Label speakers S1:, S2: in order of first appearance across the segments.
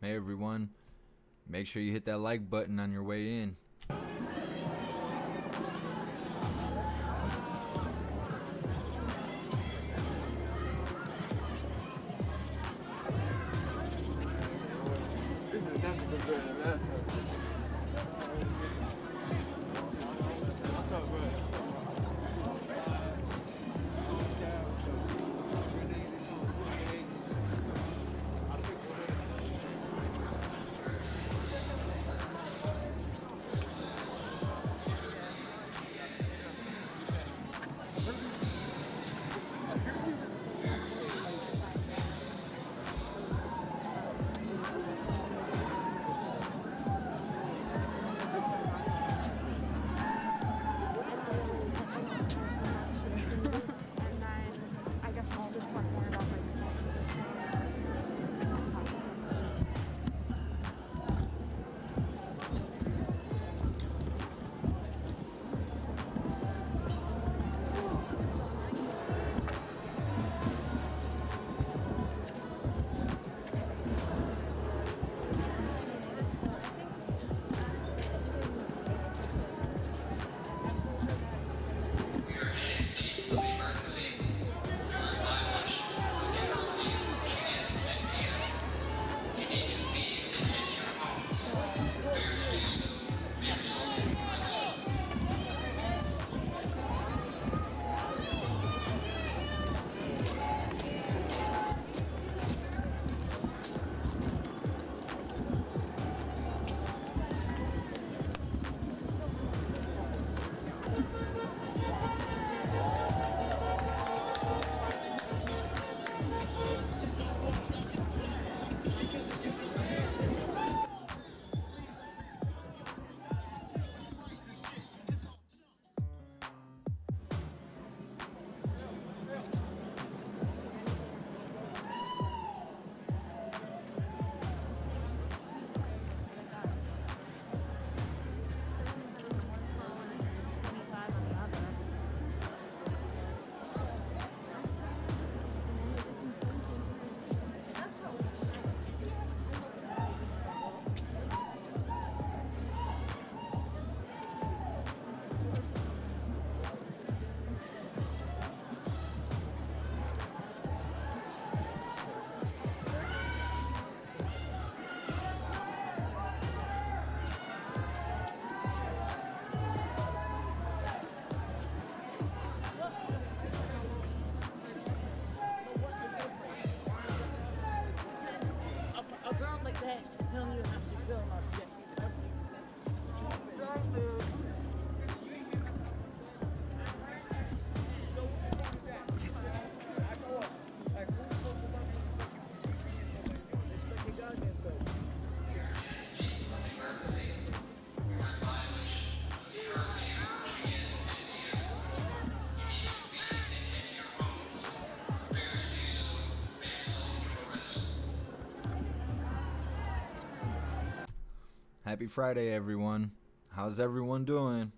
S1: Hey everyone, make sure you hit that like button on your way in. Happy Friday, everyone. How's everyone doing?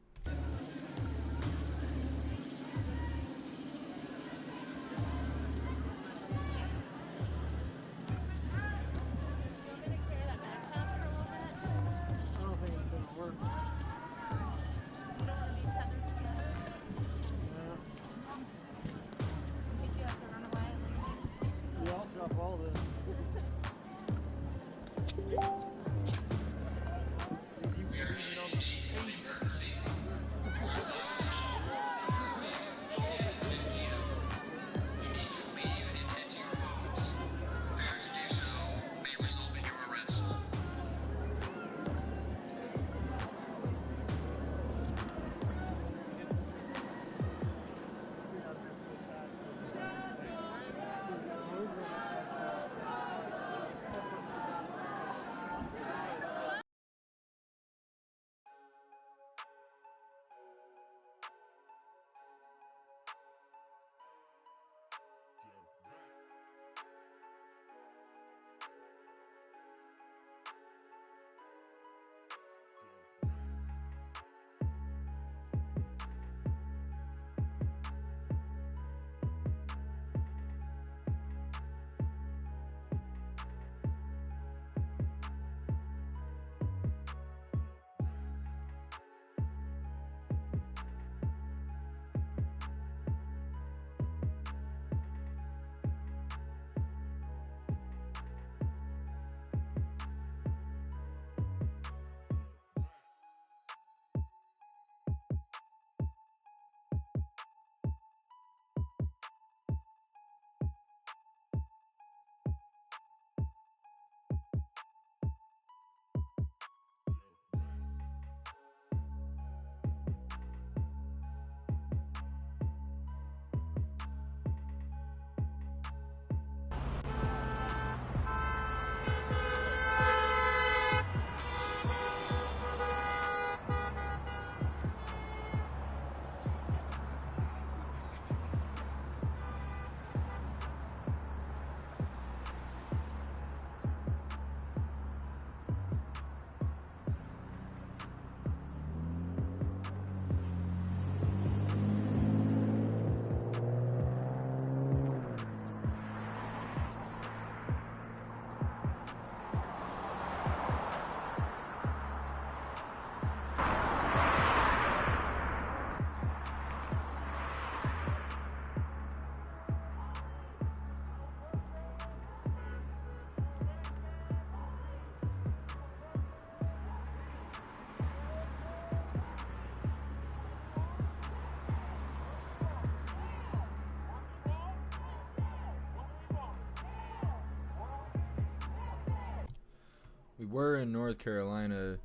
S1: We were in North Carolina.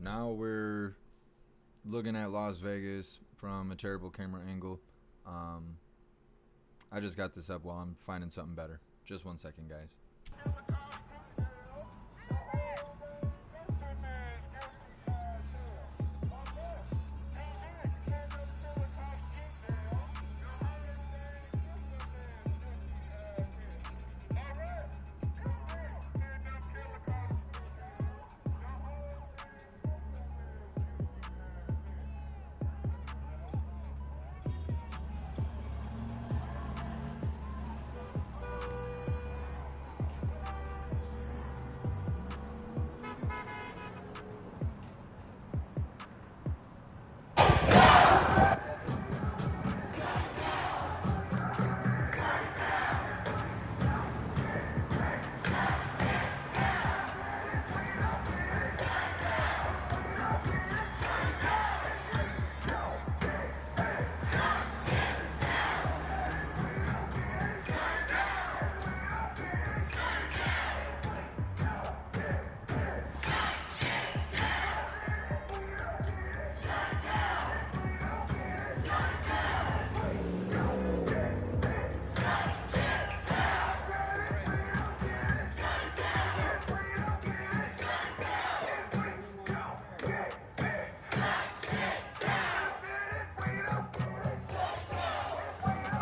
S1: Now we're looking at Las Vegas from a terrible camera angle. I just got this up while I'm finding something better. Just 1 second, guys.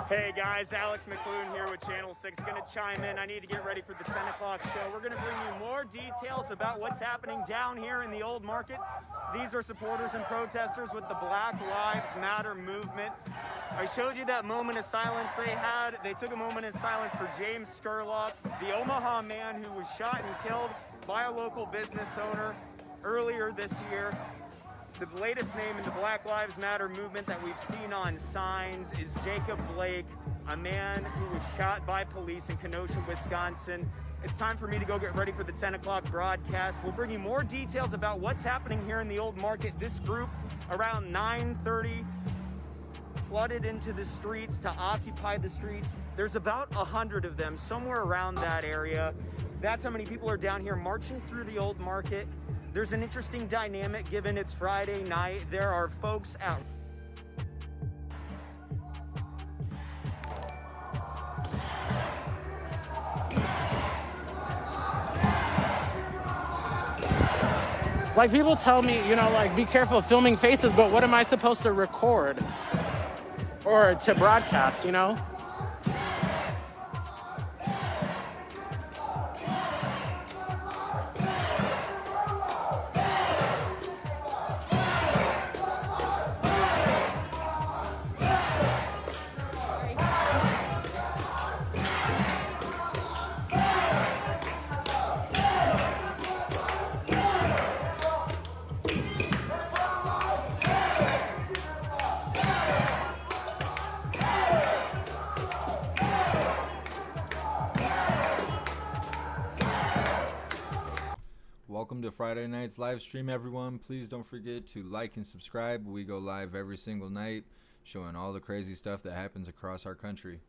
S2: Hey guys, Alex McLuhan here with Channel 6. Gonna chime in. I need to get ready for the 10 o'clock show. We're gonna bring you more details about what's happening down here in the old market. These are supporters and protesters with the Black Lives Matter movement. I showed you that moment of silence they had. They took a moment of silence for James Scurlock, the Omaha man who was shot and killed by a local business owner earlier this year. The latest name in the Black Lives Matter movement that we've seen on signs is Jacob Blake, a man who was shot by police in Kenosha, Wisconsin. It's time for me to go get ready for the 10 o'clock broadcast. We'll bring you more details about what's happening here in the old market. This group, around 9:30, flooded into the streets to occupy the streets. There's about 100 of them, somewhere around that area. That's how many people are down here marching through the old market. There's an interesting dynamic given it's Friday night. There are folks out.
S3: Like, people tell me, you know, like, be careful filming faces, but what am I supposed to record or to broadcast, you know?
S1: Welcome to Friday night's live stream, everyone. Please don't forget to like and subscribe. We go live every single night, showing all the crazy stuff that happens across our country.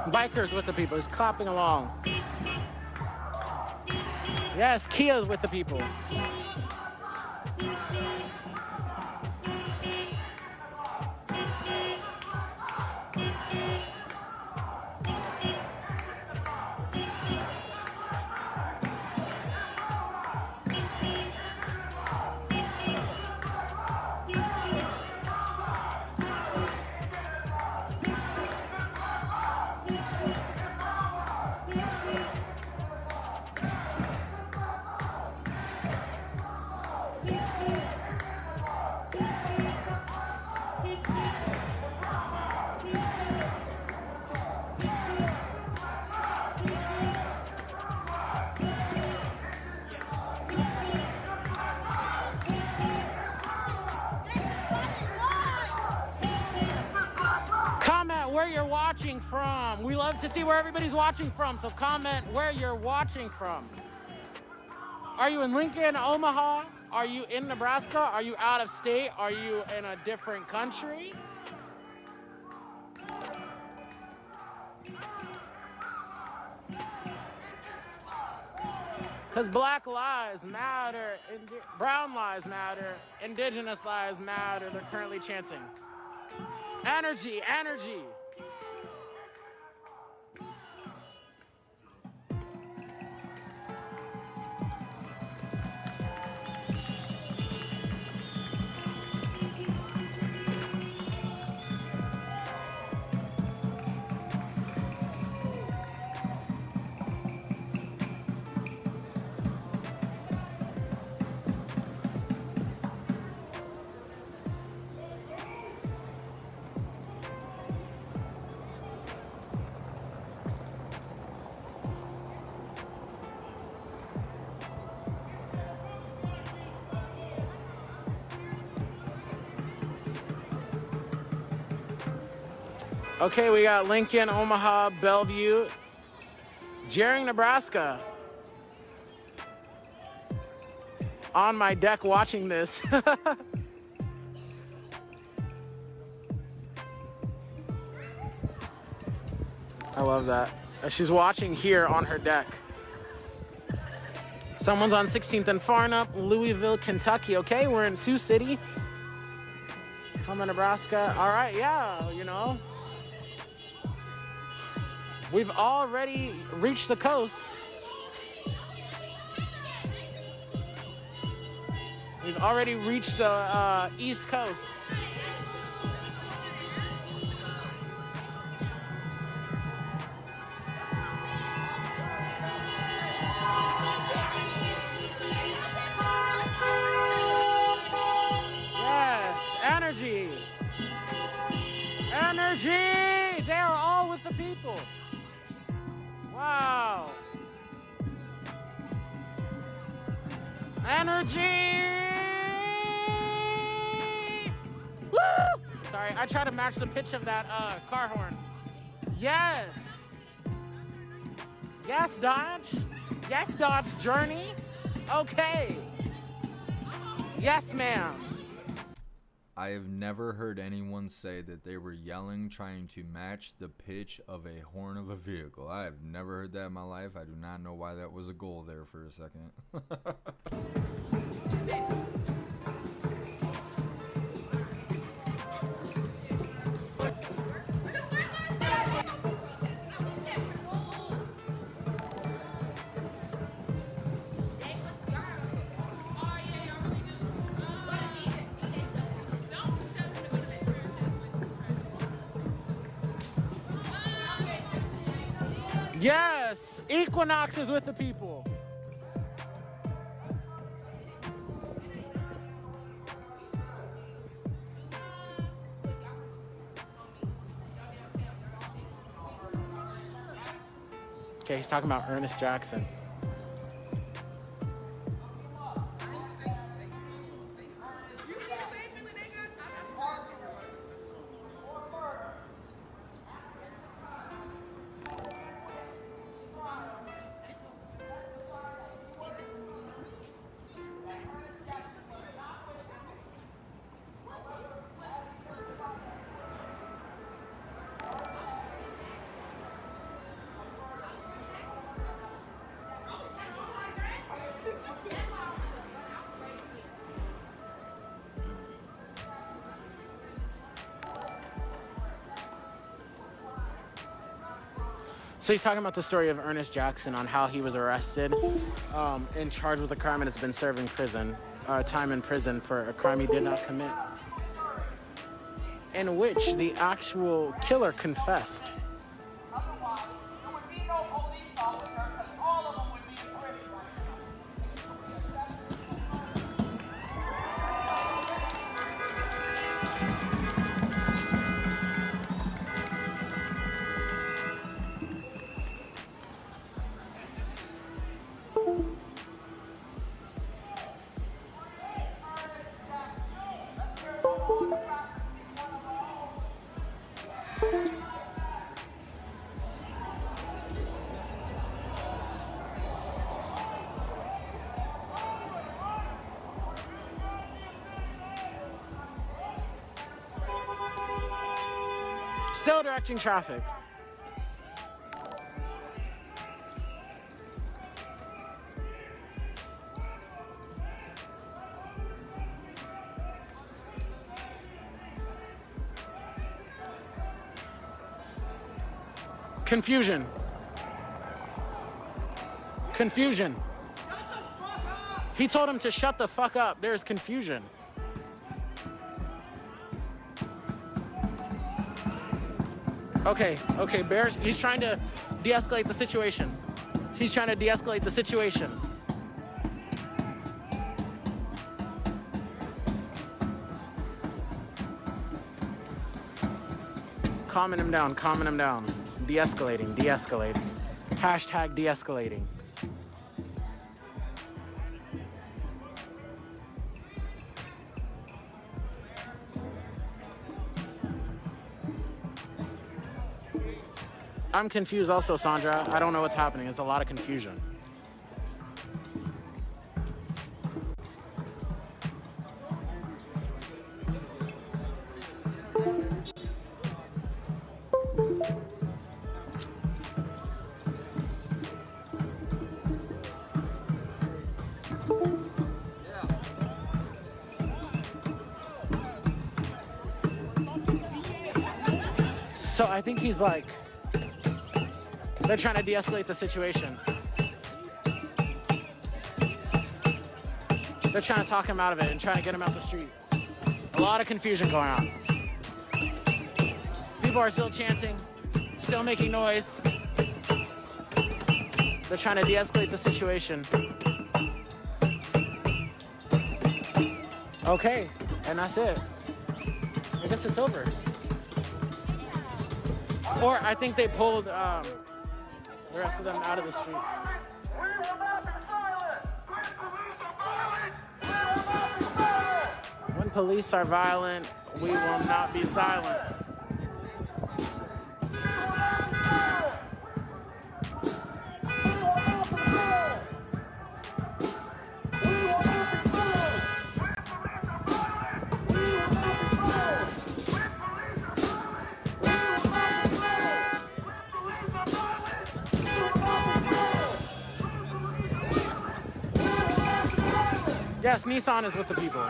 S3: Bikers with the people, he's clapping along. Yes, Kia's with the people. Where you're watching from. We love to see where everybody's watching from, so comment where you're watching from. Are you in Lincoln, Omaha? Are you in Nebraska? Are you out of state? Are you in a different country? Because Black lives matter, brown lives matter, indigenous lives matter. They're currently chanting. Energy, energy. Okay, we got Lincoln, Omaha, Bellevue, Jering, Nebraska. On my deck watching this. I love that. She's watching here on her deck. Someone's on 16th and Farnup, Louisville, Kentucky. Okay, we're in Sioux City. Come Nebraska. All right, yeah, you know. We've already reached the coast. We've already reached the East Coast. Yes, energy. Energy! They are all with the people. Wow. Energy! Woo! Sorry, I try to match the pitch of that car horn. Yes. Yes, Dodge. Yes, Dodge Journey. Okay. Yes, ma'am.
S1: I have never heard anyone say that they were yelling trying to match the pitch of a horn of a vehicle. I have never heard that in my life. I do not know why that was a goal there for a second.
S3: Yes, Equinox is with the people. Okay, he's talking about Ernest Jackson. So he's talking about the story of Ernest Jackson on how he was arrested and charged with a crime and has been serving time in prison for a crime he did not commit, in which the actual killer confessed. Still directing traffic. Confusion. Confusion. He told him to shut the fuck up. There's confusion. Okay, Bears, he's trying to de-escalate the situation. He's trying to de-escalate the situation. Calming him down, calming him down. De-escalating, de-escalating. Hashtag de-escalating. I'm confused also, Sandra. I don't know what's happening. There's a lot of confusion. So I think he's like, they're trying to de-escalate the situation. They're trying to talk him out of it and trying to get him out the street. A lot of confusion going on. People are still chanting, still making noise. They're trying to de-escalate the situation. Okay, and that's it. I guess it's over. Or I think they pulled the rest of them out of the street. When police are violent, we will not be silent. Yes, Nissan is with the people.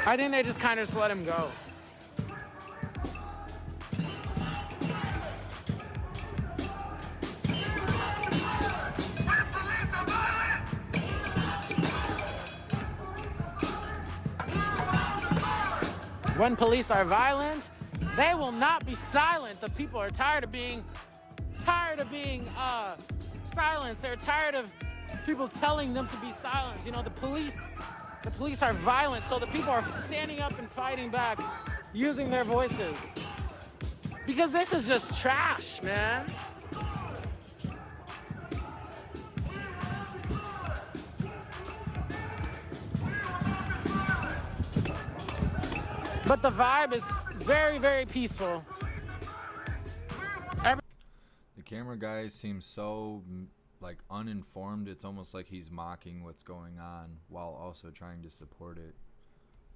S3: I think they just kind of just let him go. When police are violent, they will not be silent. The people are tired of being silenced. They're tired of people telling them to be silent. You know, the police are violent, so the people are standing up and fighting back, using their voices. Because this is just trash, man. But the vibe is very, very peaceful.
S1: The camera guy seems so like uninformed. It's almost like he's mocking what's going on while also trying to support it.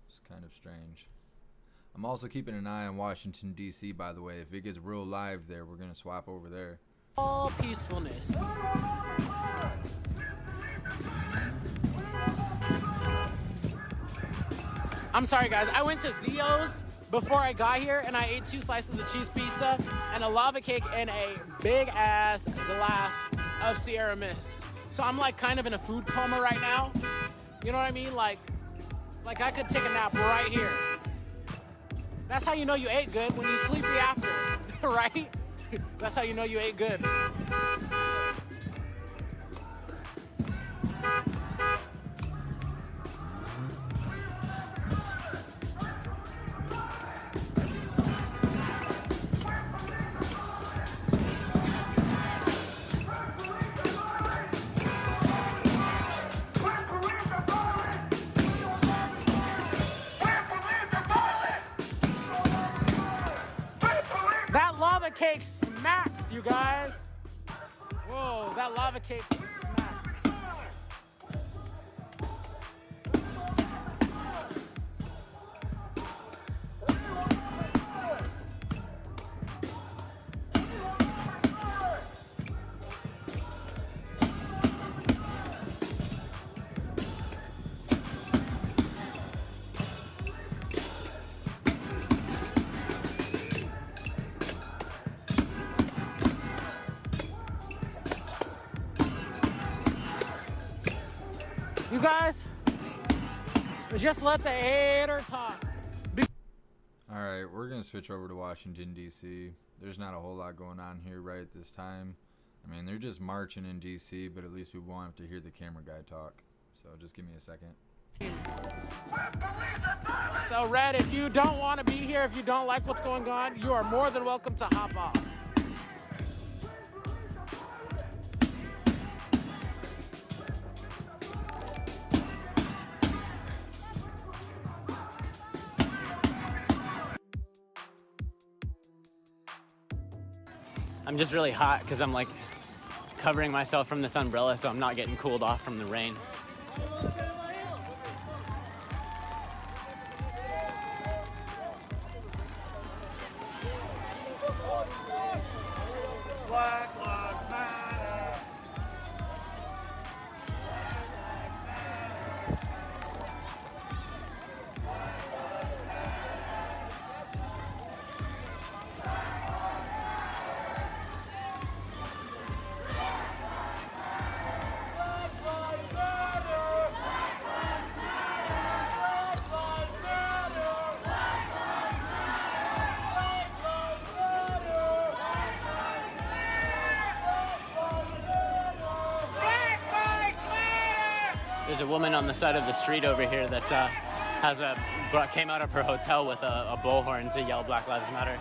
S1: It's kind of strange. I'm also keeping an eye on Washington, D.C., by the way. If it gets real live there, we're going to swap over there.
S3: All peacefulness. I'm sorry, guys. I went to Zio's before I got here, and I ate 2 slices of cheese pizza and a lava cake in a big-ass glass of Sierra Mist. So I'm like kind of in a food coma right now. You know what I mean? Like I could take a nap right here. That's how you know you ate good, when you sleepy after, right? That's how you know you ate good. cake smacked, you guys. Whoa, that lava cake smacked. You guys, just let the hater talk.
S1: All right, we're going to switch over to Washington, D.C. There's not a whole lot going on here right at this time. I mean, they're just marching in D.C., but at least we won't have to hear the camera guy talk. So just give me a second.
S3: So, Red, if you don't want to be here, if you don't like what's going on, you are more than welcome to hop off.
S4: I'm just really hot because I'm like covering myself from this umbrella so I'm not getting cooled off from the rain.
S2: Black Lives Matter.
S4: There's a woman on the side of the street over here that came out of her hotel with a bullhorn to yell Black Lives Matter.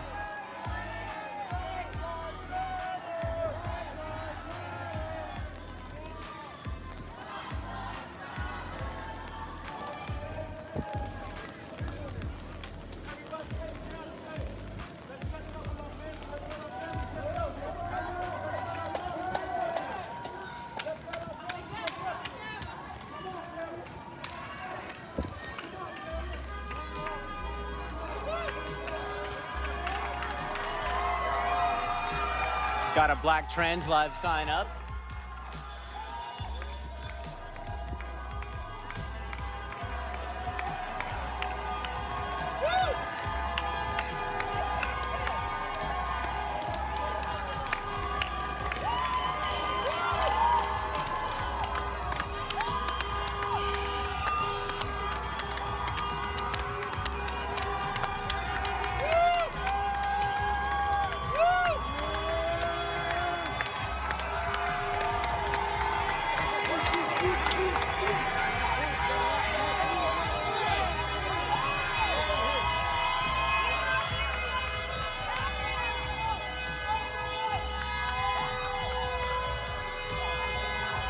S4: Got a Black Trans Lives sign up.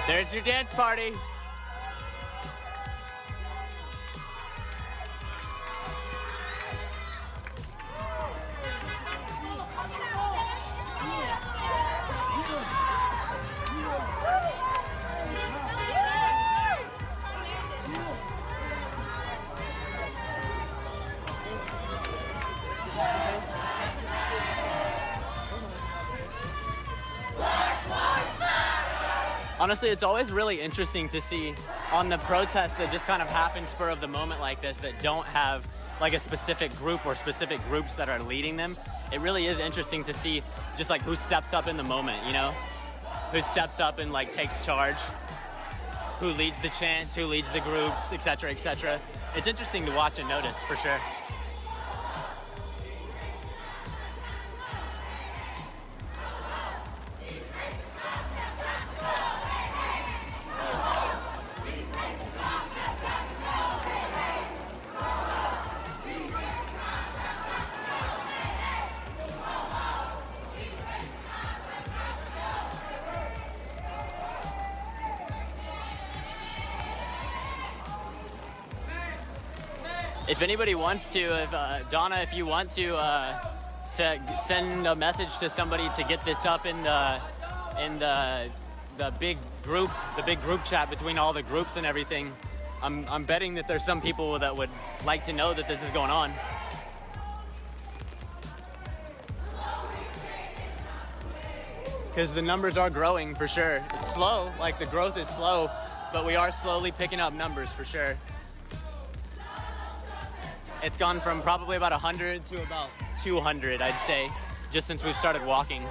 S4: There's your dance party. Honestly, it's always really interesting to see on the protests that just kind of happen spur of the moment like this that don't have like a specific group or specific groups that are leading them. It really is interesting to see just like who steps up in the moment, you know? Who steps up and like takes charge, who leads the chants, who leads the groups, etc., etc. It's interesting to watch and notice for sure. If anybody wants to, if Donna, if you want to send a message to somebody to get this up in the big group, chat between all the groups and everything. I'm betting that there's some people that would like to know that this is going on. Because the numbers are growing for sure. It's slow, like the growth is slow, but we are slowly picking up numbers for sure. It's gone from probably about 100 to about 200, I'd say, just since we've started walking.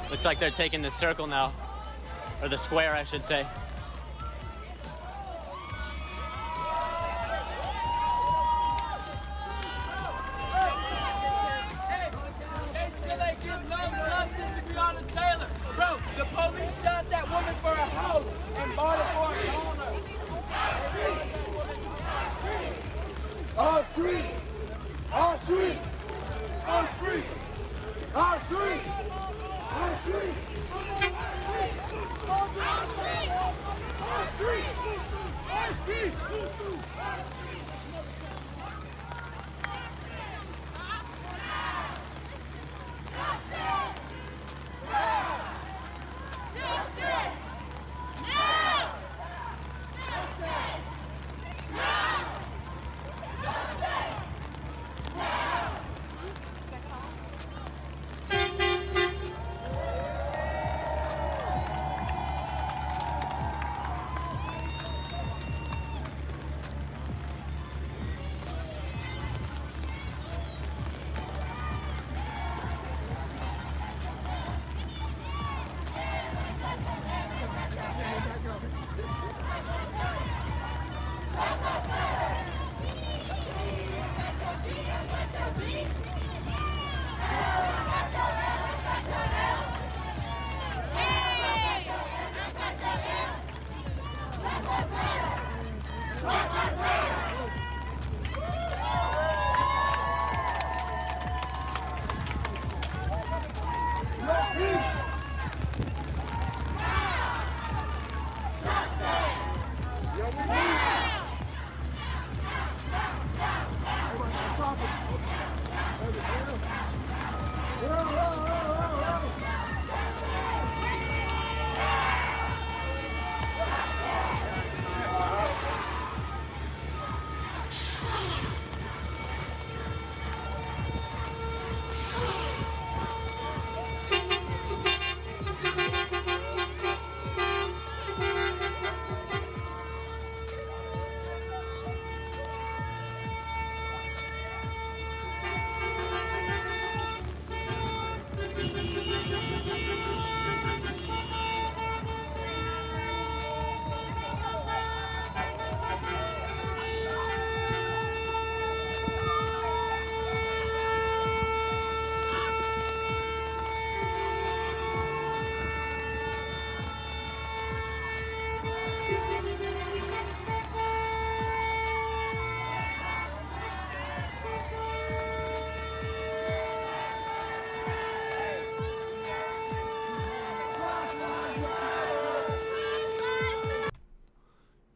S4: Looks like they're taking the circle now, or the square, I should say.
S5: Bro, the police shot that woman for a house and bought it for a corner. Our street! Our street! Our street! Our street! Our street! Our street! Our street!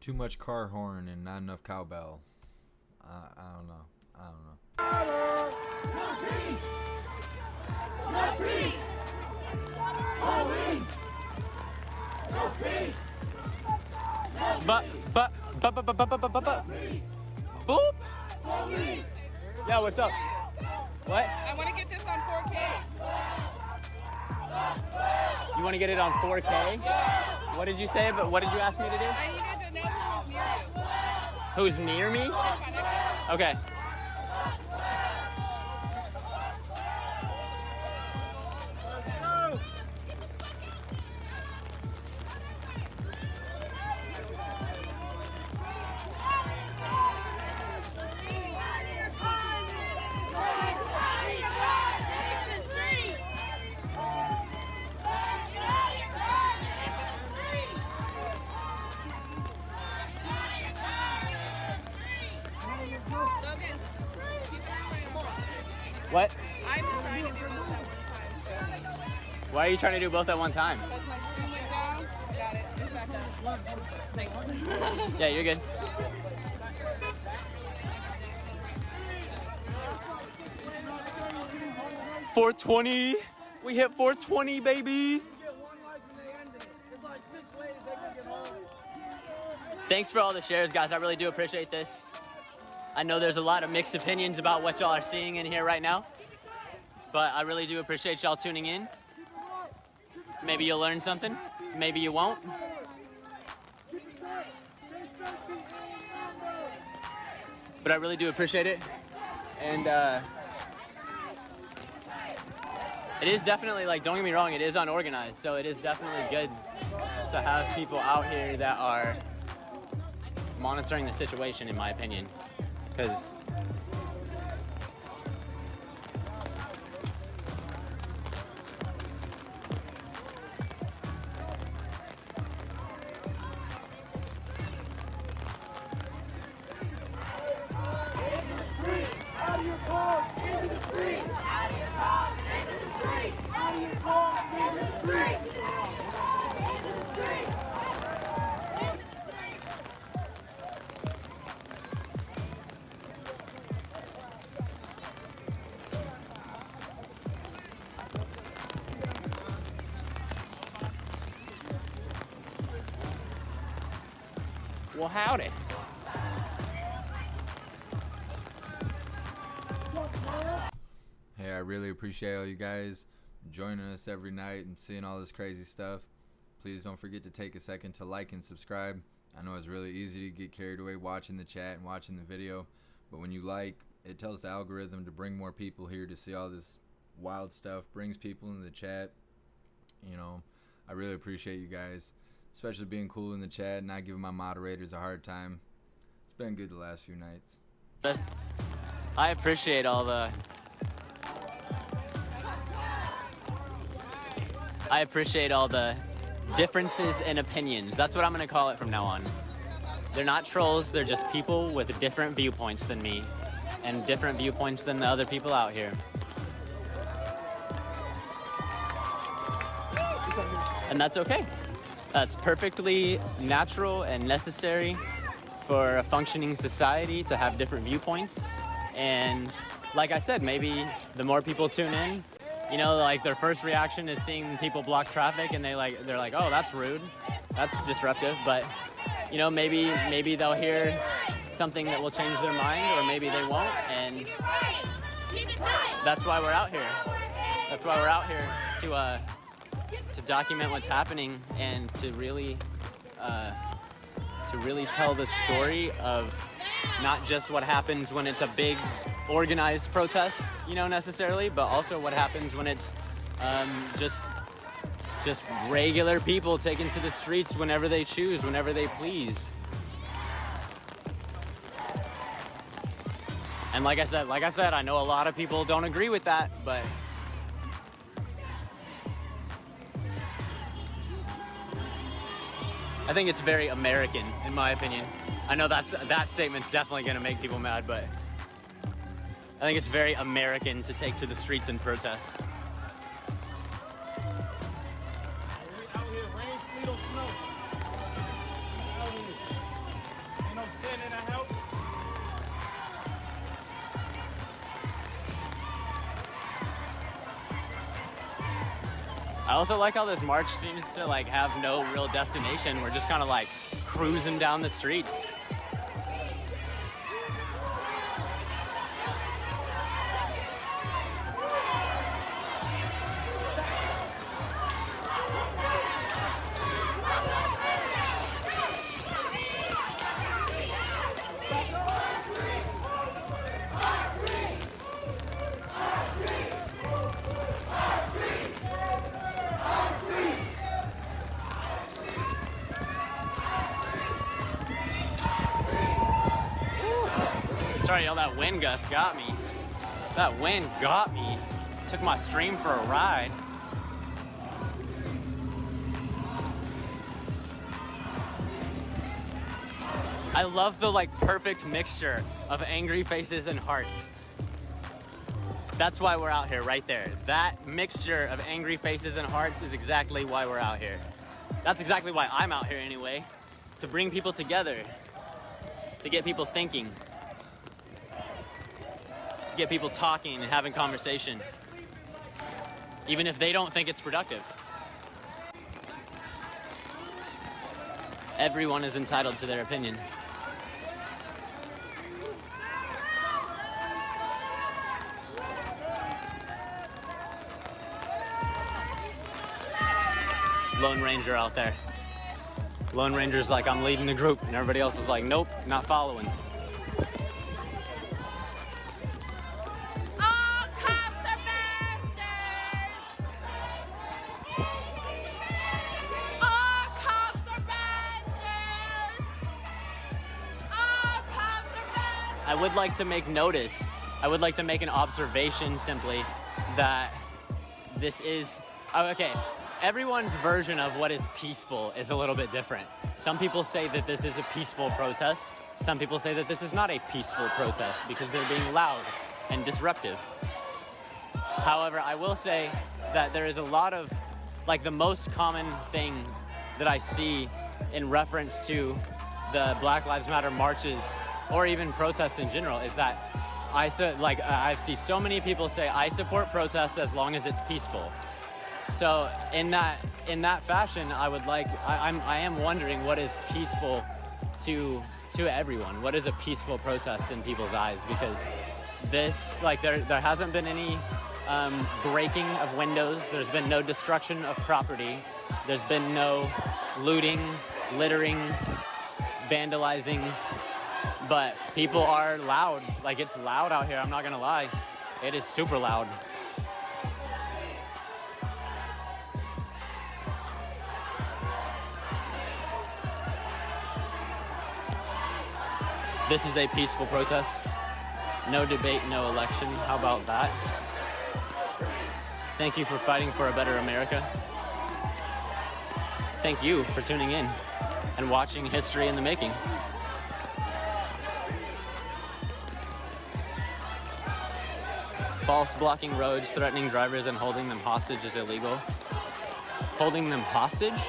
S1: Too much car horn and not enough cowbell. I don't know.
S5: No peace! Always! No peace!
S4: But. Boop!
S5: Police!
S4: Yeah, what's up? What?
S6: I want to get this on 4K.
S4: You want to get it on 4K?
S6: Yeah.
S4: What did you say? But what did you ask me to do?
S6: I needed to know who was near you.
S4: Who's near me? Okay. What?
S6: I'm trying to do this at one time.
S4: Why are you trying to do both at one time?
S6: That's my screen went down. Got it. It's back up. Thanks.
S4: Yeah, you're good. $420. We hit 420, baby. Thanks for all the shares, guys. I really do appreciate this. I know there's a lot of mixed opinions about what y'all are seeing in here right now, but I really do appreciate y'all tuning in. Maybe you'll learn something. Maybe you won't. But I really do appreciate it. And it is definitely, like, don't get me wrong, it is unorganized. So it is definitely good to have people out here that are monitoring the situation, in my opinion. Because well, howdy.
S1: Hey, I really appreciate all you guys joining us every night and seeing all this crazy stuff. Please don't forget to take a second to like and subscribe. I know it's really easy to get carried away watching the chat and watching the video, but when you like, it tells the algorithm to bring more people here to see all this wild stuff, brings people in the chat. You know, I really appreciate you guys, especially being cool in the chat and not giving my moderators a hard time. It's been good the last few nights.
S4: I appreciate all the differences in opinions. That's what I'm going to call it from now on. They're not trolls, they're just people with different viewpoints than me and different viewpoints than the other people out here. And that's okay. That's perfectly natural and necessary for a functioning society to have different viewpoints. And like I said, maybe the more people tune in, you know, like their first reaction is seeing people block traffic and they're like, oh, that's rude, that's disruptive. But you know, maybe they'll hear something that will change their mind, or maybe they won't. And that's why we're out here. That's why we're out here to document what's happening and to really tell the story of not just what happens when it's a big organized protest, you know, necessarily, but also what happens when it's just regular people taken to the streets whenever they choose, whenever they please. And like I said, I know a lot of people don't agree with that, but I think it's very American, in my opinion. I know that statement's definitely gonna make people mad, but I think it's very American to take to the streets and protest.
S7: Out here, rain, sleet, or snow. Out here. Ain't no sin in the house.
S4: I also like how this march seems to like have no real destination. We're just kind of like cruising down the streets. Sorry, y'all, that wind gust got me. That wind got me. Took my stream for a ride. I love the like perfect mixture of angry faces and hearts. That's why we're out here, right there. That mixture of angry faces and hearts is exactly why we're out here. That's exactly why I'm out here anyway, to bring people together, to get people thinking, to get people talking and having conversation, even if they don't think it's productive. Everyone is entitled to their opinion. Lone Ranger out there. Lone Ranger's like, I'm leading the group, and everybody else is like, nope, not following.
S6: All cops are bastards! All cops are bastards! All cops are bastards!
S4: I would like to make notice, I would like to make an observation simply that this is, oh, okay. Everyone's version of what is peaceful is a little bit different. Some people say that this is a peaceful protest. Some people say that this is not a peaceful protest because they're being loud and disruptive. However, I will say that there is a lot of, like, the most common thing that I see in reference to the Black Lives Matter marches or even protests in general is that I see so many people say, I support protests as long as it's peaceful. So in that fashion, I am wondering what is peaceful to everyone. What is a peaceful protest in people's eyes? Because this, like, there hasn't been any breaking of windows. There's been no destruction of property. There's been no looting, littering, vandalizing. But people are loud. Like, it's loud out here. I'm not gonna lie. It is super loud. This is a peaceful protest. No debate, no election. How about that? Thank you for fighting for a better America. Thank you for tuning in and watching history in the making. False blocking roads, threatening drivers, and holding them hostage is illegal. Holding them hostage?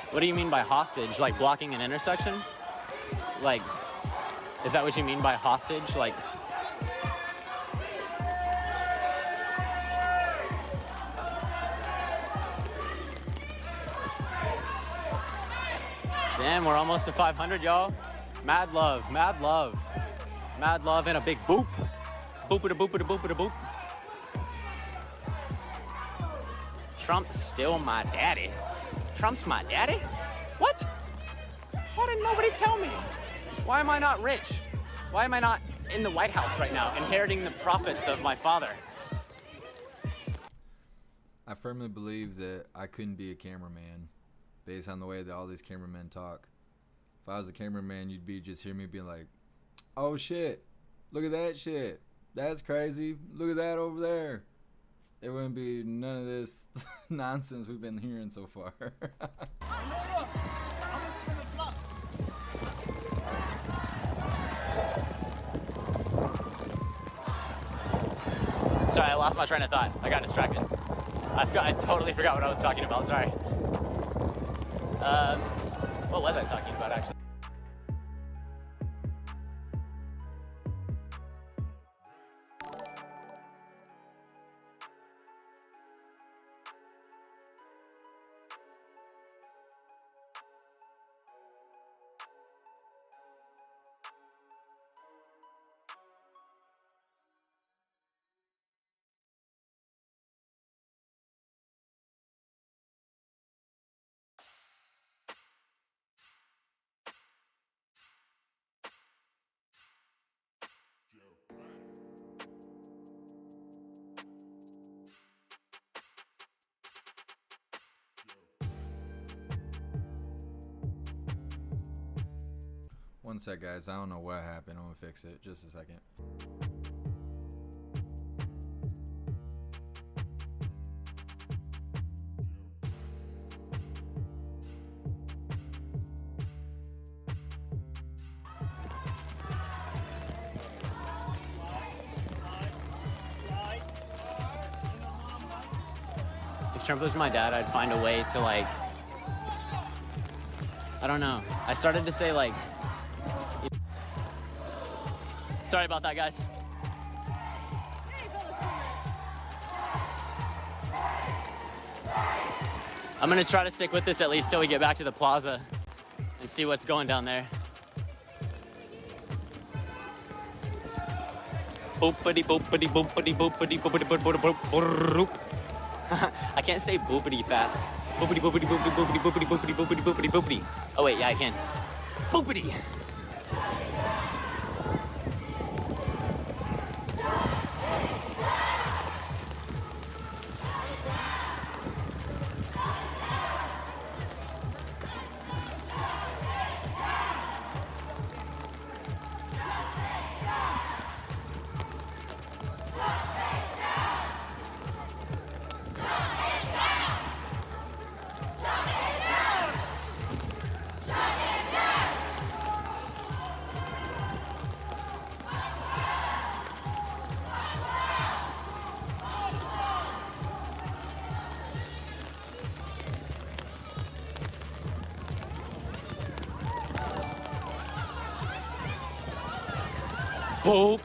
S4: What do you mean by hostage? Like blocking an intersection? Like, is that what you mean by hostage? Like, damn, we're almost to 500, y'all. Mad love, mad love. Mad love and a big boop. Boop-a-da-boop-a-da-boop-a-da-boop. Trump's still my daddy. Trump's my daddy? What? Why didn't nobody tell me? Why am I not rich? Why am I not in the White House right now, inheriting the profits of my father?
S1: I firmly believe that I couldn't be a cameraman based on the way that all these cameramen talk. If I was a cameraman, you'd be just hear me being like, oh shit, look at that shit. That's crazy. Look at that over there. It wouldn't be none of this nonsense we've been hearing so far.
S4: Sorry, I lost my train of thought. I got distracted. I totally forgot what I was talking about. Sorry. What was I talking about, actually?
S1: One sec, guys. I don't know what happened. I'm gonna fix it. Just a second.
S4: if Trump was my dad, I'd find a way to like, I don't know. I started to say like, sorry about that, guys. I'm gonna try to stick with this at least till we get back to the plaza and see what's going down there. Boopity boopity boopity boopity boopity boopity boop. I can't say boopity fast. Boopity boopity boopity boopity boopity boopity boopity boopity boopity. Oh wait, yeah I can. Boopity. Boop.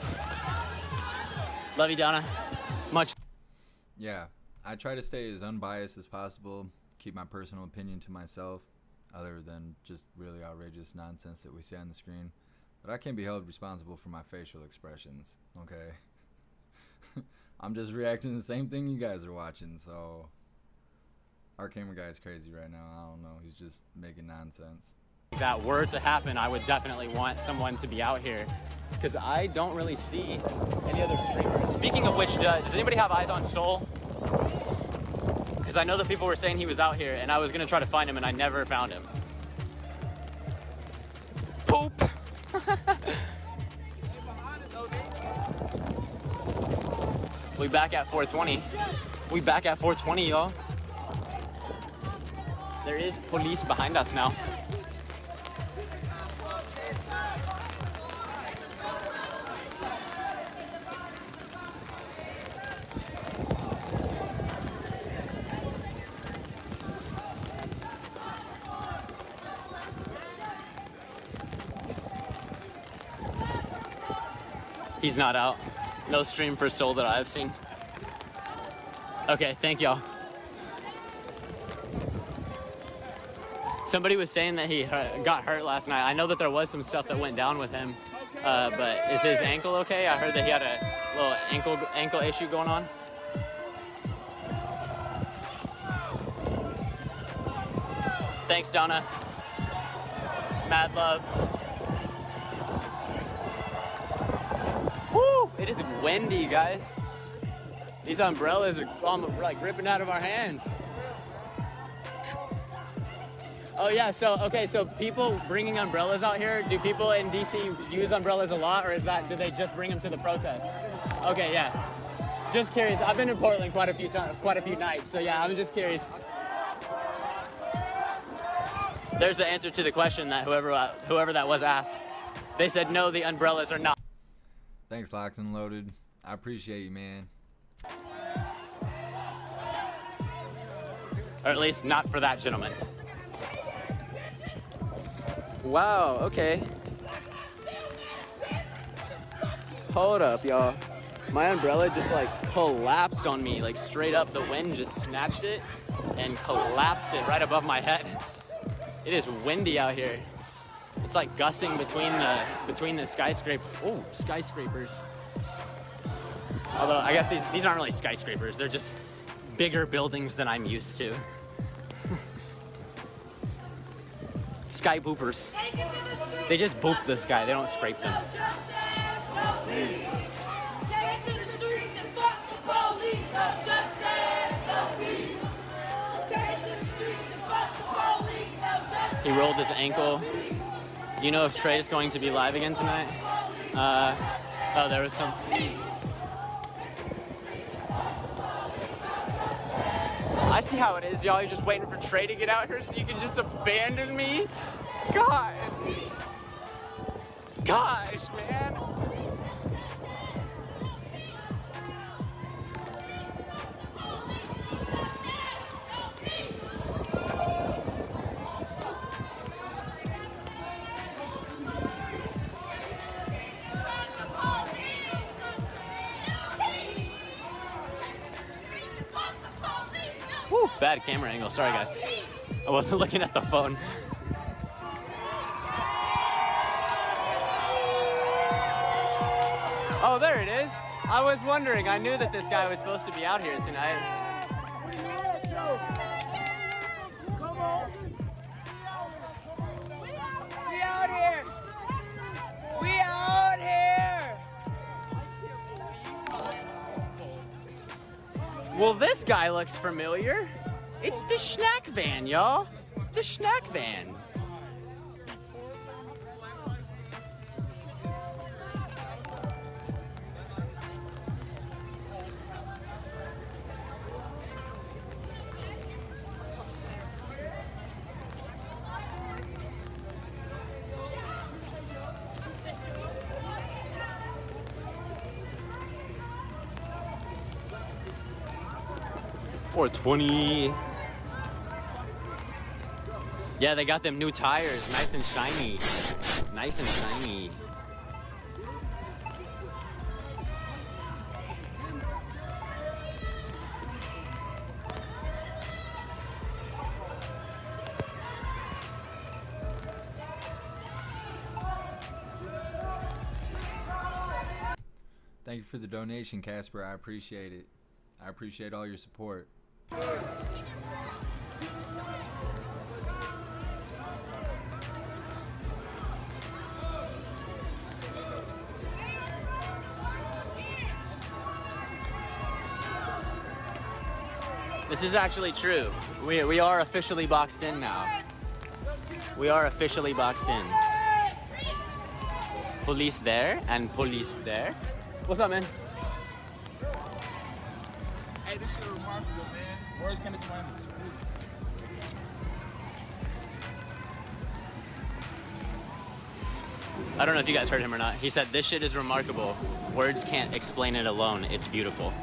S4: Love you, Donna. Much.
S1: Yeah, I try to stay as unbiased as possible, keep my personal opinion to myself, other than just really outrageous nonsense that we see on the screen. But I can't be held responsible for my facial expressions, okay? I'm just reacting to the same thing you guys are watching, so... Our camera guy's crazy right now, I don't know, he's just making nonsense.
S4: If that were to happen, I would definitely want someone to be out here, because I don't really see any other streamers. Speaking of which, does anybody have eyes on Soul? Because I know that people were saying he was out here, and I was going to try to find him, and I never found him. Poop! We back at 420. We back at 420, y'all. There is police behind us now. He's not out. No stream for Soul that I've seen. Okay, thank y'all. Somebody was saying that he got hurt last night. I know that there was some stuff that went down with him, but is his ankle okay? I heard that he had a little ankle issue going on. Thanks, Donna. Mad love. Woo! It is windy, guys. These umbrellas are almost like ripping out of our hands. Oh yeah, so people bringing umbrellas out here, do people in DC use umbrellas a lot, or do they just bring them to the protest? Okay, yeah. Just curious. I've been in Portland quite a few nights, so yeah, I was just curious. There's the answer to the question that whoever that was asked. They said no, the umbrellas are not.
S1: Thanks, Locked and Loaded. I appreciate you, man.
S4: Or at least not for that gentleman. Wow, okay. Hold up, y'all. My umbrella just like collapsed on me, like straight up. The wind just snatched it and collapsed it right above my head. It is windy out here. It's like gusting between the skyscrapers. Oh, skyscrapers. Although I guess these aren't really skyscrapers. They're just bigger buildings than I'm used to. Sky boopers. They just boop the sky. They don't scrape them. He rolled his ankle. Do you know if Trey is going to be live again tonight? Oh, there was some. I see how it is, y'all. You're just waiting for Trey to get out here so you can just abandon me? God. Gosh, man. Bad camera angle. Sorry, guys. I wasn't looking at the phone. Oh, there it is. I was wondering. I knew that this guy was supposed to be out here tonight.
S5: Come on. We out here. We out here.
S4: Well, this guy looks familiar. It's the snack van, y'all. The snack van. $4.20. Yeah, they got them new tires, nice and shiny. Nice and shiny.
S1: Thank you for the donation, Casper. I appreciate it. I appreciate all your support.
S4: This is actually true. We are officially boxed in now. We are officially boxed in. Police there and police there. What's up, man?
S7: Hey, this shit is remarkable, man. Words can't explain it.
S4: I don't know if you guys heard him or not. He said, this shit is remarkable. Words can't explain it alone. It's beautiful.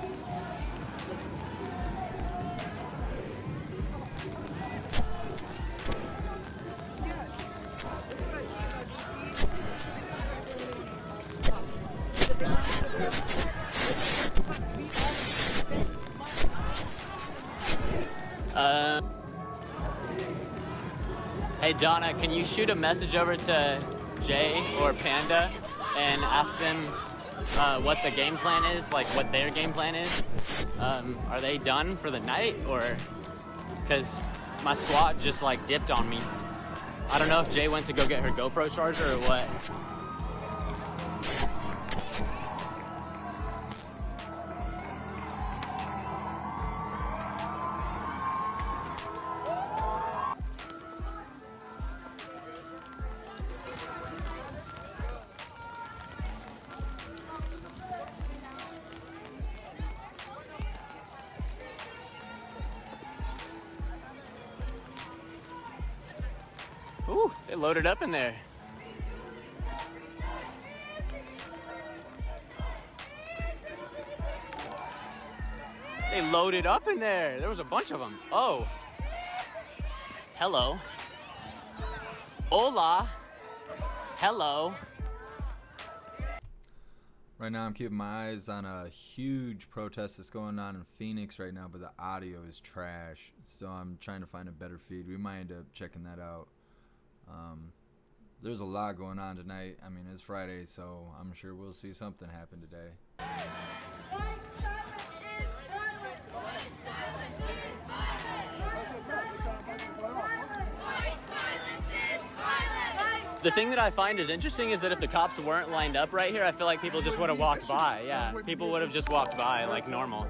S4: Hey Donna, can you shoot a message over to Jay or Panda and ask them what the game plan is, like what their game plan is? Are they done for the night, or because my squad just like dipped on me? I don't know if Jay went to go get her GoPro charger or what. Ooh, they loaded up in there. They loaded up in there. There was a bunch of them. Oh. Hello. Hola. Hello.
S1: Right now I'm keeping my eyes on a huge protest that's going on in Phoenix right now, but the audio is trash. So I'm trying to find a better feed. We might end up checking that out. There's a lot going on tonight. I mean, it's Friday, so I'm sure we'll see something happen today.
S4: The thing that I find is interesting is that if the cops weren't lined up right here, I feel like people just would have walked by. Yeah, people would have just walked by like normal.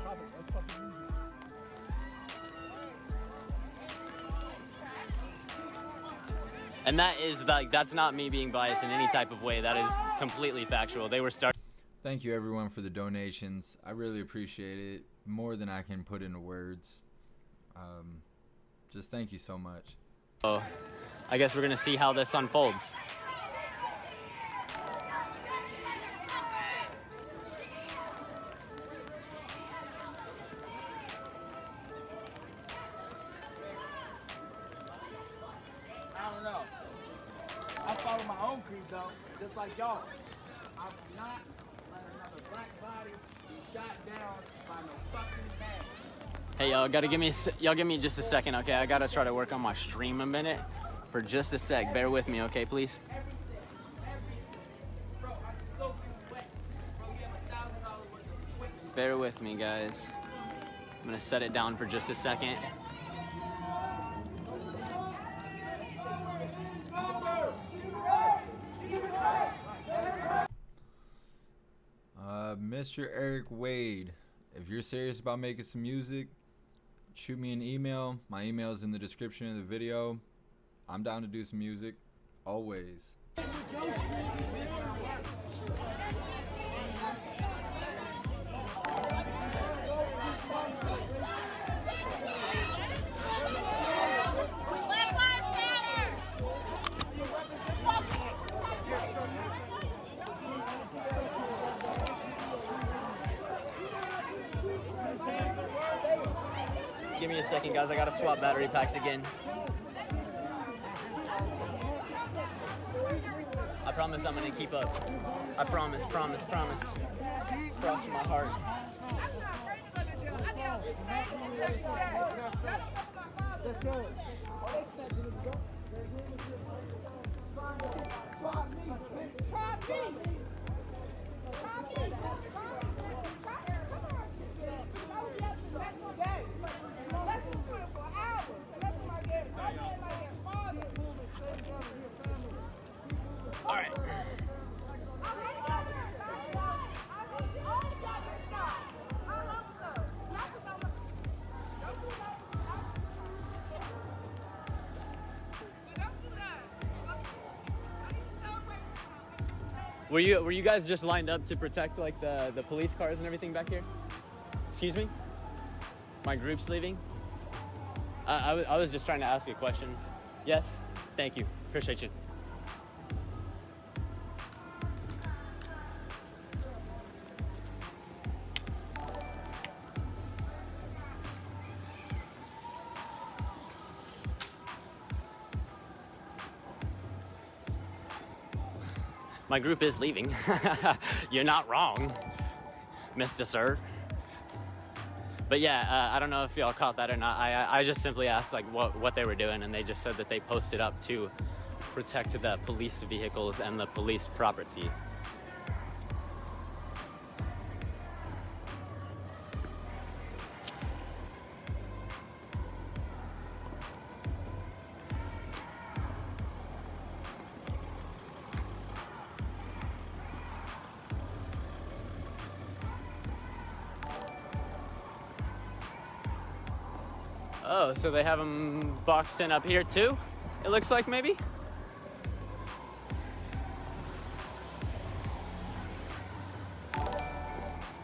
S4: And that is like, that's not me being biased in any type of way. That is completely factual. They were starting.
S1: Thank you everyone for the donations. I really appreciate it, more than I can put into words. Just thank you so much.
S4: So I guess we're gonna see how this unfolds.
S5: I don't know. I follow my own creed though, just like y'all. I will not let another black body be shot down by no fucking bag.
S4: Hey, y'all give me just a second, okay? I gotta try to work on my stream a minute. For just a sec, bear with me, okay, please? Bear with me, guys. I'm gonna set it down for just a second.
S1: Mr. Eric Wade, if you're serious about making some music, shoot me an email. My email is in the description of the video. I'm down to do some music, always.
S4: Give me a second, guys. I gotta swap battery packs again. I promise I'm gonna keep up. I promise. Cross my heart.
S5: Let's go.
S4: All right. Were you guys just lined up to protect like the police cars and everything back here? Excuse me? My group's leaving? I was just trying to ask a question. Yes? Thank you. Appreciate you. My group is leaving. You're not wrong, Mr. Sir. But yeah, I don't know if y'all caught that or not. I just simply asked like what they were doing, and they just said that they posted up to protect the police vehicles and the police property. Oh, so they have them boxed in up here too? It looks like maybe?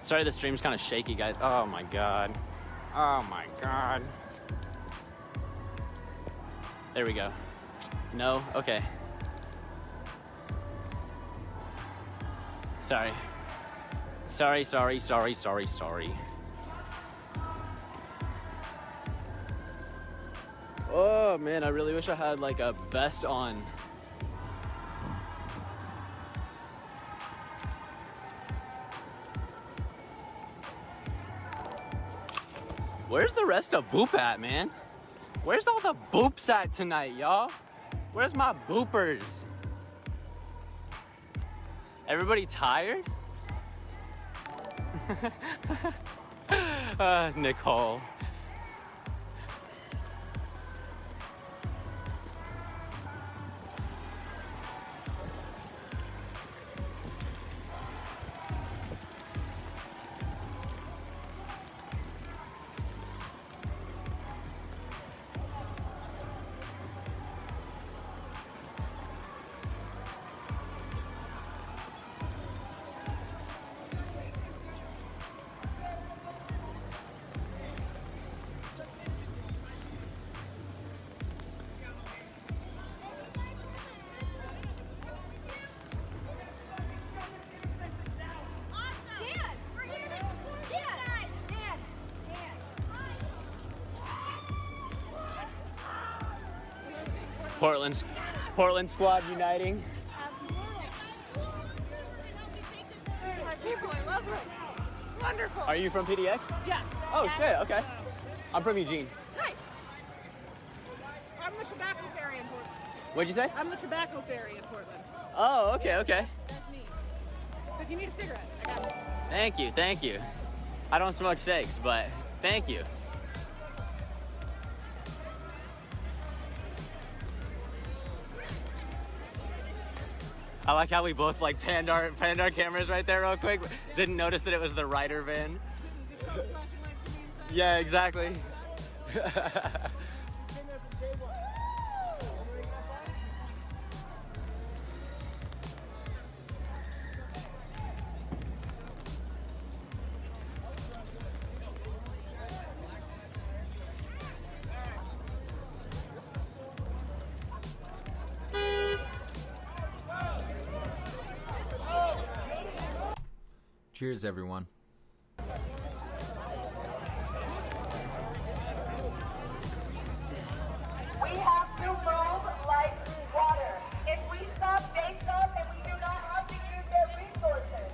S4: Sorry, the stream's kind of shaky, guys. Oh my God. Oh my God. There we go. No? Okay. Sorry. Sorry. Oh man, I really wish I had like a vest on. Where's the rest of Boop at, man? Where's all the boops at tonight, y'all? Where's my boopers? Everybody tired? Nicole. Portland squad uniting.
S6: My people, I love it. Wonderful.
S4: Are you from PDX?
S6: Yeah.
S4: Oh shit, okay. I'm from Eugene.
S8: Nice. I'm the tobacco fairy in Portland.
S4: What'd you say?
S8: I'm the tobacco fairy in Portland.
S4: Oh, okay, okay.
S8: That's me. So if you need a cigarette, I got it.
S4: Thank you, thank you. I don't smoke cigs, but thank you. I like how we both like panned our cameras right there real quick. Didn't notice that it was the Ryder van.
S8: Just saw the flashing lights to me inside.
S4: Yeah, exactly.
S1: Cheers, everyone.
S9: We have to move like water. If we stop, they stop, and we do not have to use their resources.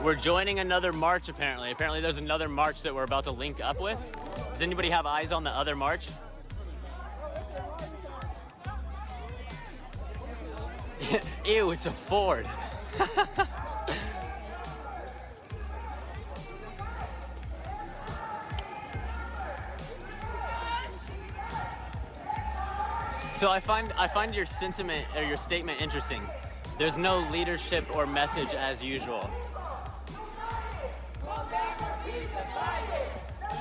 S4: We're joining another march, apparently. Apparently there's another march that we're about to link up with. Does anybody have eyes on the other march? Ew, it's a Ford. So I find your sentiment or your statement interesting. There's no leadership or message as usual.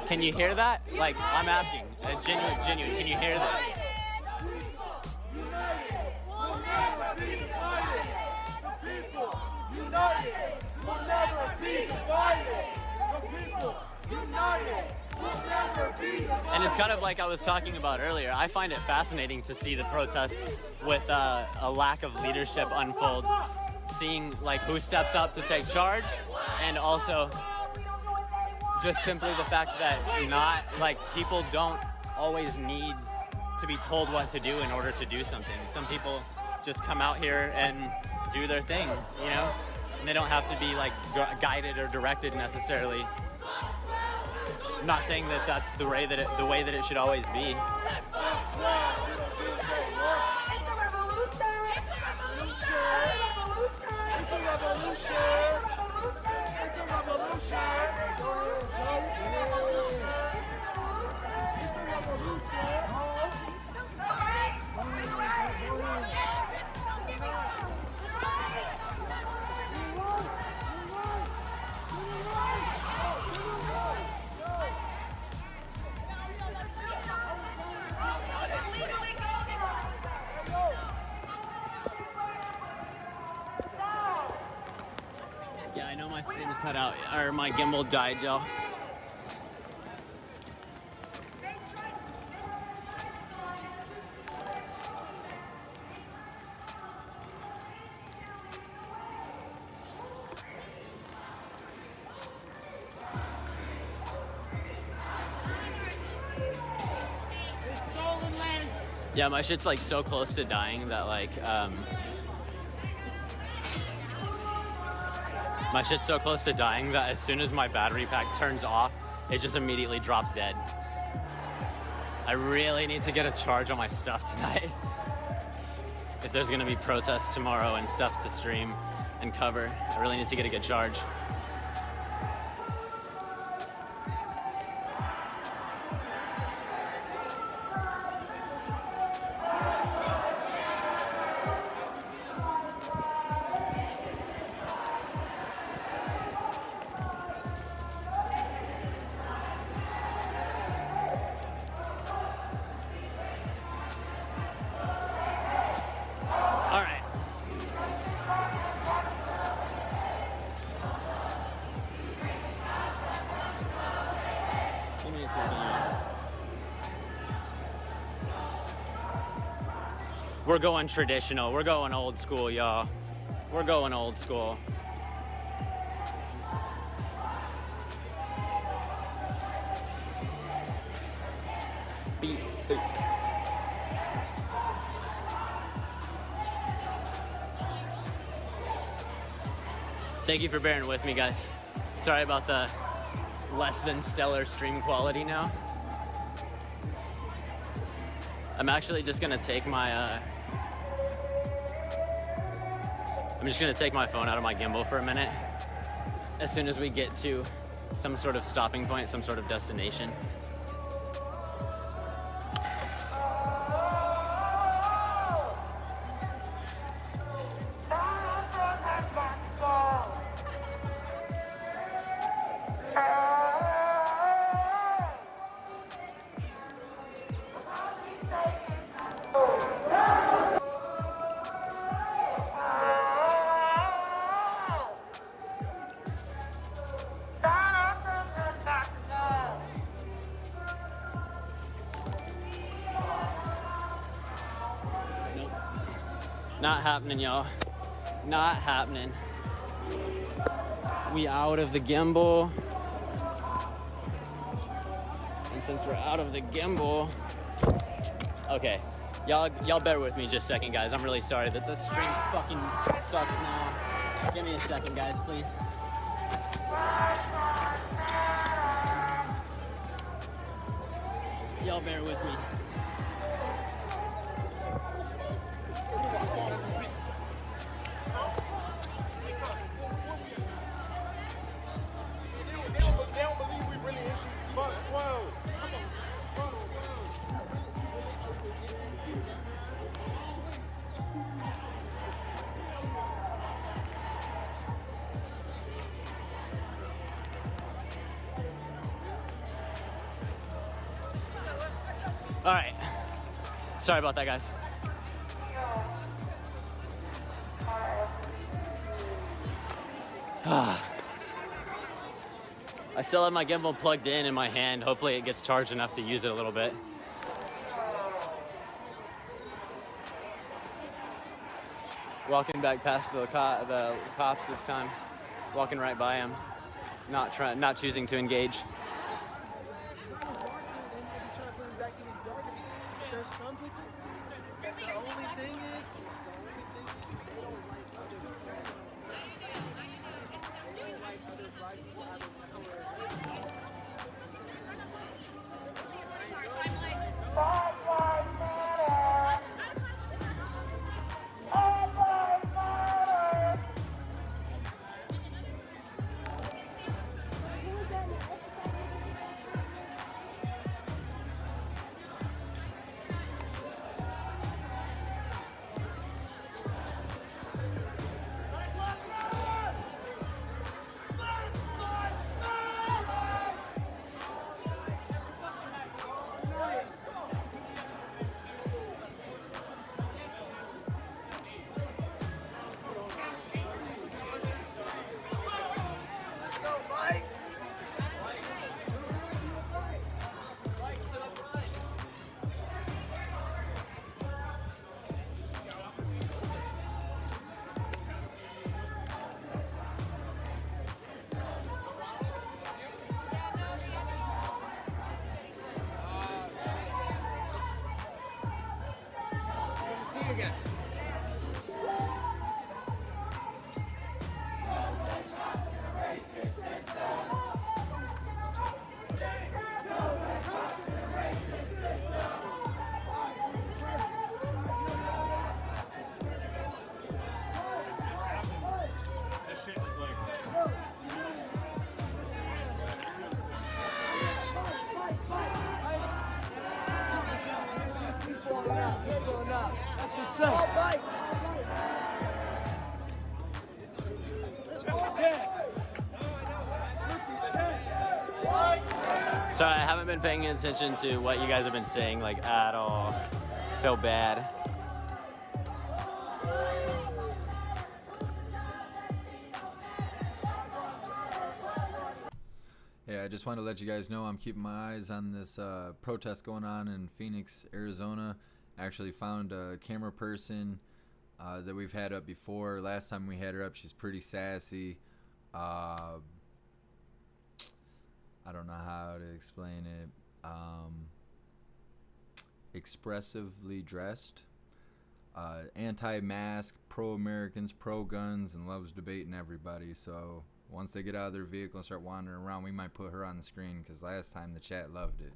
S4: Can you hear that? Like, I'm asking, genuine, can you hear that? And it's kind of like I was talking about earlier. I find it fascinating to see the protests with a lack of leadership unfold. Seeing like who steps up to take charge, and also just simply the fact that not like people don't always need to be told what to do in order to do something. Some people just come out here and do their thing, you know, and they don't have to be like guided or directed necessarily. I'm not saying that that's the way that it should always be. Yeah, I know my screen is cut out, or my gimbal died, y'all. Yeah, my shit's like so close to dying that like, my shit's so close to dying that as soon as my battery pack turns off, it just immediately drops dead. I really need to get a charge on my stuff tonight. If there's gonna be protests tomorrow and stuff to stream and cover, I really need to get a good charge. We're going traditional. We're going old school, y'all. We're going old school. Thank you for bearing with me, guys. Sorry about the less than stellar stream quality now. I'm actually just gonna take my phone out of my gimbal for a minute. As soon as we get to some sort of stopping point, some sort of destination. Not happening, y'all. Not happening. We out of the gimbal. And since we're out of the gimbal, okay, y'all bear with me just a second, guys. I'm really sorry that the stream fucking sucks now. Give me a second, guys, please. Y'all bear with me. All right. Sorry about that, guys. I still have my gimbal plugged in my hand. Hopefully it gets charged enough to use it a little bit. Walking back past the cops this time. Walking right by them. Not choosing to engage.
S7: There's some people, the only thing is, they don't like other black people out of color.
S4: Sorry, I haven't been paying attention to what you guys have been saying, like, at all. Feel bad.
S1: Yeah, I just wanted to let you guys know I'm keeping my eyes on this protest going on in Phoenix, Arizona. Actually found a camera person that we've had up before. Last time we had her up, she's pretty sassy. I don't know how to explain it. Expressively dressed. Anti-mask, pro-Americans, pro-guns, and loves debating everybody. So once they get out of their vehicle and start wandering around, we might put her on the screen, because last time the chat loved it.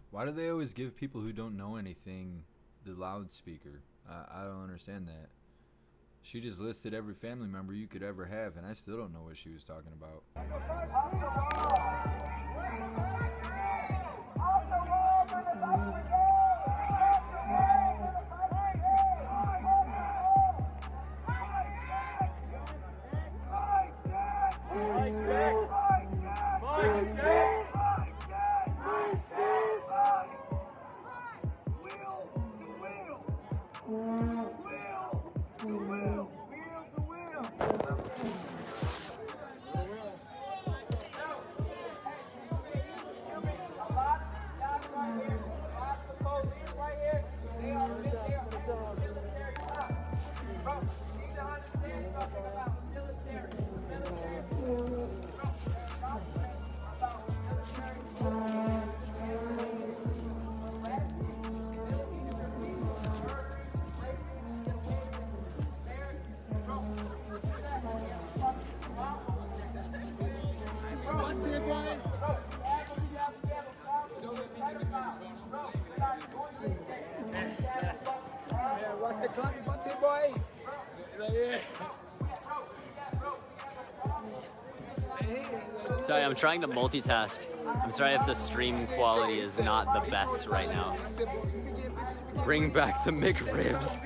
S1: Why do they always give people who don't know anything the loudspeaker? I don't understand that. She just listed every family member you could ever have, and I still don't know what she was talking about.
S4: Sorry, I'm trying to multitask. I'm sorry if the stream quality is not the best right now. Bring back the McRibs.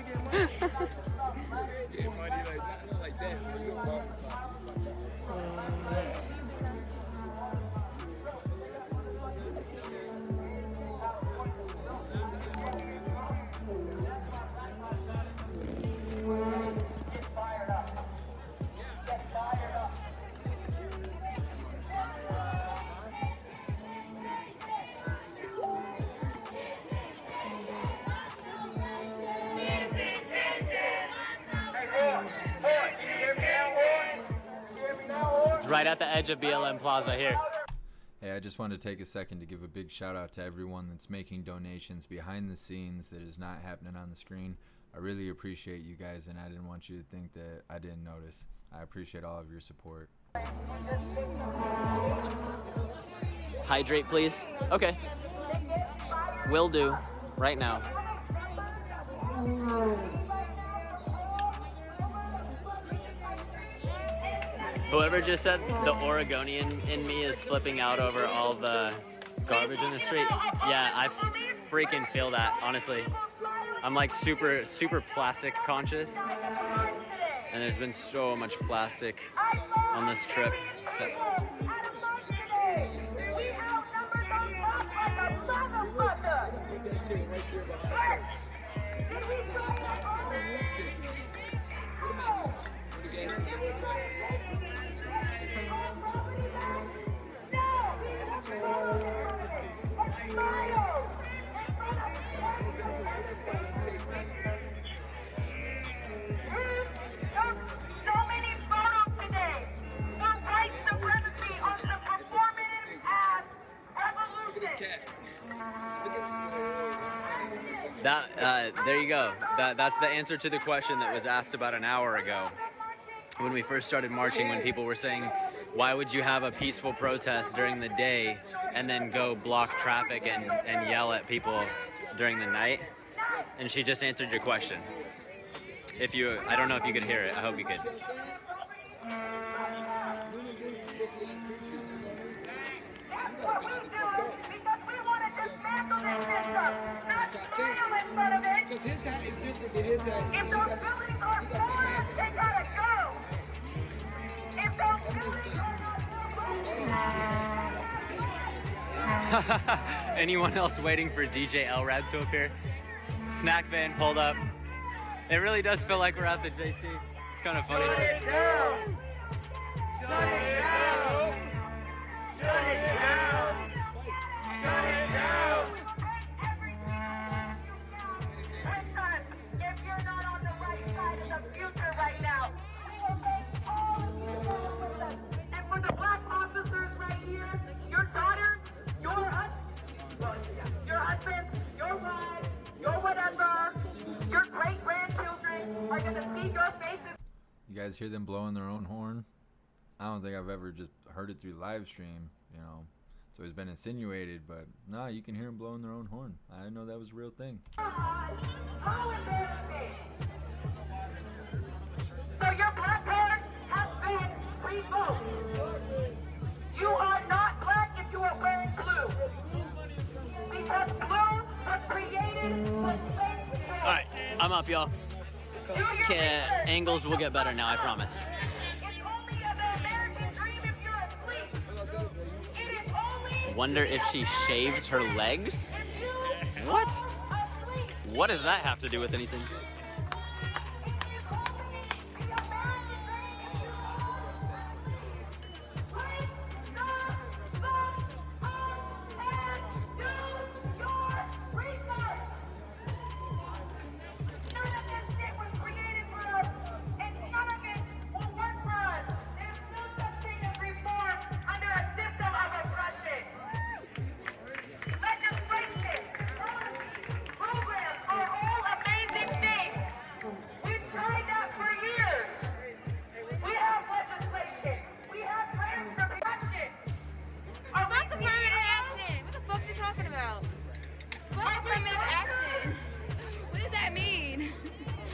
S4: Right at the edge of BLM Plaza here.
S1: Hey, I just wanted to take a second to give a big shout out to everyone that's making donations behind the scenes that is not happening on the screen. I really appreciate you guys, and I didn't want you to think that I didn't notice. I appreciate all of your support.
S4: Hydrate, please. Okay. Will do. Right now. Whoever just said the Oregonian in me is flipping out over all the garbage in the street. Yeah, I freaking feel that, honestly. I'm like super plastic conscious. And there's been so much plastic on this trip. So.
S9: So many photos today for white supremacy on some performative ass evolution.
S4: There you go. That's the answer to the question that was asked about an hour ago. When we first started marching, when people were saying, why would you have a peaceful protest during the day and then go block traffic and yell at people during the night? And she just answered your question. I don't know if you could hear it. I hope you could.
S5: Because his hat is different than his hat.
S9: If those buildings are falling, they gotta go. If those buildings are not
S4: Anyone else waiting for DJ Elrad to appear? Snack van pulled up. It really does feel like we're at the JC. It's kind of funny.
S9: Shut it down! Shut it down! Shut it down! Shut it down! Listen, if you're not on the right side of the future right now, we will take all you down with us. And for the black officers right here, your daughters, your husbands, your wives, your whatever, your great-grandchildren are going to see your faces.
S1: You guys hear them blowing their own horn? I don't think I've ever just heard it through live stream, you know. It's always been insinuated, but nah, you can hear them blowing their own horn. I didn't know that was a real thing.
S9: How embarrassing. So your black card has been revoked. You are not black if you are wearing blue. Because blue was created for slaves.
S4: Alright, I'm up, y'all. Okay, angles will get better now, I promise. Wonder if she shaves her legs? What? What does that have to do with anything?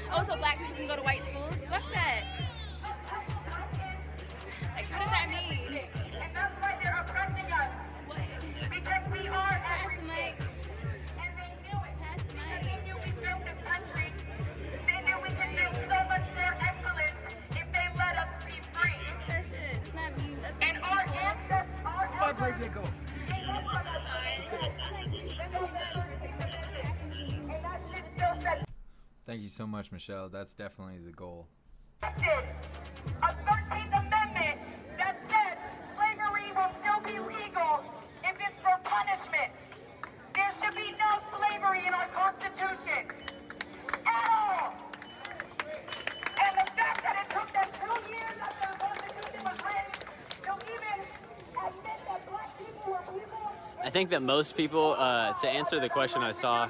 S6: Oh, so black people can go to white schools? What's that? Like, what does that mean?
S9: And that's why they're oppressing us.
S6: What?
S9: Because we are everything.
S6: Like,
S9: And they knew it. Because they knew we built this country. They knew we could build so much more excellence if they let us be free.
S6: that shit does not mean that's
S9: And our ancestors, our elders,
S5: Go.
S9: they look for us. And that shit still says
S1: Thank you so much, Michelle. That's definitely the goal.
S9: a 13th Amendment that says slavery will still be legal if it's for punishment. There should be no slavery in our Constitution at all. And the fact that it took them 2 years after the Constitution was written to even admit that black people were people.
S4: I think that most people, to answer the question I saw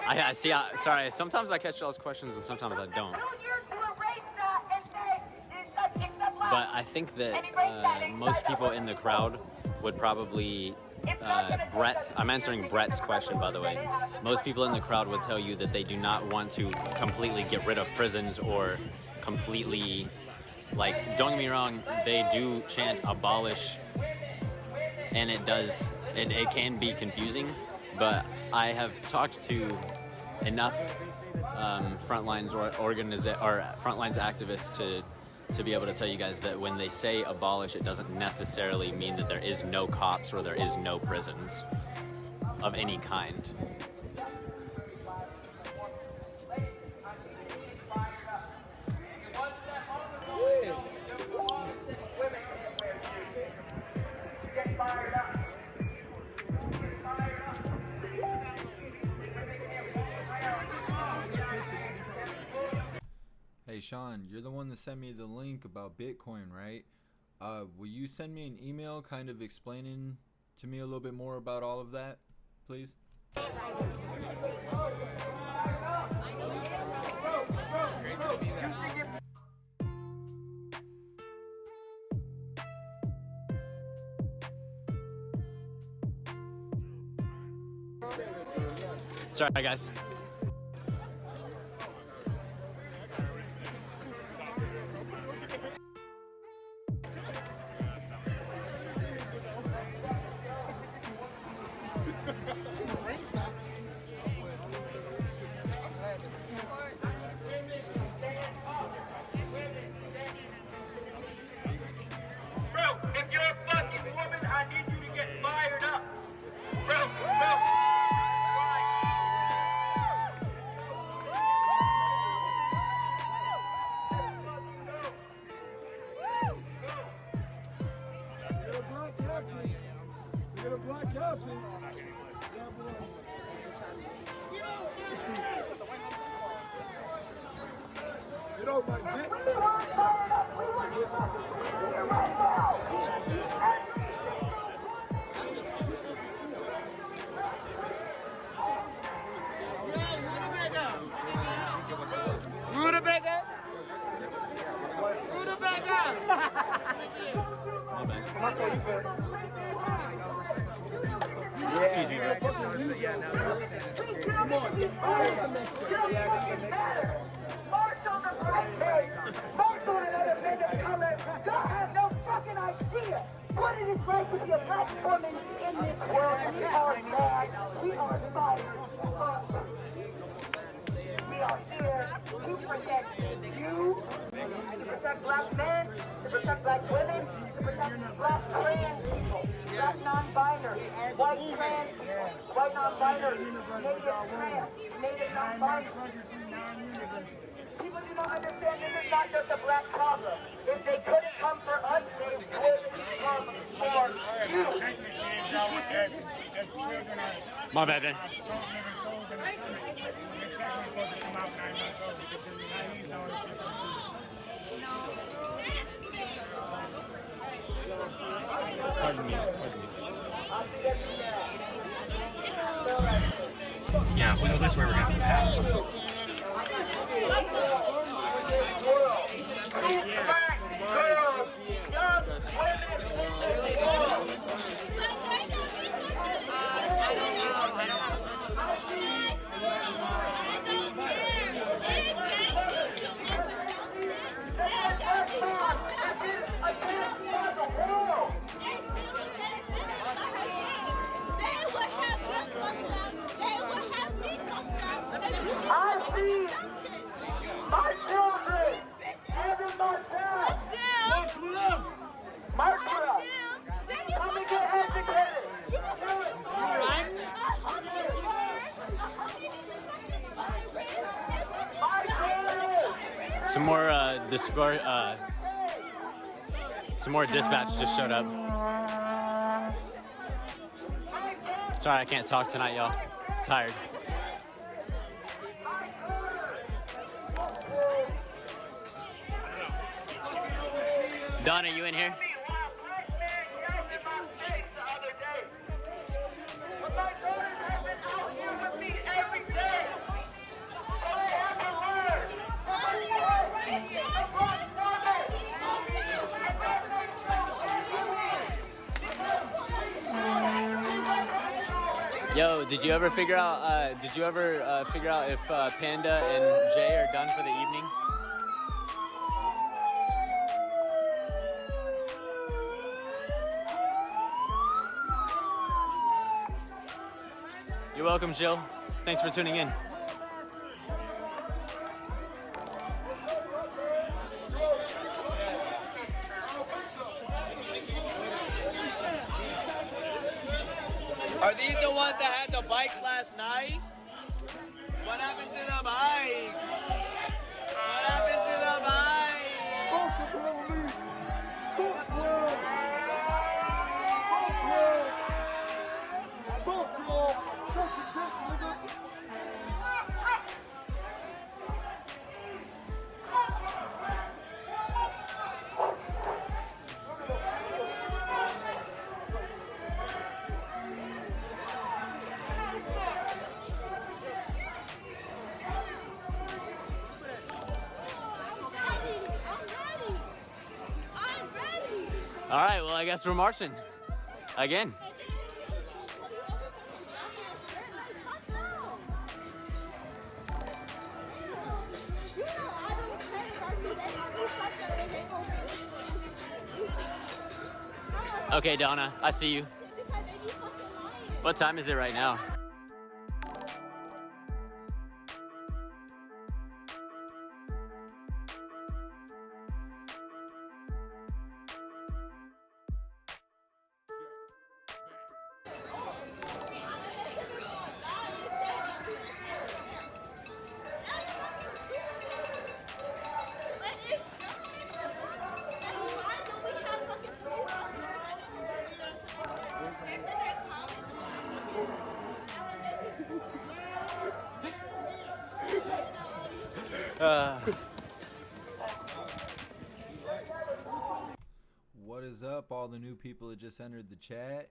S4: I see. Sorry, sometimes I catch y'all's questions and sometimes I don't. But I think that most people in the crowd would probably, Brett, I'm answering Brett's question, by the way. Most people in the crowd would tell you that they do not want to completely get rid of prisons or completely, like, don't get me wrong, they do chant abolish, and it can be confusing, but I have talked to enough frontlines activists to be able to tell you guys that when they say abolish, it doesn't necessarily mean that there is no cops or there is no prisons of any kind.
S1: Hey Sean, you're the one that sent me the link about Bitcoin, right? Will you send me an email kind of explaining to me a little bit more about all of that, please?
S4: Sorry, guys.
S9: People do not understand this is not just a black problem. If they couldn't come for us, they would come for you.
S4: My bad, man. Pardon me.
S10: Yeah, if we go this way, we're going to have to pass.
S9: I see my children having my parents. March with us. Come and get educated.
S4: Some more dispatch just showed up. Sorry, I can't talk tonight, y'all. Tired. Don, are you in here?
S9: My daughters have been out here with me every day.
S4: Yo, did you ever figure out? If Panda and Jay are done for the evening? You're welcome, Jill. Thanks for tuning in. Are these the ones that had the bikes last night? What happened to the bikes? What happened to the bikes?
S7: Fuck the police! Fuck y'all! Fuck y'all! Suck a dick, nigga!
S4: All right, well, I guess we're marching again. Okay, Donna, I see you. What time is it right now?
S1: What is up, all the new people that just entered the chat?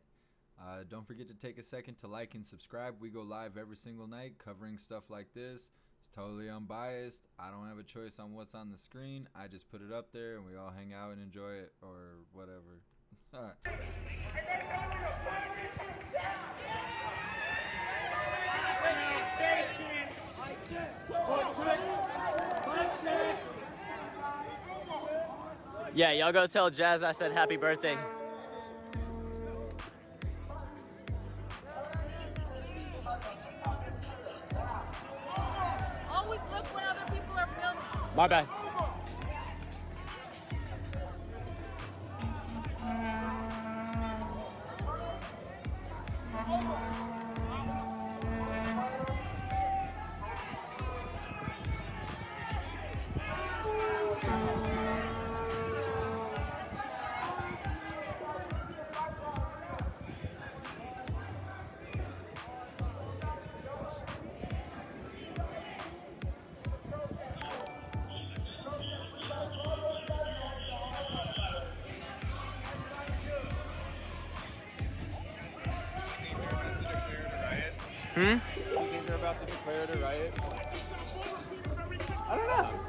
S1: Don't forget to take a second to like and subscribe. We go live every single night covering stuff like this. It's totally unbiased. I don't have a choice on what's on the screen. I just put it up there and we all hang out and enjoy it or whatever. All right.
S4: Yeah, y'all go tell Jazz I said happy birthday.
S6: Always look when other people are filming.
S4: My bad.
S11: You think they're about to declare it a riot?
S4: I don't know.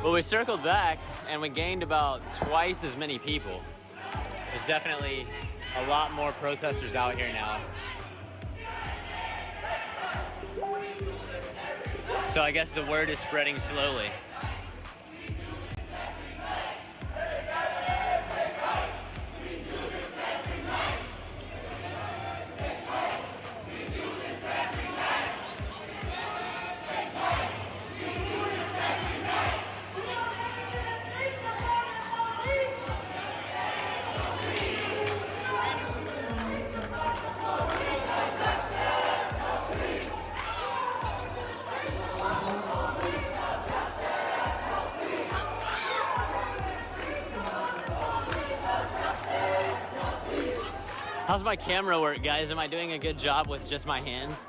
S4: Well, we circled back and we gained about twice as many people. There's definitely a lot more protesters out here now. So I guess the word is spreading slowly. How's my camera work, guys? Am I doing a good job with just my hands?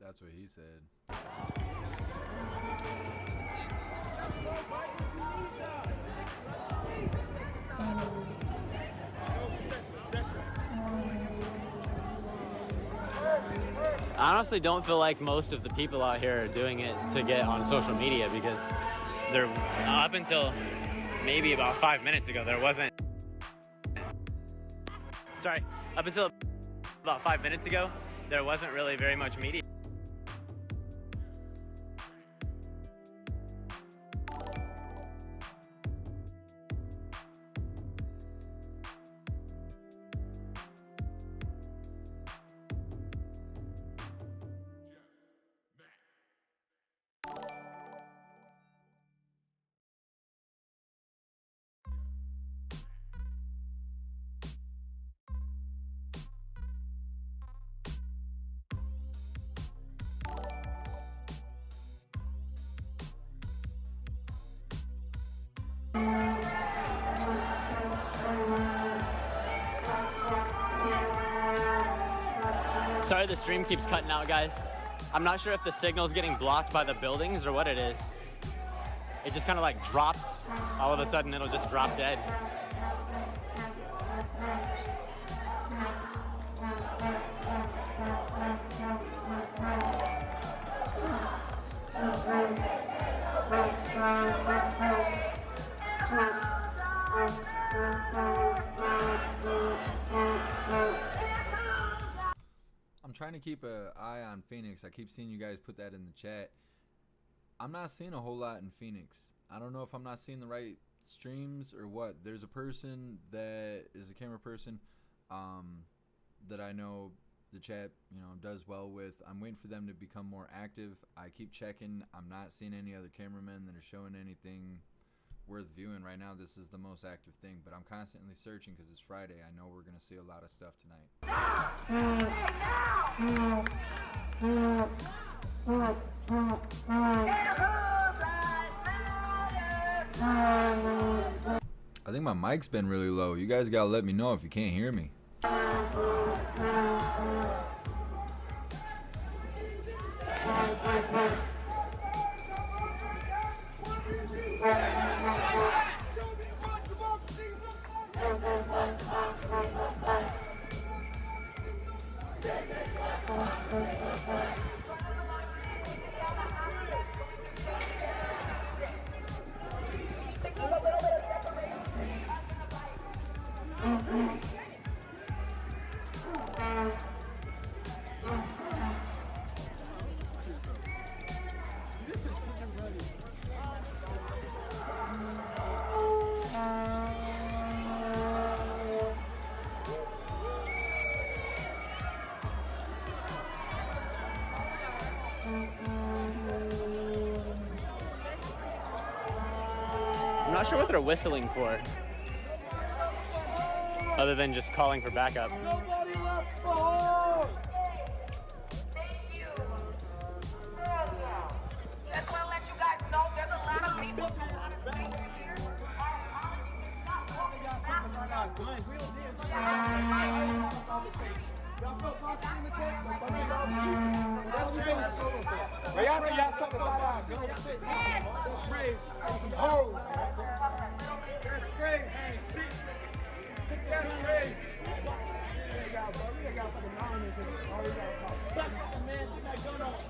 S1: That's what he said.
S4: I honestly don't feel like most of the people out here are doing it to get on social media, because they're up until maybe about 5 minutes ago, there wasn't. Sorry, up until about 5 minutes ago, there wasn't really very much media. Sorry the stream keeps cutting out, guys. I'm not sure if the signal's getting blocked by the buildings or what it is. It just kind of like drops. All of a sudden it'll just drop dead.
S1: I'm trying to keep an eye on Phoenix. I keep seeing you guys put that in the chat. I'm not seeing a whole lot in Phoenix. I don't know if I'm not seeing the right streams or what. There's a person that is a camera person that I know the chat, does well with. I'm waiting for them to become more active. I keep checking. I'm not seeing any other cameramen that are showing anything worth viewing right now. This is the most active thing, but I'm constantly searching because it's Friday. I know we're going to see a lot of stuff tonight. I think my mic's been really low. You guys gotta let me know if you can't hear me. I'm not sure what they're whistling for, other than just calling for backup.
S7: Nobody left behind.
S9: Thank you. Just want to let you guys know there's a lot of people who want to stay here. Our policy is not working.
S7: Y'all feel boxing in the tank? That's crazy. Right after y'all talk about our guns, that's crazy. Some hoes. That's crazy. That's crazy. We got fucking 9 in here. All we got to talk. Man, she got gun up.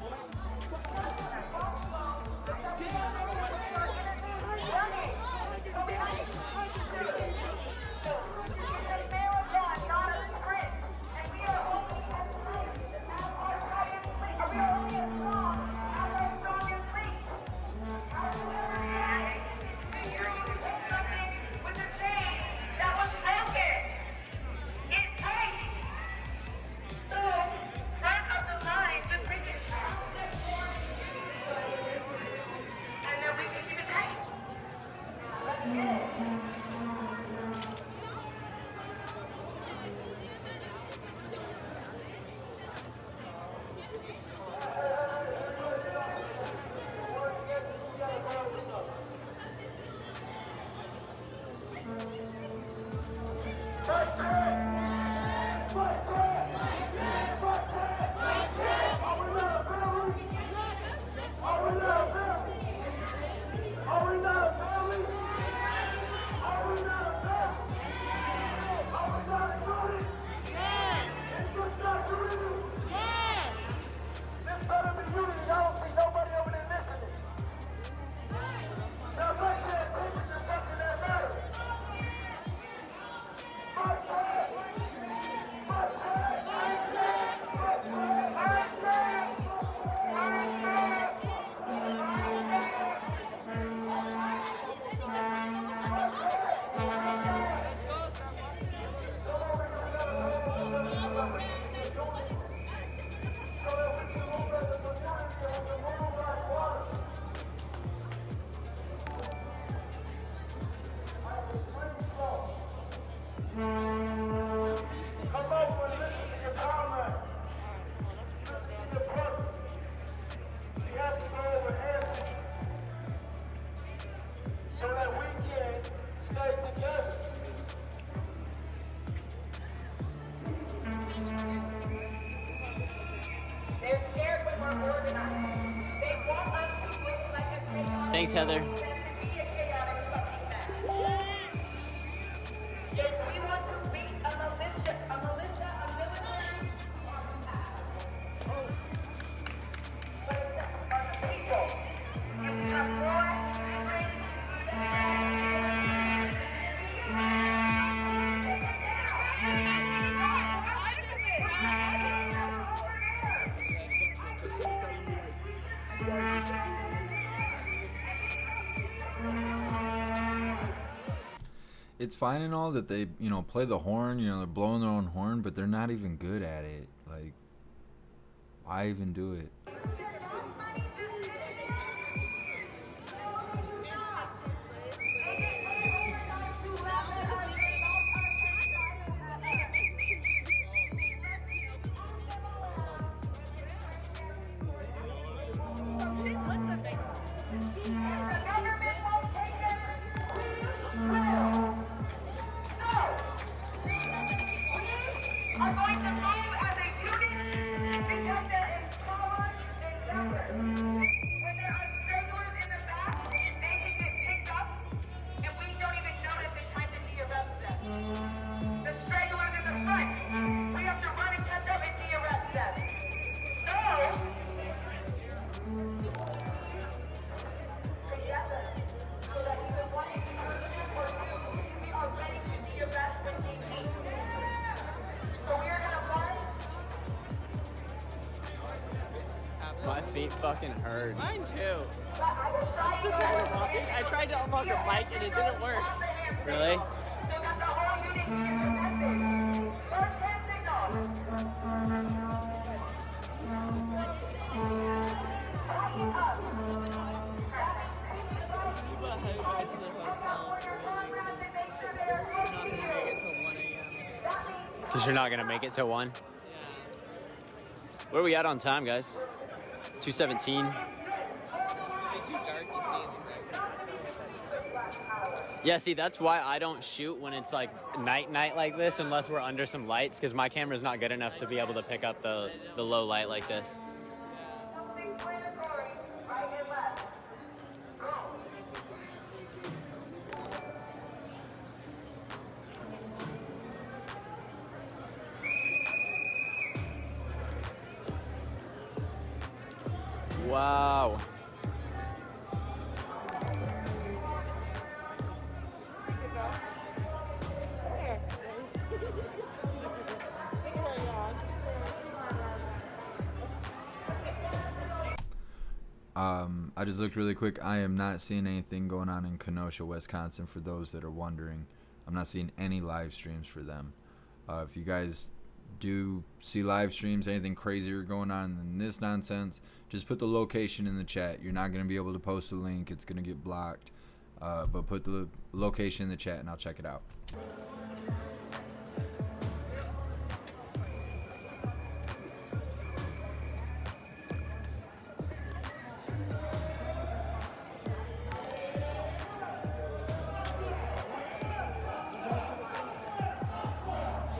S7: Stay together.
S9: They're scared when we're organized. They want us to look like a chaotic.
S4: Thanks, Heather.
S9: To be a chaotic fucking mess. If we want to beat a militia, a military, but it's on the people. And we have more strength.
S1: It's fine and all that they, play the horn, they're blowing their own horn, but they're not even good at it. Like, why even do it?
S9: Are going to move as a unit because they're empowered and numbers. When there are stragglers in the back, they can get picked up, and we don't even notice in time to de-arrest them. The stragglers in the front, we have to run and catch up and de-arrest them. So, together, so that either one is inclusive or two, we are ready to de-arrest when we need. So we are gonna run.
S4: My feet fucking hurt.
S8: Mine too. I'm so tired of walking. I tried to unlock a bike and it didn't work.
S4: Really?
S9: So that the whole unit can get the message. First hand signal.
S8: People are heading back to the hotel.
S4: Because you're not going to make it till 1?
S8: Yeah.
S4: Where are we at on time, guys? 2:17.
S8: It's too dark to see anything.
S4: Yeah, see, that's why I don't shoot when it's like night like this unless we're under some lights, because my camera's not good enough to be able to pick up the low light like this. Wow.
S1: I just looked really quick. I am not seeing anything going on in Kenosha, Wisconsin, for those that are wondering. I'm not seeing any live streams for them. If you guys do see live streams, anything crazier going on than this nonsense, just put the location in the chat. You're not going to be able to post a link. It's going to get blocked. But put the location in the chat and I'll check it out.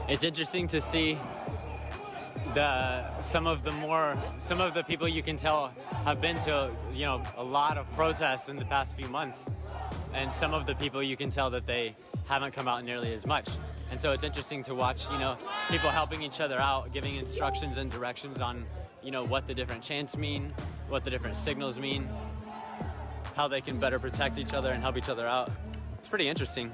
S4: It's interesting to see some of the people you can tell have been to a lot of protests in the past few months, and some of the people you can tell that they haven't come out nearly as much. And so it's interesting to watch people helping each other out, giving instructions and directions on what the different chants mean, what the different signals mean, how they can better protect each other and help each other out. It's pretty interesting.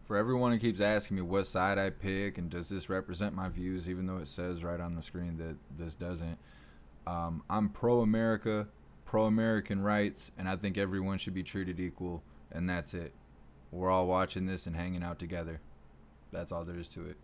S1: For everyone who keeps asking me what side I pick and does this represent my views, even though it says right on the screen that this doesn't, I'm pro-America, pro-American rights, and I think everyone should be treated equal, and that's it. We're all watching this and hanging out together. That's all there is to it.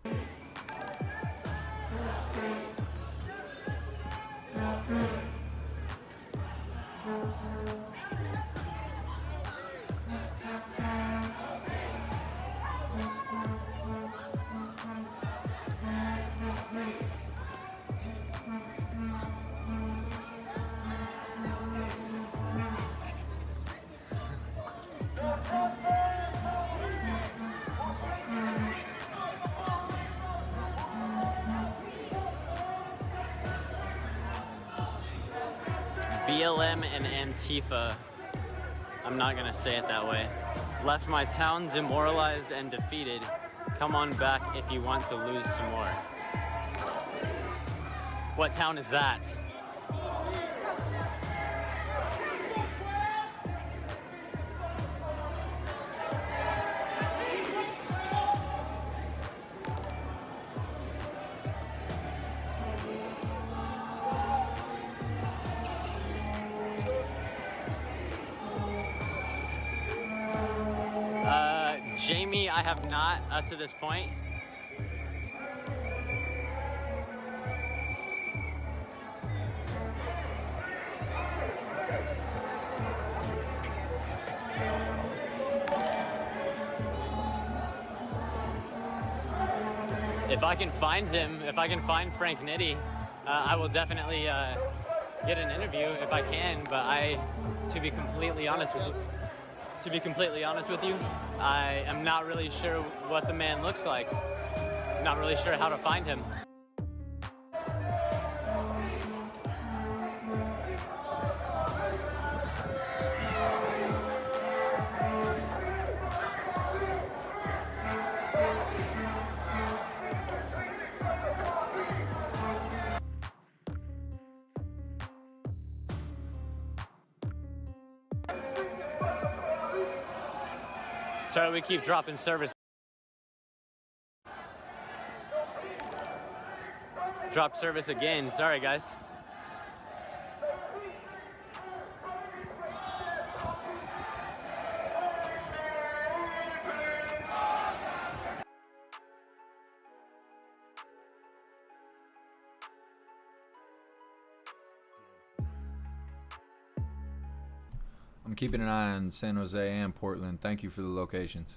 S4: BLM and Antifa, I'm not gonna say it that way, left my town demoralized and defeated. Come on back if you want to lose some more. What town is that? Jamie, I have not up to this point. If I can find him, if I can find Frank Nitti, I will definitely get an interview if I can, but to be completely honest with you, I am not really sure what the man looks like. Not really sure how to find him. Sorry, we keep dropping service. Dropped service again. Sorry, guys.
S1: I'm keeping an eye on San Jose and Portland. Thank you for the locations.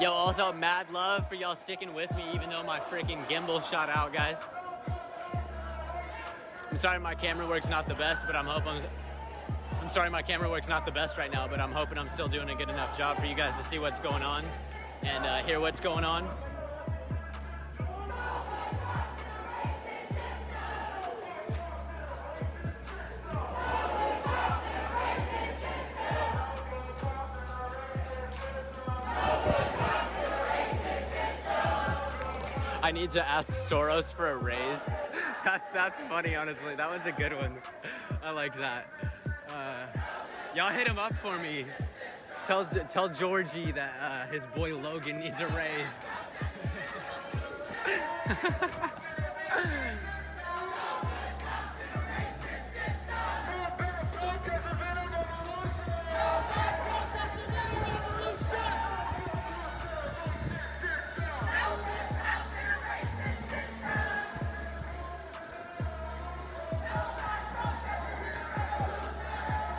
S4: Yo, also mad love for y'all sticking with me even though my freaking gimbal shot out, guys. I'm sorry my camera work's not the best, but I'm sorry my camera work's not the best right now, but I'm hoping I'm still doing a good enough job for you guys to see what's going on and hear what's going on. I need to ask Soros for a raise. That's funny, honestly. That one's a good one. I liked that. Y'all hit him up for me. Tell Georgie that his boy Logan needs a raise.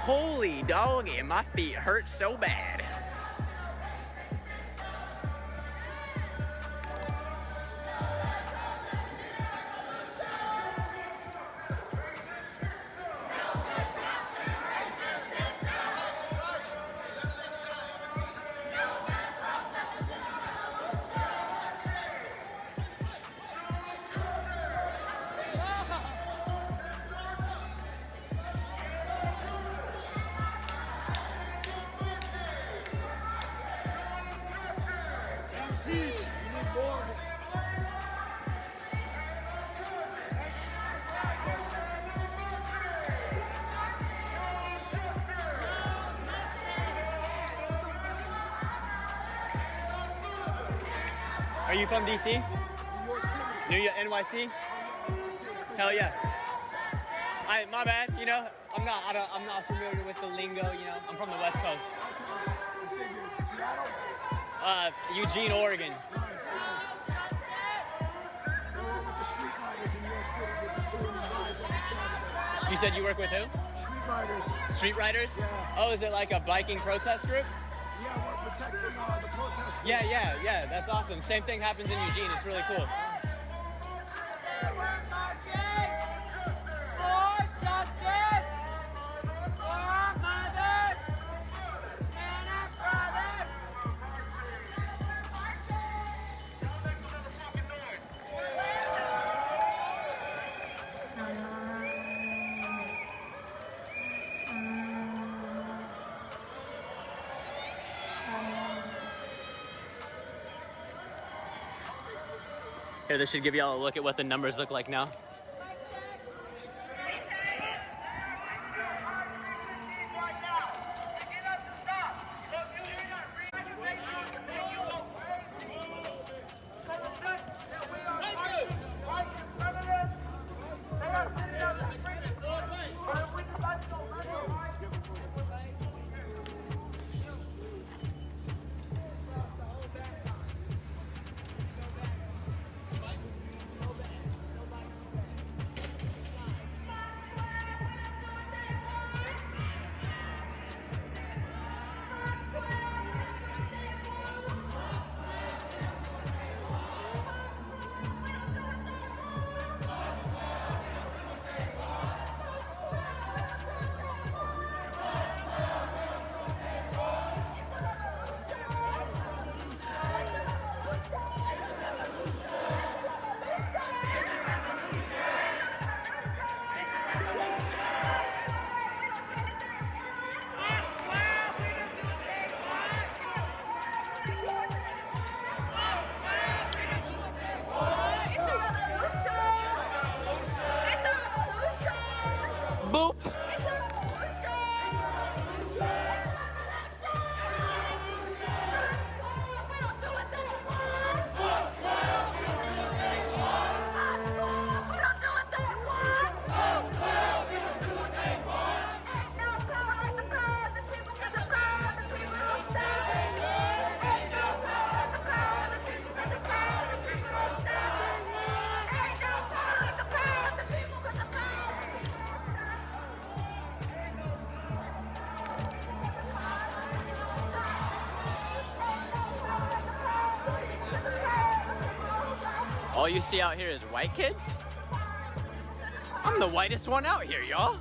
S4: Holy doggy, my feet hurt so bad. Are you from DC?
S7: New York City.
S4: New York, NYC? Hell yeah. My bad, you know, I'm not familiar with the lingo, you know. I'm from the West Coast.
S7: Seattle?
S4: Eugene, Oregon.
S7: Nice. With the street lights. riders in New York City with the touring rides every Saturday.
S4: You said you work with who?
S7: Street riders.
S4: Street riders?
S7: Yeah.
S4: Oh, is it like a biking protest group?
S7: Yeah, we're protecting the protesters.
S4: Yeah. That's awesome. Same thing happens in Eugene. It's really cool. Here, this should give y'all a look at what the numbers look like now. Boop. All you see out here is white kids? I'm the whitest one out here, y'all.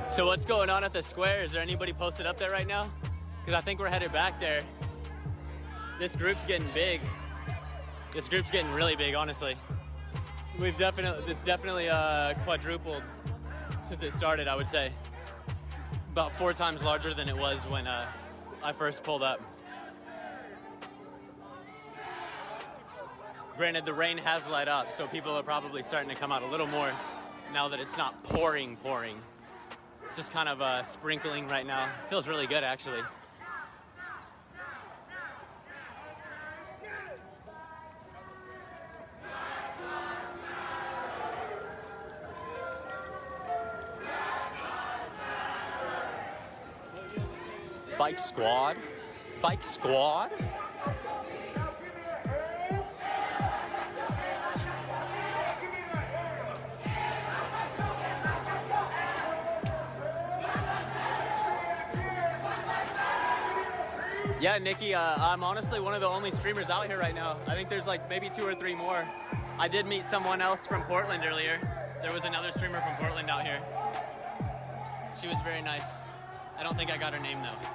S4: So what's going on at the square? Is there anybody posted up there right now? Because I think we're headed back there. This group's getting big. This group's getting really big, honestly. It's definitely quadrupled since it started, I would say. About 4 times larger than it was when I first pulled up. Granted, the rain has let up, so people are probably starting to come out a little more now that it's not pouring. It's just kind of sprinkling right now. Feels really good, actually. Bike squad? Bike squad? Yeah, Nikki, I'm honestly one of the only streamers out here right now. I think there's like maybe 2 or 3 more. I did meet someone else from Portland earlier. There was another streamer from Portland out here. She was very nice. I don't think I got her name though.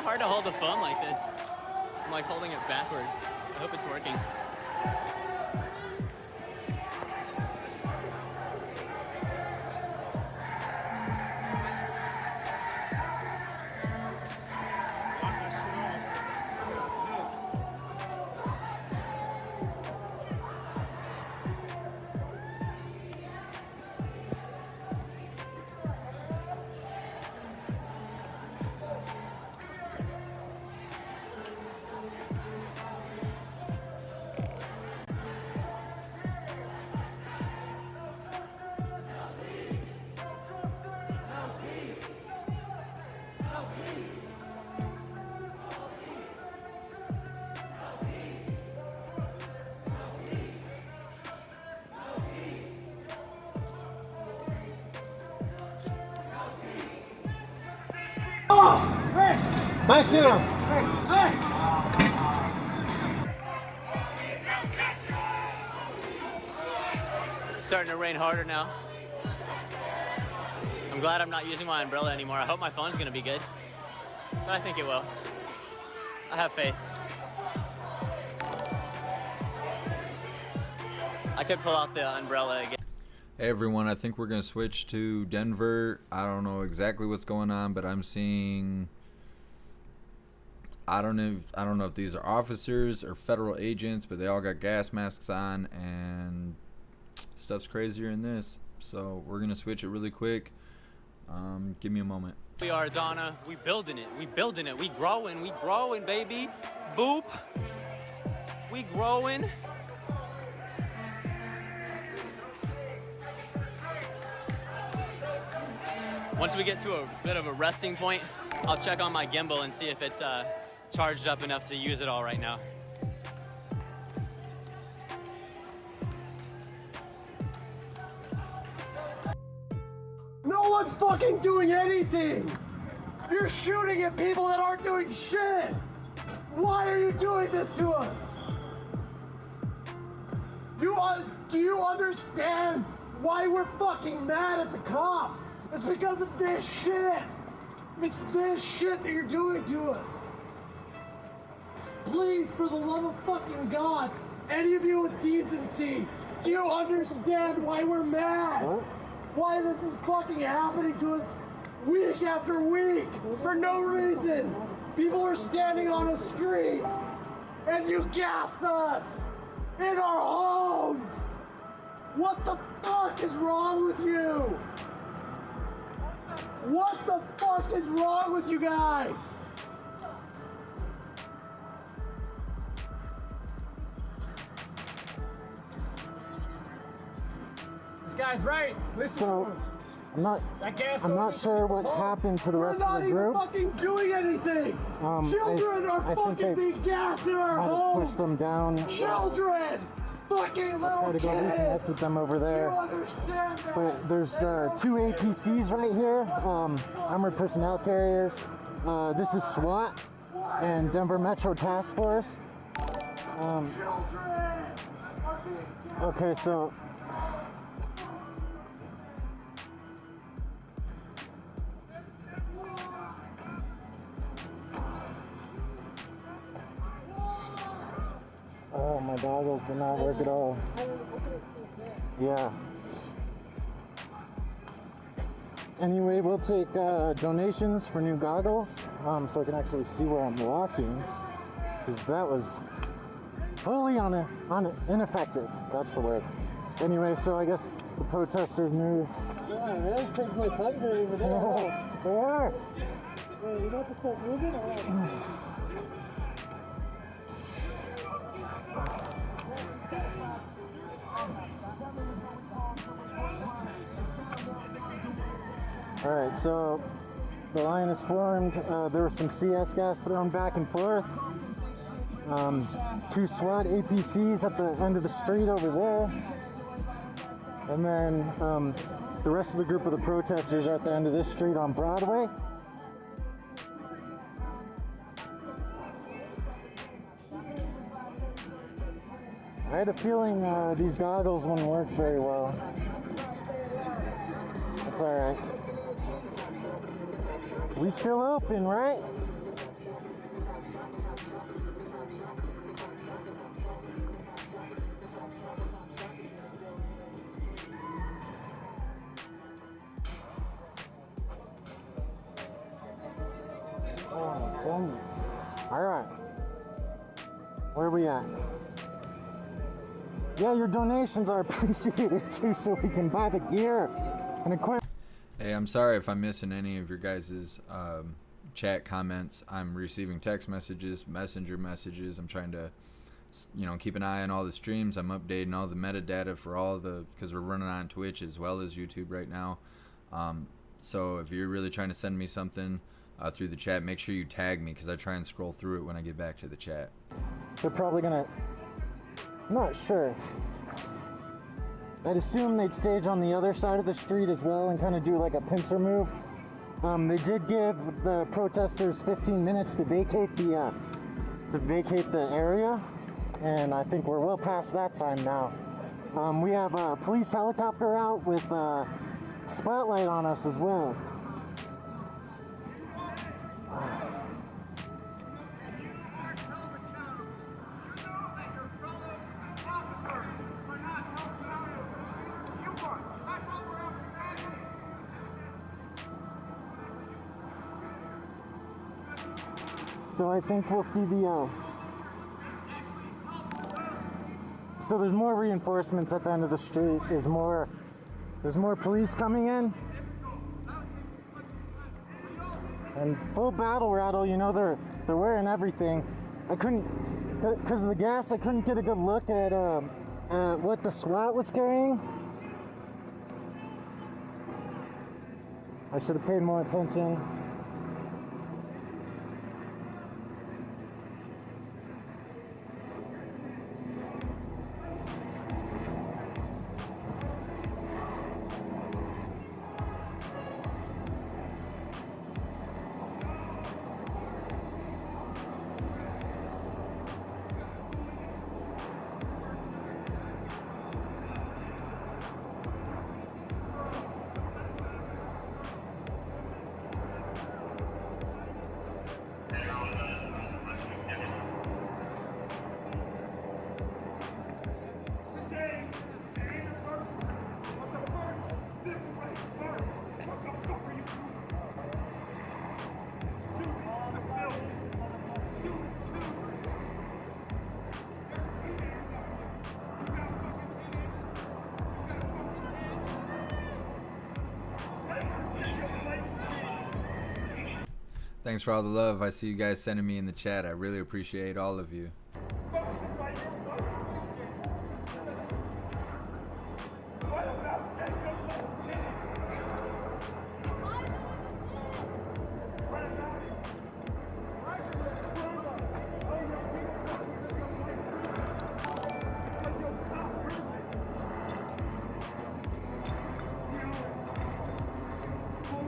S4: hard to hold the phone like this. I'm like holding it backwards. I hope it's working.
S7: Back down.
S4: It's starting to rain harder now. I'm glad I'm not using my umbrella anymore. I hope my phone's gonna be good, but I think it will. I have faith. I could pull out the umbrella again.
S1: Hey everyone, I think we're gonna switch to Denver. I don't know exactly what's going on, but I'm seeing, I don't know if these are officers or federal agents, but they all got gas masks on and stuff's crazier than this. So we're gonna switch it really quick. Give me a moment.
S4: We are Donna. We building it. We building it. We growing, baby. Boop. We growing. Once we get to a bit of a resting point, I'll check on my gimbal and see if it's charged up enough to use it all right now.
S7: No one's fucking doing anything! You're shooting at people that aren't doing shit! Why are you doing this to us? Do you understand why we're fucking mad at the cops? It's because of this shit! It's this shit that you're doing to us! Please, for the love of fucking God, any of you with decency, do you understand why we're mad? Why this is fucking happening to us week after week for no reason? People are standing on a street and you gassed us in our homes! What the fuck is wrong with you? What the fuck is wrong with you guys? This guy's right. Listen.
S12: So, I'm not sure what happened to the rest of the group.
S7: We're not even fucking doing anything. Children are fucking being gassed in our homes.
S12: Pushed them down.
S7: Children. Fucking little kids!
S12: Try to go reconnect with them over there. But there's two APCs right here, armored personnel carriers. This is SWAT and Denver Metro Task Force. Okay, so oh, my goggles do not work at all. Yeah. Anyway, we'll take donations for new goggles, so I can actually see where I'm walking, because that was fully ineffective. That's the word. Anyway, so I guess the protesters moved.
S7: Yeah, that takes my thunder over there.
S12: They are.
S7: Wait, you got to start moving or what?
S12: Alright, so the line is formed. There was some CS gas thrown back and forth. Two SWAT APCs at the end of the street over there. And then the rest of the group of the protesters are at the end of this street on Broadway. I had a feeling these goggles wouldn't work very well. That's alright. We still open, right? Goodness. Alright. Where are we at? Yeah, your donations are appreciated too, so we can buy the gear and equipment.
S1: Hey, I'm sorry if I'm missing any of your guys' chat comments. I'm receiving text messages, messenger messages. I'm trying to, keep an eye on all the streams. I'm updating all the metadata for all because we're running on Twitch as well as YouTube right now. So if you're really trying to send me something through the chat, make sure you tag me, because I try and scroll through it when I get back to the chat.
S12: They're probably gonna, I'm not sure. I'd assume they'd stage on the other side of the street as well and kind of do like a pincer move. They did give the protesters 15 minutes to vacate the area, and I think we're well past that time now. We have a police helicopter out with a spotlight on us as well. So I think we'll see so there's more reinforcements at the end of the street. There's more police coming in. And full battle rattle, they're wearing everything. I couldn't, because of the gas, I couldn't get a good look at what the SWAT was carrying. I should have paid more attention.
S1: Thanks for all the love. I see you guys sending me in the chat. I really appreciate all of you.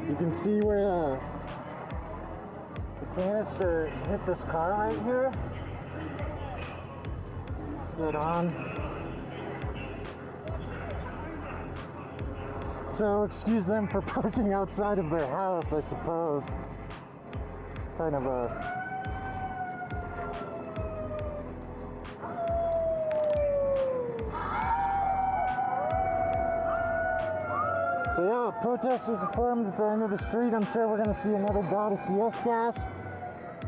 S12: You can see where canister hit this car right here. Get on. So excuse them for parking outside of their house, I suppose. It's kind of a... So yeah, protesters are formed at the end of the street. I'm sure we're going to see another bout of CS gas.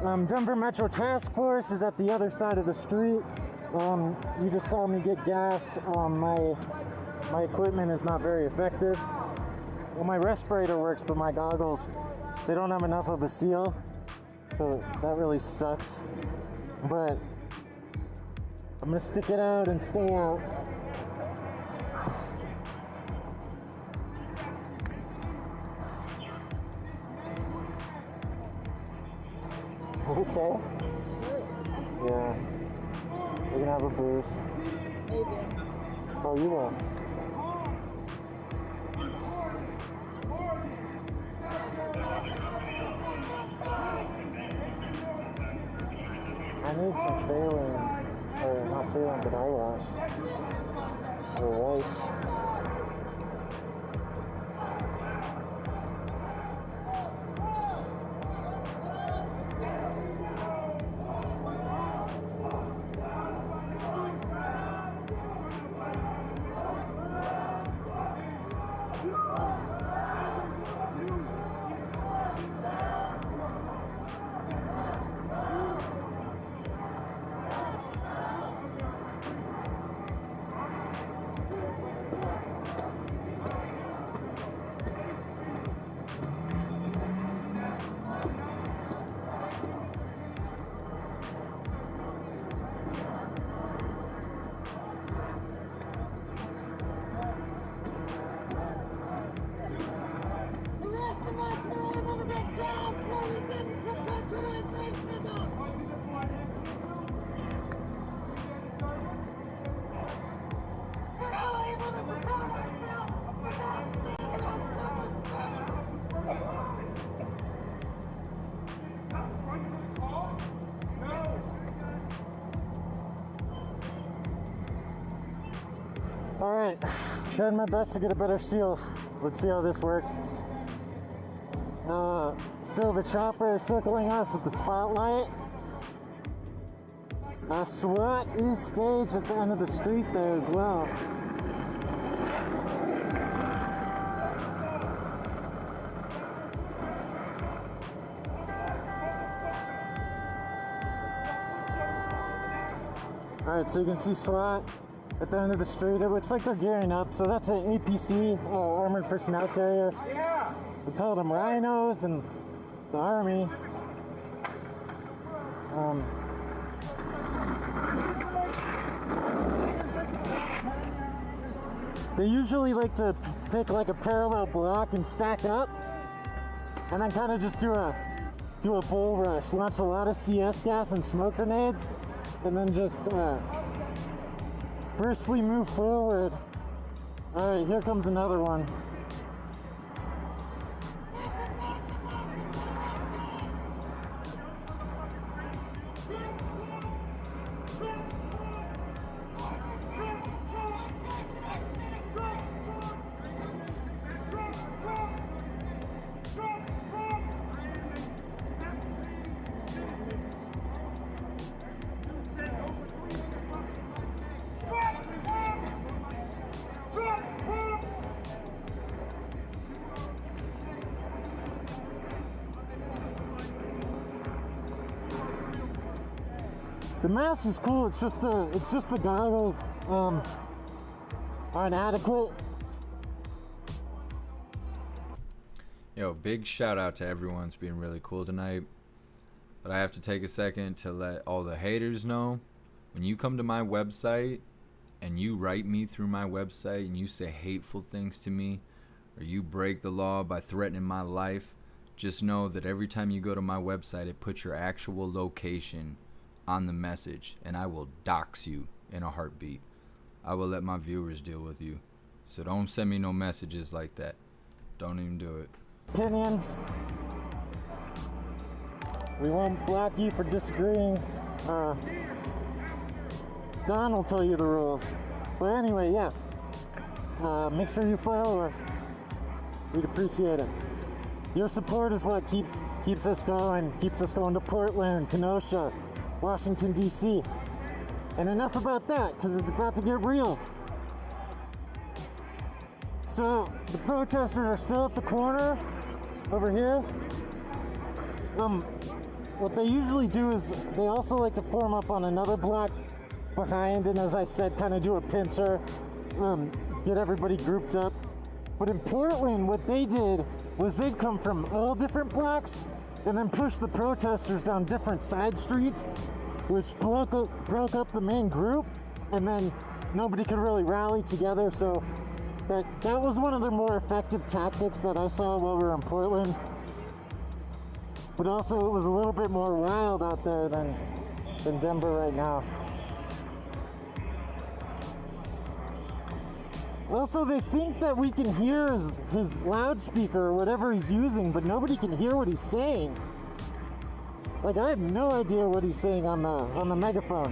S12: Denver Metro Task Force is at the other side of the street. You just saw me get gassed. My equipment is not very effective. Well, my respirator works, but my goggles, they don't have enough of a seal. So that really sucks. But I'm gonna stick it out and stay out. Okay. Yeah. We're gonna have a boost.
S6: Maybe.
S12: Oh, you will. I need some saline, or not saline, but eyewash, or wipes. Alright, trying my best to get a better seal. Let's see how this works. Still the chopper circling us with the spotlight. SWAT is staged at the end of the street there as well. Alright, so you can see SWAT at the end of the street. It looks like they're gearing up. So that's an APC, Armored Personnel Carrier.
S7: Yeah.
S12: We call them rhinos in the Army. They usually like to pick like a parallel block and stack up, and then kind of just do a bull rush, launch a lot of CS gas and smoke grenades, and then just briskly move forward. All right, here comes another one. The mask is cool. It's just the goggles are inadequate.
S1: Yo, big shout out to everyone. It's been really cool tonight. But I have to take a second to let all the haters know, when you come to my website and you write me through my website and you say hateful things to me, or you break the law by threatening my life, just know that every time you go to my website, it puts your actual location on the message, and I will dox you in a heartbeat. I will let my viewers deal with you. So don't send me no messages like that. Don't even do it.
S12: Opinions. We won't block you for disagreeing. Don will tell you the rules. But anyway, yeah. Make sure you follow us. We'd appreciate it. Your support is what keeps us going to Portland, Kenosha, Washington, D.C. And enough about that, because it's about to get real. So, the protesters are still at the corner, over here. What they usually do is, they also like to form up on another block behind, and as I said, kind of do a pincer, get everybody grouped up. But in Portland, what they did was they'd come from all different blocks, and then push the protesters down different side streets, which broke up the main group, and then nobody could really rally together. So that was one of the more effective tactics that I saw while we were in Portland. But also it was a little bit more wild out there than Denver right now. Also, they think that we can hear his loudspeaker or whatever he's using, but nobody can hear what he's saying. Like, I have no idea what he's saying on the megaphone.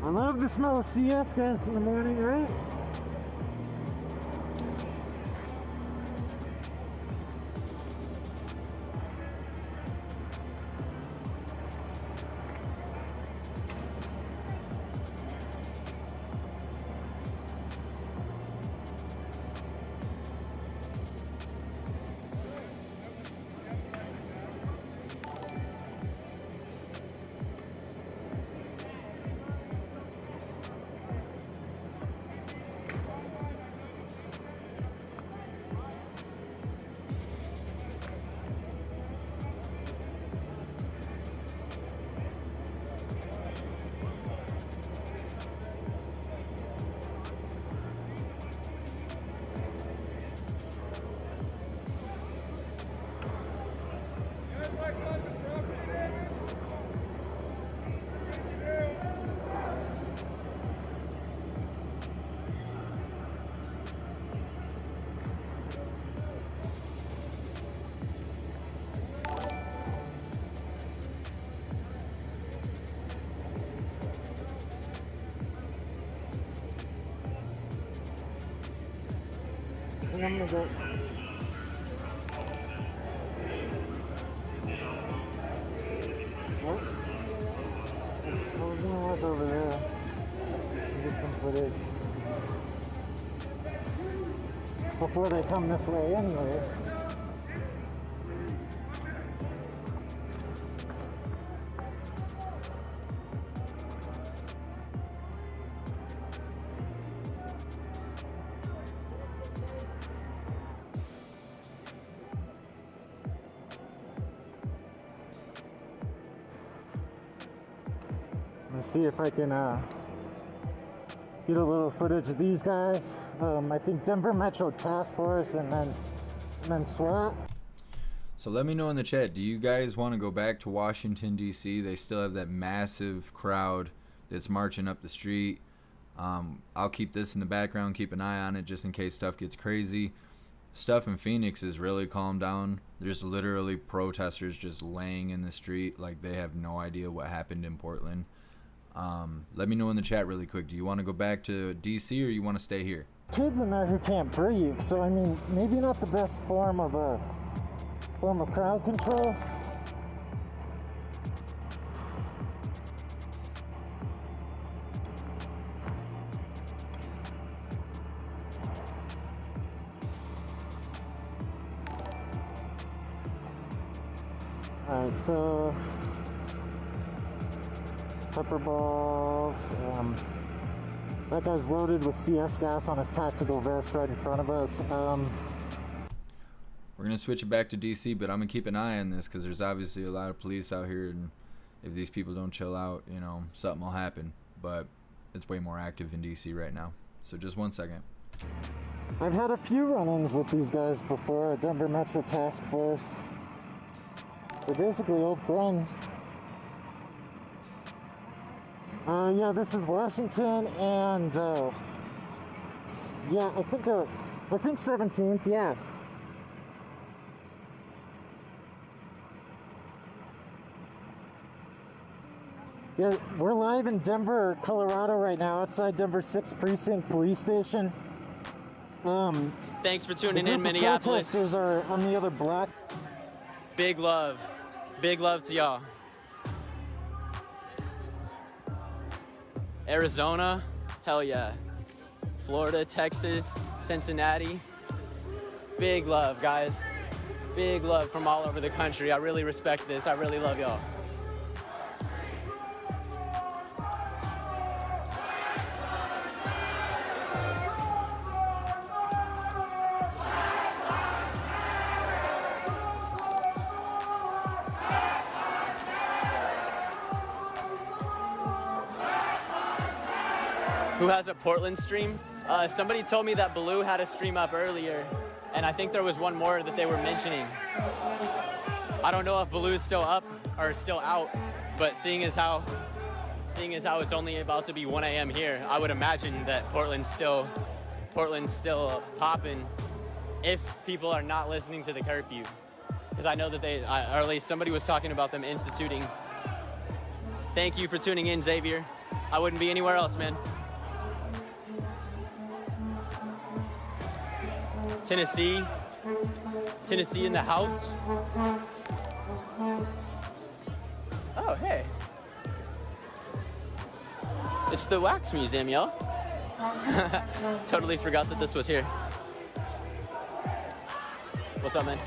S12: I love the smell of CS gas in the morning, right? think I'm gonna go. Oh. I was gonna walk over there and get some footage before they come this way anyway. Let's see if I can get a little footage of these guys. I think Denver Metro Task Force and then SWAT.
S1: So let me know in the chat, do you guys want to go back to Washington, D.C.? They still have that massive crowd that's marching up the street. I'll keep this in the background, keep an eye on it just in case stuff gets crazy. Stuff in Phoenix is really calmed down. There's literally protesters just laying in the street like they have no idea what happened in Portland. Let me know in the chat really quick. Do you want to go back to DC or you want to stay here?
S12: Kids in there who can't breathe, so I mean, maybe not the best form of crowd control. All right, so pepper balls. That guy's loaded with CS gas on his tactical vest right in front of us.
S1: We're going to switch it back to DC, but I'm going to keep an eye on this because there's obviously a lot of police out here, and if these people don't chill out, you know, something will happen. But it's way more active in DC right now. So just 1 second.
S12: I've had a few run-ins with these guys before at Denver Metro Task Force. They're basically old friends. Yeah, this is Washington, and yeah, I think 17th, yeah. Yeah, we're live in Denver, Colorado right now, outside Denver 6th Precinct Police Station.
S4: Thanks for tuning in, Minneapolis.
S12: Protesters are on the other block.
S4: Big love to y'all. Arizona, hell yeah. Florida, Texas, Cincinnati. Big love, guys. Big love from all over the country. I really respect this. I really love y'all. Who has a Portland stream? Somebody told me that Blue had a stream up earlier, and I think there was one more that they were mentioning. I don't know if Blue's still up or still out, but seeing as how it's only about to be 1 a.m. here, I would imagine that Portland's still popping if people are not listening to the curfew. Because I know that or at least somebody was talking about them instituting. Thank you for tuning in, Xavier. I wouldn't be anywhere else, man. Tennessee in the house. Oh, hey. It's the Wax Museum, y'all. Totally forgot that this was here. What's up, man?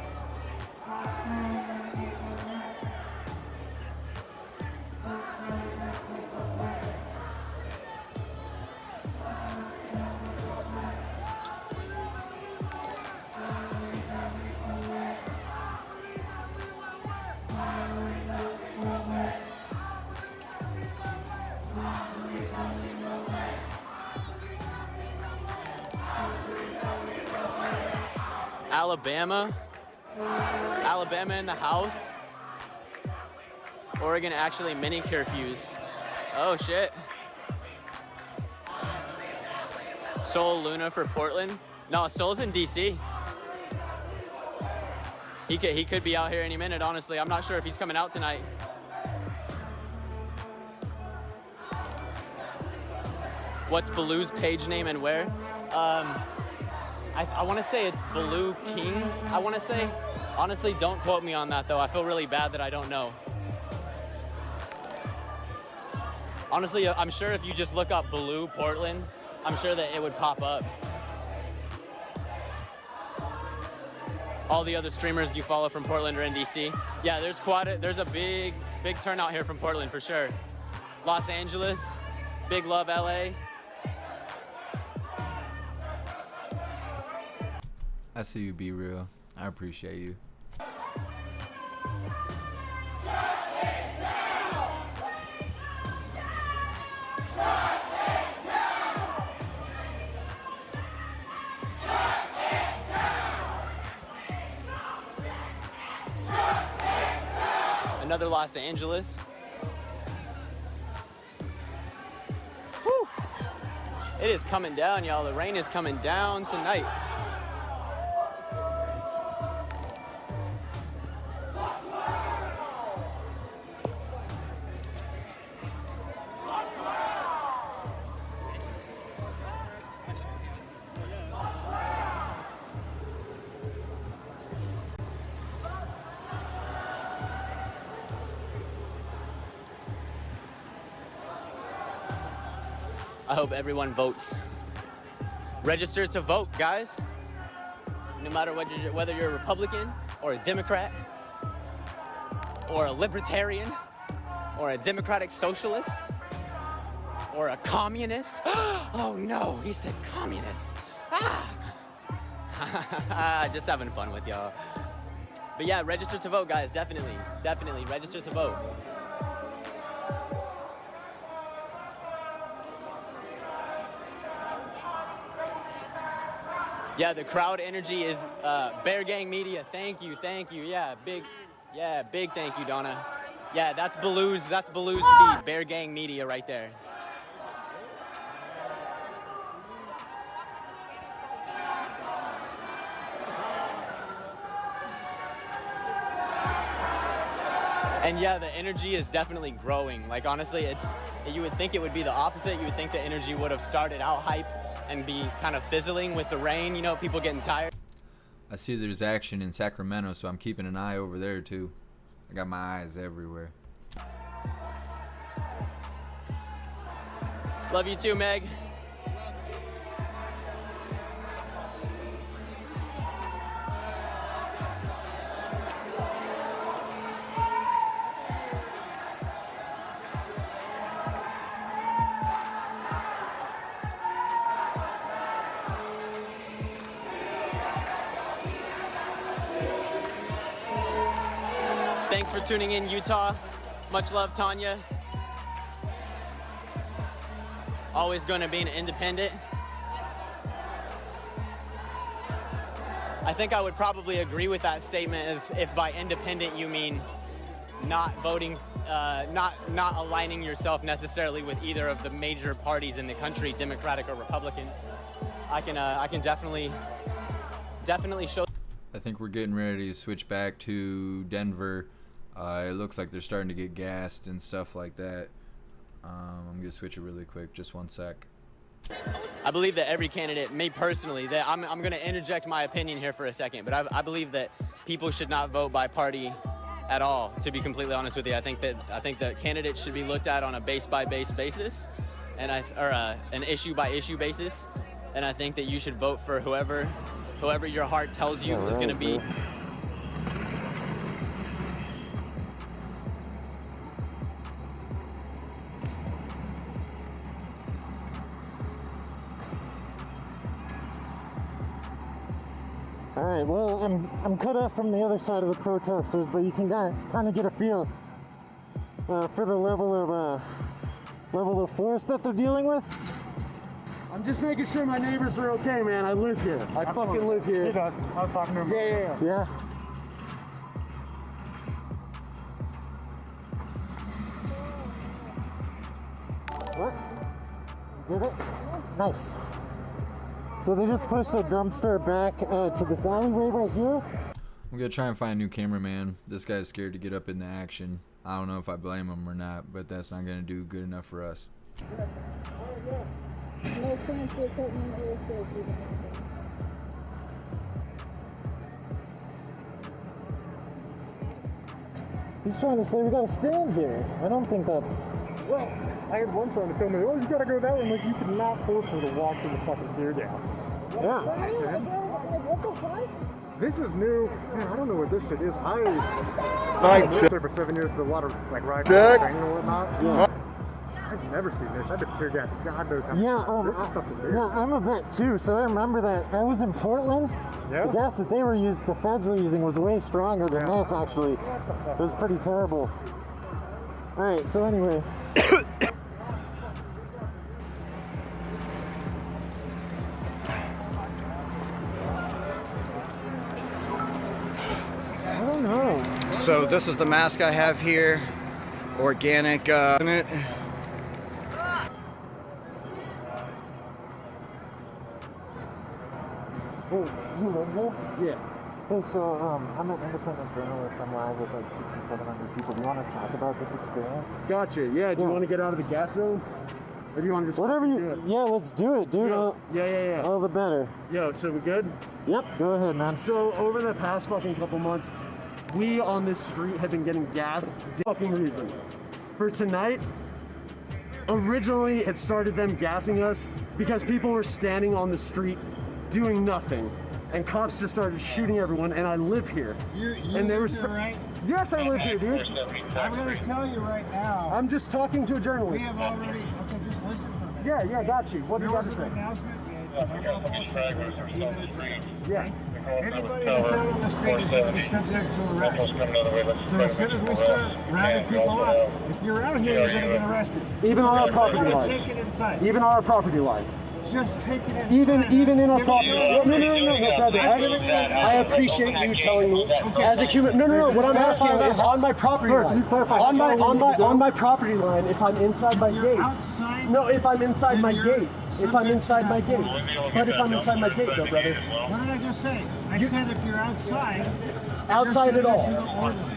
S4: Alabama in the house. Oregon actually mini curfews. Oh shit. Sol Luna for Portland. No, Sol's in DC. He could be out here any minute, honestly. I'm not sure if he's coming out tonight. What's Baloo's page name and where? I want to say it's Blue King, I want to say. Honestly, don't quote me on that, though. I feel really bad that I don't know. Honestly, I'm sure if you just look up Blue Portland, I'm sure that it would pop up. All the other streamers you follow from Portland or in DC. Yeah, there's a big turnout here from Portland for sure. Los Angeles, big love LA.
S1: I see you, Be Real. I appreciate you.
S4: Another Los Angeles. Whew. It is coming down, y'all. The rain is coming down tonight. I hope everyone votes. Register to vote, guys. No matter whether you're a Republican or a Democrat or a Libertarian or a Democratic Socialist or a communist. Oh no, he said communist. Just having fun with y'all. But yeah, register to vote, guys. Definitely register to vote. Yeah, the crowd energy is Bear Gang Media. Thank you. Yeah, big thank you, Donna. Yeah, that's Baloo's feed. Bear Gang Media right there. And yeah, the energy is definitely growing. Like honestly, you would think it would be the opposite. You would think the energy would have started out hype and be kind of fizzling with the rain, you know, people getting tired.
S1: I see there's action in Sacramento, so I'm keeping an eye over there too. I got my eyes everywhere.
S4: Love you too, Meg. Thanks for tuning in, Utah. Much love, Tanya. Always going to be an independent. I think I would probably agree with that statement if by independent you mean not voting, not aligning yourself necessarily with either of the major parties in the country, Democratic or Republican. I can definitely show.
S1: I think we're getting ready to switch back to Denver. It looks like they're starting to get gassed and stuff like that. I'm gonna switch it really quick, just one sec.
S4: I believe that every candidate, me personally, that I'm gonna interject my opinion here for a second, but I believe that people should not vote by party at all, to be completely honest with you. I think that candidates should be looked at on a base by base basis, and an issue by issue basis, and I think that you should vote for whoever your heart tells you is gonna be.
S12: All right, well, I'm cut off from the other side of the protesters, but you can kind of get a feel for the level of force that they're dealing with.
S7: I'm just making sure my neighbors are okay, man. I live here. I fucking live here. He does. I was talking to him. Yeah.
S12: What? Did it? Nice. So they just pushed the dumpster back to this alleyway right here.
S1: I'm gonna try and find a new cameraman. This guy's scared to get up in the action. I don't know if I blame him or not, but that's not gonna do good enough for us.
S6: No fancy equipment or
S12: He's trying to say we gotta stand here. I don't think that's...
S13: Well, I had one trying to tell me, oh, you gotta go that way. I'm like, you cannot force me to walk through the fucking tear gas.
S12: Yeah.
S13: What the fuck? This is new. Man, I don't know what this shit is. I've lived there for 7 years with a lot of like riding and whatnot.
S12: Yeah.
S13: I've never seen this. I've been tear gas. God knows how.
S12: Yeah,
S13: this is something weird.
S12: yeah, I'm a vet too, so I remember that. I was in Portland.
S13: Yeah.
S12: The gas that they were using, the feds were using, was way stronger than this. Actually, it was pretty terrible. All right, so anyway. I don't know.
S14: So this is the mask I have here. Organic in it.
S12: Hey, you live here?
S13: Yeah.
S12: Hey, so I'm an independent journalist. I'm live with like 6,700 people. Do you want to talk about this experience?
S13: Gotcha. Yeah. Do you want to get out of the gas zone? Or do you want to just
S12: whatever you
S13: do it?
S12: Yeah, let's do it, dude.
S13: Yeah.
S12: All the better.
S13: Yo, so we good?
S12: Yep. Go ahead, man.
S13: So over the past fucking couple months, we on this street have been getting gassed. Fucking reason. For tonight, originally it started them gassing us because people were standing on the street doing nothing, and cops just started shooting everyone. And I live here.
S7: You
S13: and
S7: live here, right?
S13: Yes, I live here, dude.
S7: I'm gonna tell you right now.
S13: I'm just talking to a journalist.
S7: We have already. Okay, just listen for a minute.
S13: Yeah, got you. What do you got to say?
S7: Announcement.
S13: Yeah.
S7: Anybody that's out on the street is going to be subject to arrest. So as soon as we start rounding people up, if you're out here, you're going to get arrested.
S13: Even on our property line.
S7: Take it inside.
S13: Even on our property line.
S7: Just take it inside.
S13: Even in our property. No, brother. I appreciate you telling me as a human. No. What I'm asking is on my property line. On my property line. If I'm inside my gate.
S7: Outside.
S13: No, if I'm inside my gate. If I'm inside my gate. But if I'm inside my gate, though, brother.
S7: What did I just say? I said if you're outside.
S13: Outside at all.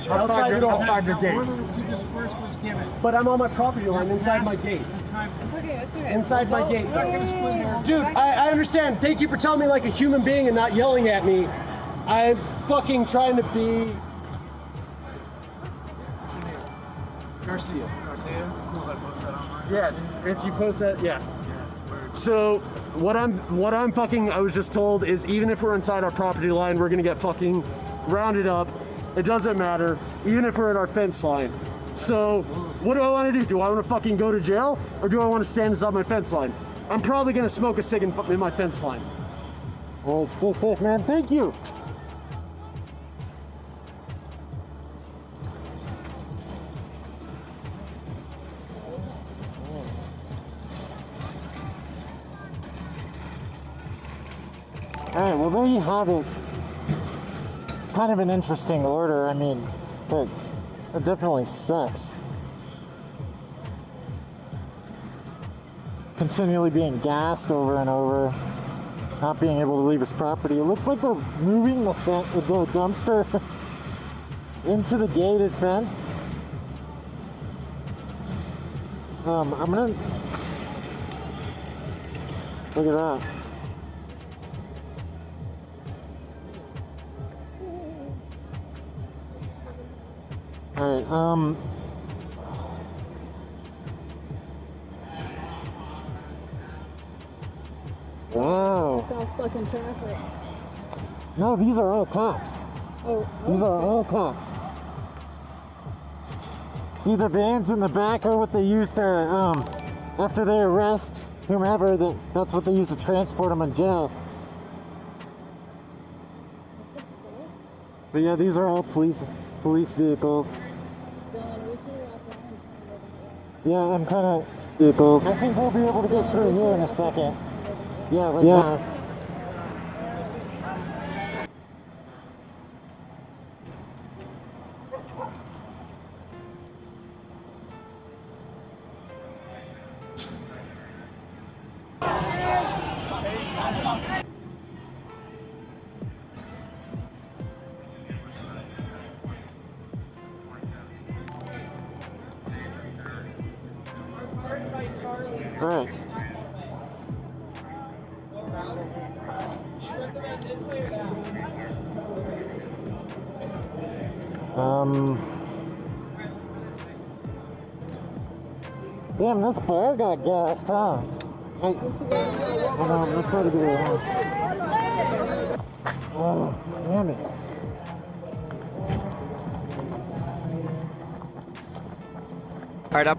S13: Outside at all.
S7: Outside the gate. Order to disperse was given.
S13: But I'm on my property line inside my gate.
S6: It's okay, let's do it.
S13: Inside my gate.
S7: We're not going to split here.
S13: Dude, I understand. Thank you for telling me like a human being and not yelling at me. I'm fucking trying to be... Garcia. Cool, I post that online. Yeah, if you post that, yeah. So what I'm fucking, I was just told is even if we're inside our property line, we're gonna get fucking rounded up. It doesn't matter, even if we're at our fence line. So what do I want to do? Do I want to fucking go to jail or do I want to stand inside my fence line? I'm probably gonna smoke a cig in my fence line.
S12: Well, stay safe, man. Thank you. Alright, well there you have it. It's kind of an interesting order. I mean, but it definitely sucks. Continually being gassed over and over. Not being able to leave his property. It looks like they're moving the dumpster into the gated fence. I'm gonna... Look at that. Alright, wow.
S6: It's all fucking traffic.
S12: No, these are all cops.
S6: Oh.
S12: These are all cops. See, the vans in the back are what they use to, after they arrest whomever, that's what they use to transport them in jail. But yeah, these are all police vehicles. Yeah, I'm kind of vehicles. I think we'll be able to get through here in a second. Yeah, like that. Alright. Damn, this bar got gassed, huh? Hold on, let's try to get it on. Oh, damn it.
S14: Alright, up.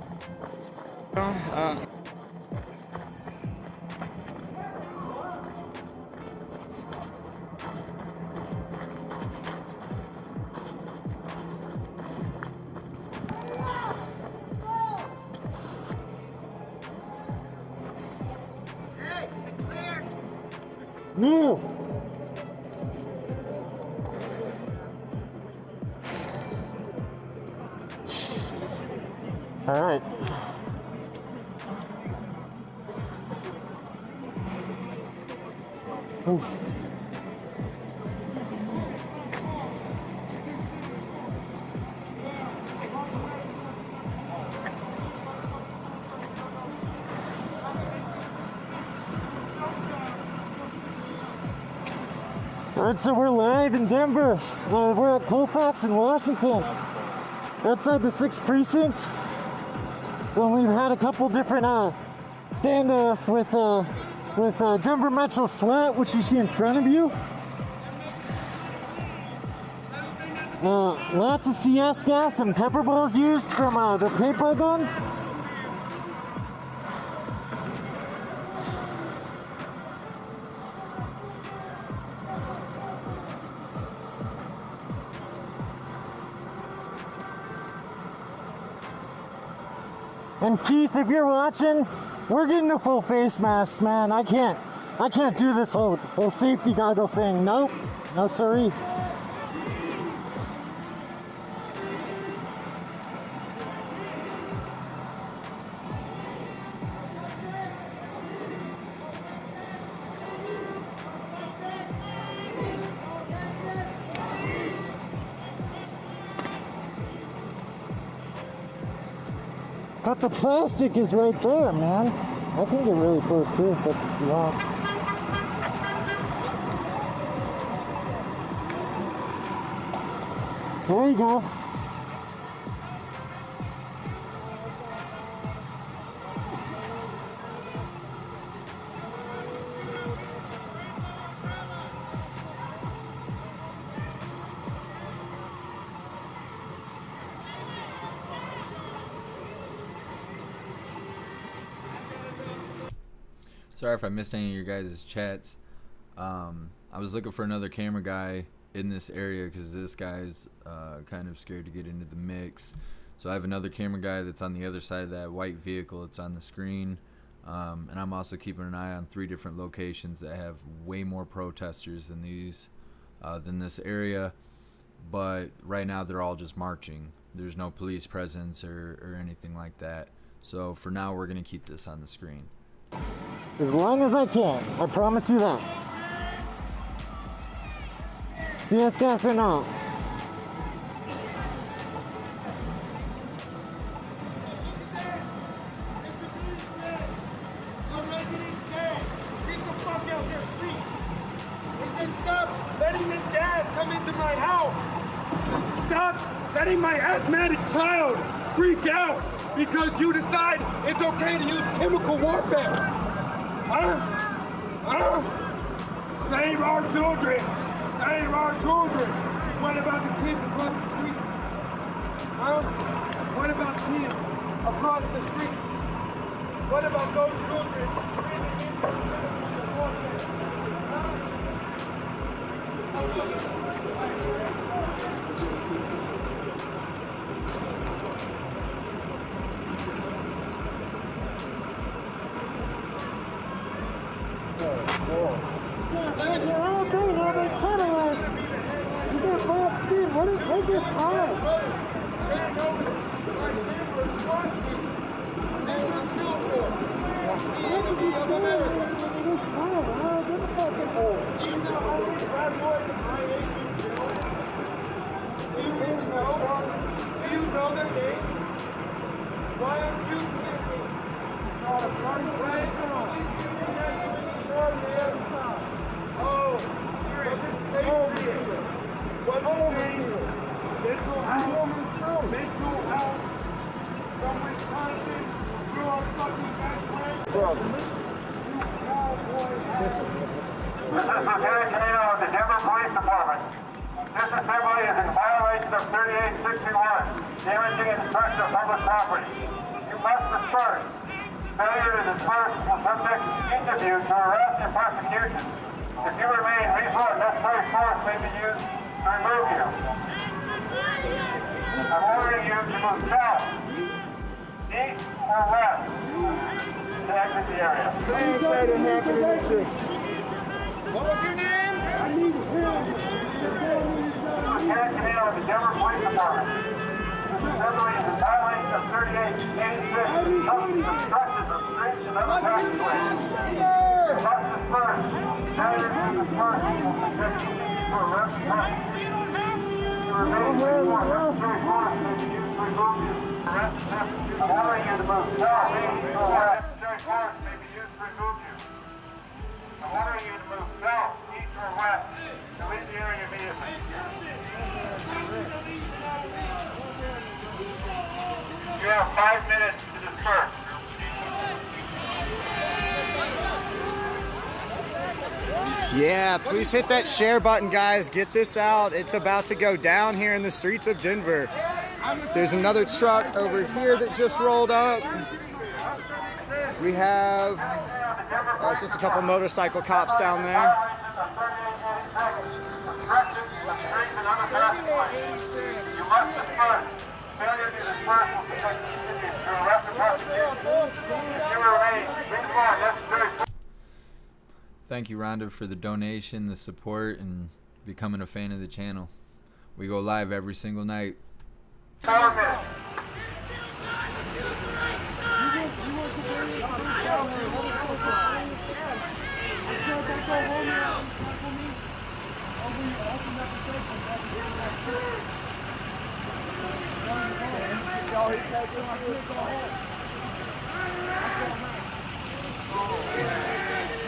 S12: No! All right. Ooh. All right, so we're live in Denver. We're at Colfax in Washington, outside the 6th precinct. Well, we've had a couple different standoffs with Denver Metro SWAT, which you see in front of you. Lots of CS gas and pepper balls used from the paintball guns. And Keith, if you're watching, we're getting the full face masks, man. I can't do this whole safety goggle thing. Nope, no sorry. But the plastic is right there, man. I can get really close too if that's what you want. There you go.
S1: Sorry if I missed any of your guys' chats. I was looking for another camera guy in this area because this guy's kind of scared to get into the mix. So I have another camera guy that's on the other side of that white vehicle. It's on the screen. And I'm also keeping an eye on 3 different locations that have way more protesters than this area. But right now they're all just marching. There's no police presence or anything like that. So for now we're going to keep this on the screen.
S12: As long as I can, I promise you that. CS gas or not?
S7: Stop letting the gas come into my house. Stop letting my asthmatic child freak out because you decide it's okay to use chemical warfare. Save our children. Save our children. What about the kids across the street? What about kids across the street? What about those children?
S12: Take your time.
S7: Mental health from Wisconsin
S15: Lieutenant Canino of the Denver Police Department. This assembly is in violation of 3861, damaging and destruction of public property. You must disperse. Failure to disperse will subject each of you to arrest and prosecution. If you remain, reasonable and necessary force may be used to remove you. I'm ordering you to move south, east, or west to exit the area.
S7: Things that are happening in the 6th.
S15: What was your name? I need help. Lieutenant Canino of the Denver Police Department. This assembly is in violation of 3886, obstructions of streets and other passageways. You must disperse. Failure to disperse will subject you to arrest and prosecution. You remain reasonable and necessary force may be used to remove you. Arrest and prosecution. I'm ordering you to move south, east, or west. Necessary force may be used to remove you. I'm ordering you to move south, east, or west to leave the area immediately. You have 5 minutes to disperse.
S14: Yeah, please hit that share button, guys. Get this out. It's about to go down here in the streets of Denver. There's another truck over here that just rolled up. We have just a couple motorcycle cops down there.
S1: Thank you, Rhonda, for the donation, the support, and becoming a fan of the channel. We go live every single night.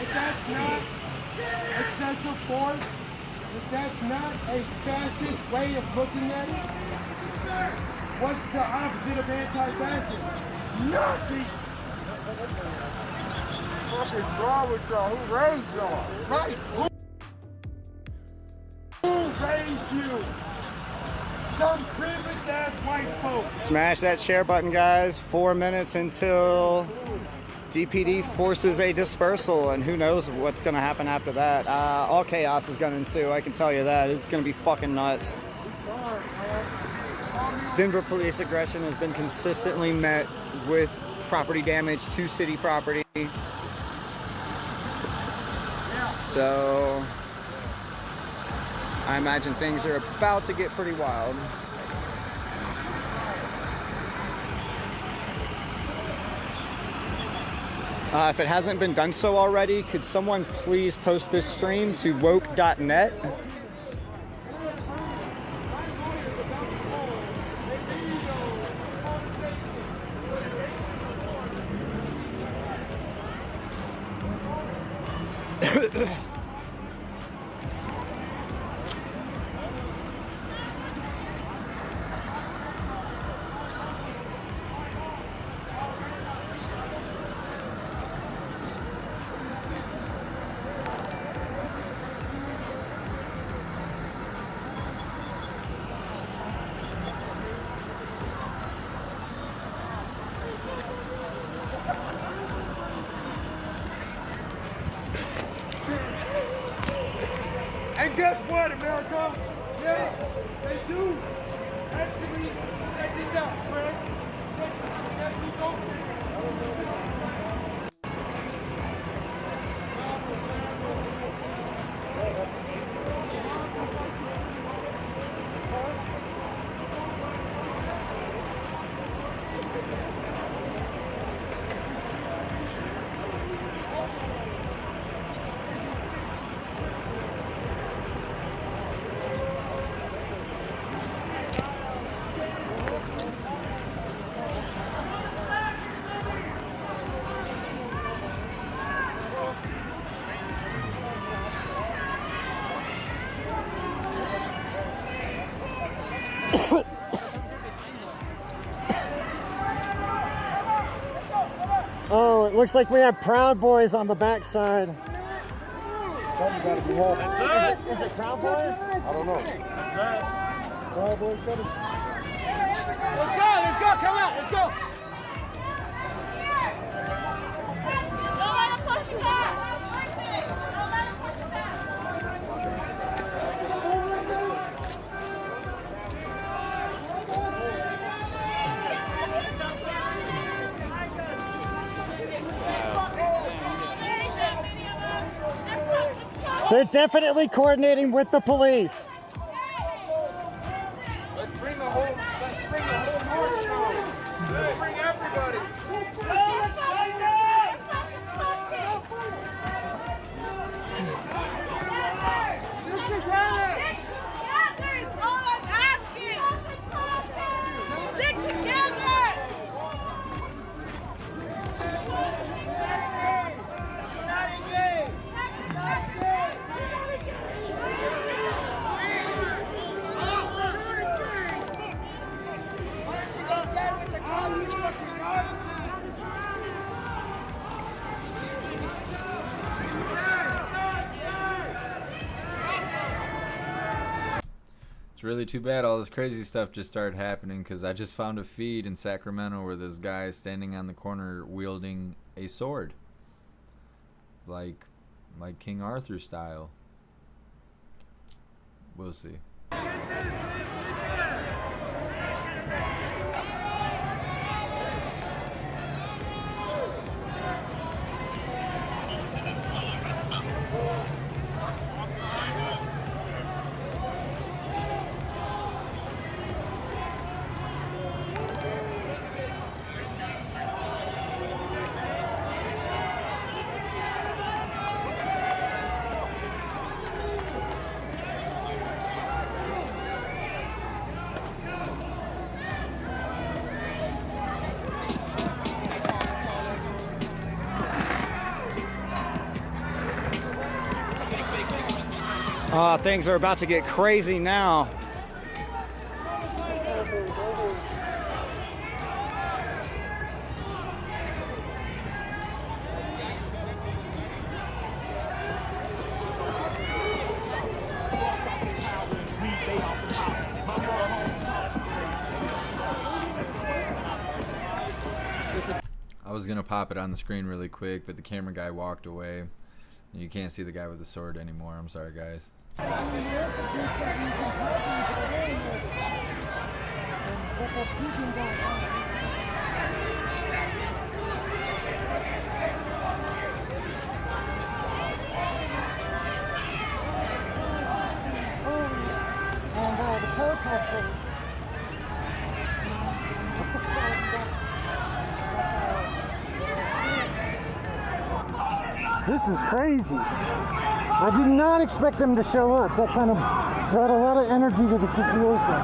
S7: If that's not excessive force, if that's not a fascist way of looking at it, what's the opposite of anti-fascist? Nothing! What is wrong with y'all? Who raised y'all? Right! Who raised you? Some privileged ass white folks.
S14: Smash that share button, guys. 4 minutes until DPD forces a dispersal, and who knows what's going to happen after that. All chaos is going to ensue, I can tell you that. It's going to be fucking nuts. Denver police aggression has been consistently met with property damage to city property. So I imagine things are about to get pretty wild. If it hasn't been done so already, could someone please post this stream to woke.net?
S7: And guess what, America? Yeah, they do. Actually, check this out, Chris. Check this out.
S12: looks like we have Proud Boys on the backside. Something gotta be happening. Is it Proud Boys? I don't know. Proud Boys got it.
S5: Let's go, come on, let's go.
S9: Don't let him push you back.
S12: They're definitely coordinating with the police.
S7: Let's bring the whole North show. Let's bring everybody.
S1: It's really too bad all this crazy stuff just started happening because I just found a feed in Sacramento where this guy is standing on the corner wielding a sword. Like King Arthur style. We'll see.
S14: Things are about to get crazy now.
S1: I was gonna pop it on the screen really quick, but the camera guy walked away. You can't see the guy with the sword anymore. I'm sorry, guys.
S12: And the protesters. This is crazy. I did not expect them to show up. That kind of brought a lot of energy to the situation.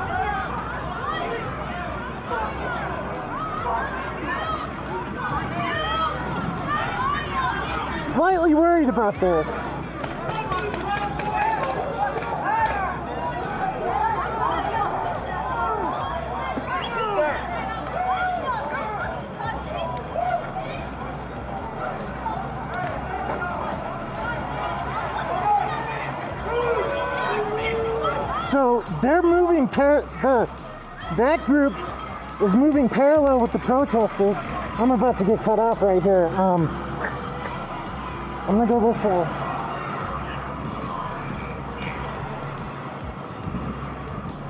S12: Slightly worried about this. So they're moving, that group is moving parallel with the protesters. I'm about to get cut off right here. I'm gonna go this way.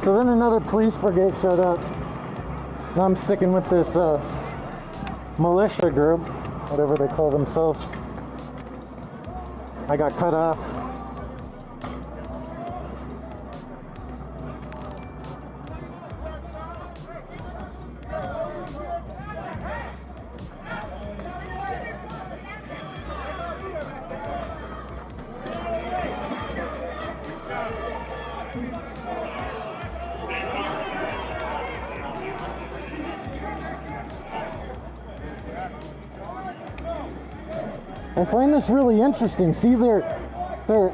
S12: So then another police brigade showed up. Now I'm sticking with this militia group, whatever they call themselves. I got cut off. I find this really interesting. See, they're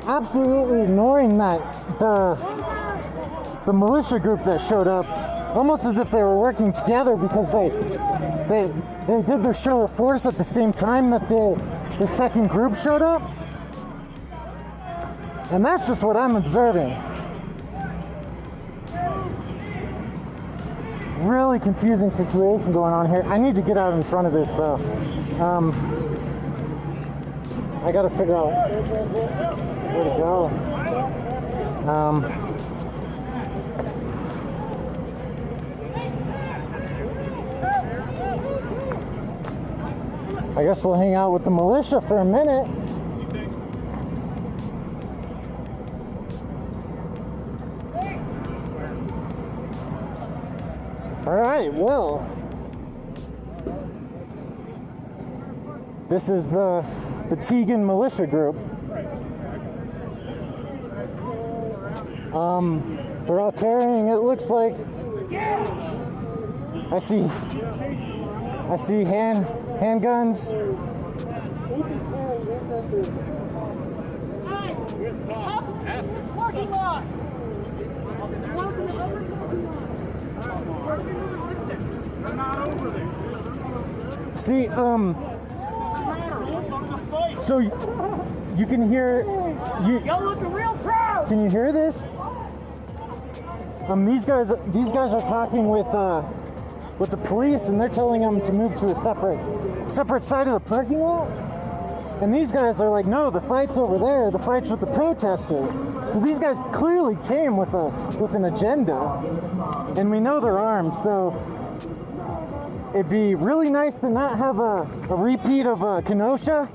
S12: absolutely ignoring that the militia group that showed up almost as if they were working together, because they did their show of force at the same time that the second group showed up. And that's just what I'm observing. Really confusing situation going on here. I need to get out in front of this though. I gotta figure out where to go. I guess we'll hang out with the militia for a minute. All right, well, this is the Teagan militia group. They're all carrying, it looks like, I see handguns.
S15: Parking lot.
S12: See, so you can hear,
S15: Y'all looking real proud.
S12: Can you hear this? These guys are talking with the police, and they're telling them to move to a separate side of the parking lot. And these guys are like, no, the fight's over there. The fight's with the protesters. So these guys clearly came with an agenda, and we know they're armed. So it'd be really nice to not have a repeat of Kenosha.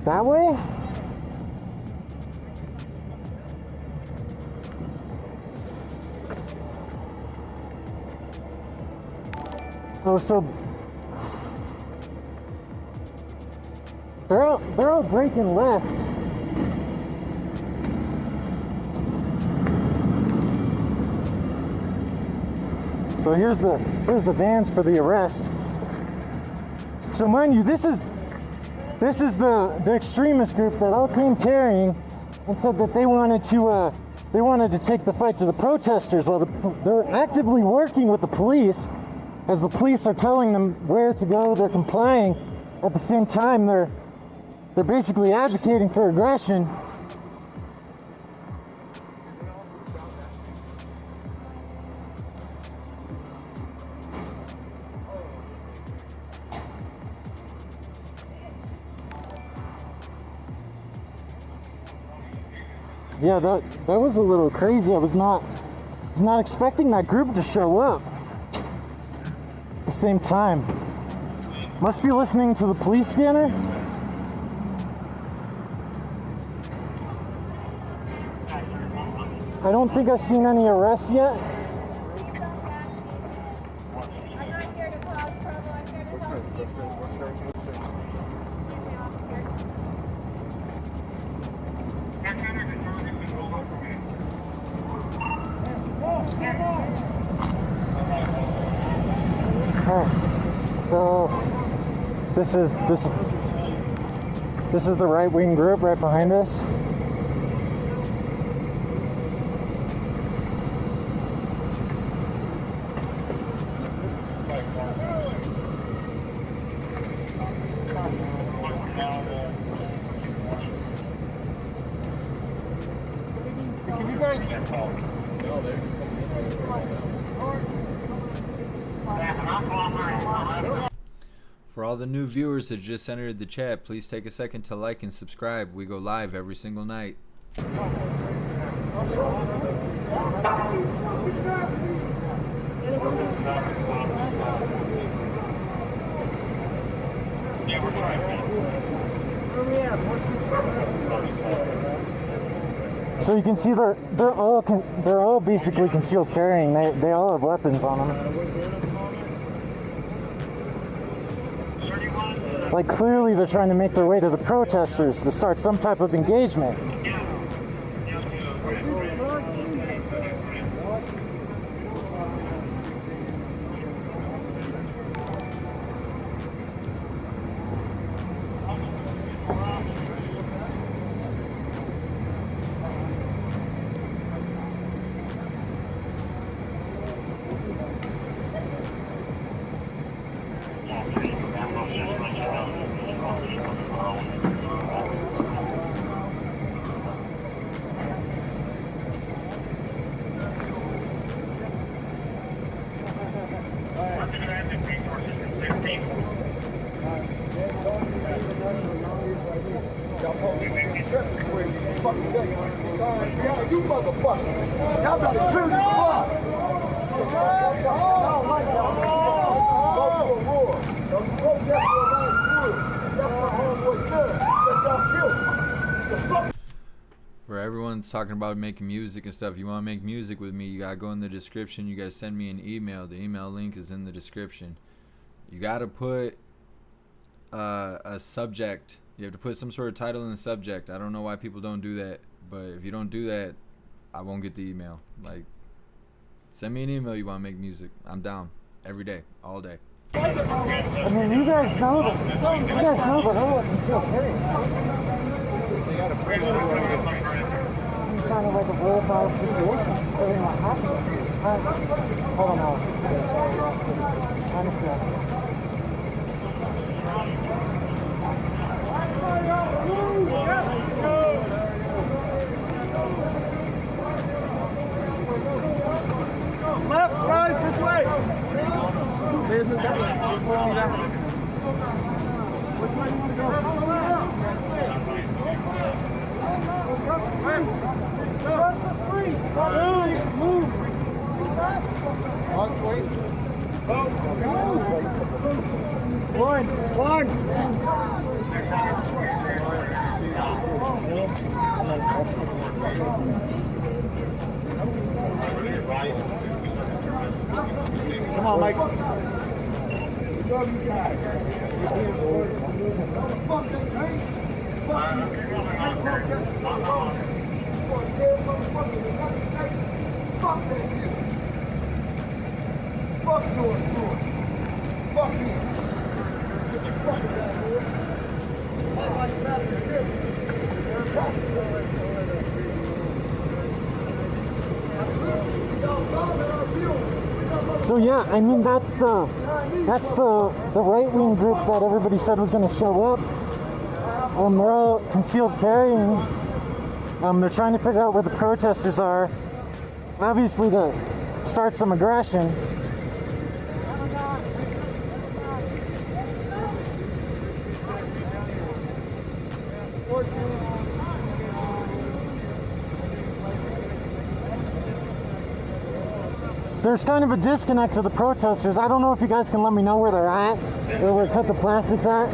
S12: That way? Oh, so they're all breaking left. So here's the vans for the arrest. So mind you, this is the extremist group that all came carrying and said that they wanted to take the fight to the protesters, while they're actively working with the police. As the police are telling them where to go, they're complying. At the same time, they're basically advocating for aggression. Yeah, that was a little crazy. I was not expecting that group to show up at the same time. Must be listening to the police scanner. I don't think I've seen any arrests yet. So this is the right-wing group right behind us.
S7: Can you guys
S1: For all the new viewers that just entered the chat, please take a second to like and subscribe. We go live every single night.
S12: So you can see they're all basically concealed carrying. They all have weapons on them. Like clearly they're trying to make their way to the protesters to start some type of engagement.
S1: For everyone's talking about making music and stuff, you want to make music with me, you gotta go in the description. You guys send me an email. The email link is in the description. You gotta put a subject. You have to put some sort of title in the subject. I don't know why people don't do that, but if you don't do that, I won't get the email. Like, send me an email. You want to make music? I'm down every day, all day.
S12: I mean, you guys know that I wasn't still carrying. It's kind of like a volatile situation. Everything that happened. Hold on now. I understand.
S7: Left, right, this way. There's a that way. Which way you want to go? Across the street. Move. One. Come on, Mike.
S12: So yeah, I mean that's the right-wing group that everybody said was going to show up. They're all concealed carrying. They're trying to figure out where the protesters are, obviously to start some aggression. There's kind of a disconnect to the protesters. I don't know if you guys can let me know where they're at, or where Cut the Plastics at.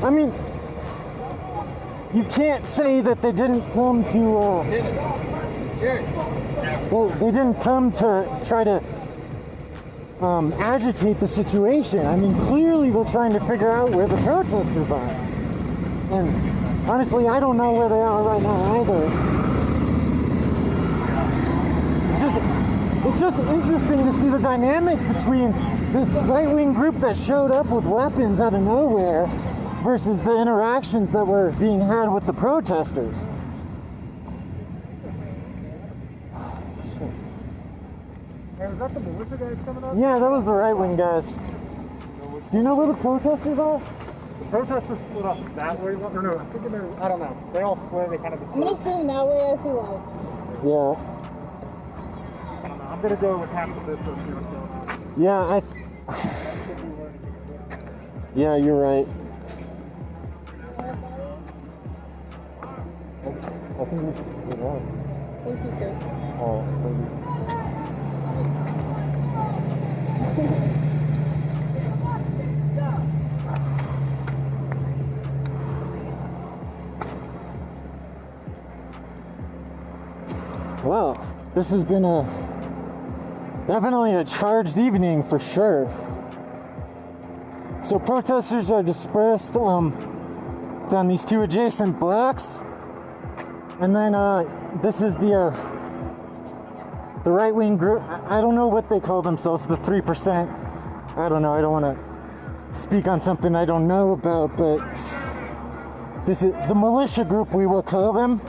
S12: I mean, you can't say that they didn't come to, they didn't come to try to agitate the situation. I mean, clearly they're trying to figure out where the protesters are. And honestly, I don't know where they are right now either. It's just interesting to see the dynamic between this right-wing group that showed up with weapons out of nowhere versus the interactions that were being had with the protesters.
S7: Hey, was that the militia guys coming up?
S12: Yeah, that was the right-wing guys. Do you know where the protesters are?
S7: The protesters split up that way. Or no, I don't know. They're all square. They kind of.
S6: I'm gonna assume that way. I see lights.
S12: Yeah.
S7: I don't know. I'm gonna go with half of this. So see what's going on.
S12: Yeah, Yeah, you're right. I think we should split up.
S6: Thank you, sir.
S12: Oh, thank you. Well, this has been definitely a charged evening for sure. So protesters are dispersed down these two adjacent blocks, and then this is the right-wing group. I don't know what they call themselves, the 3%. I don't know. I don't want to speak on something I don't know about, but this is the militia group, we will call them.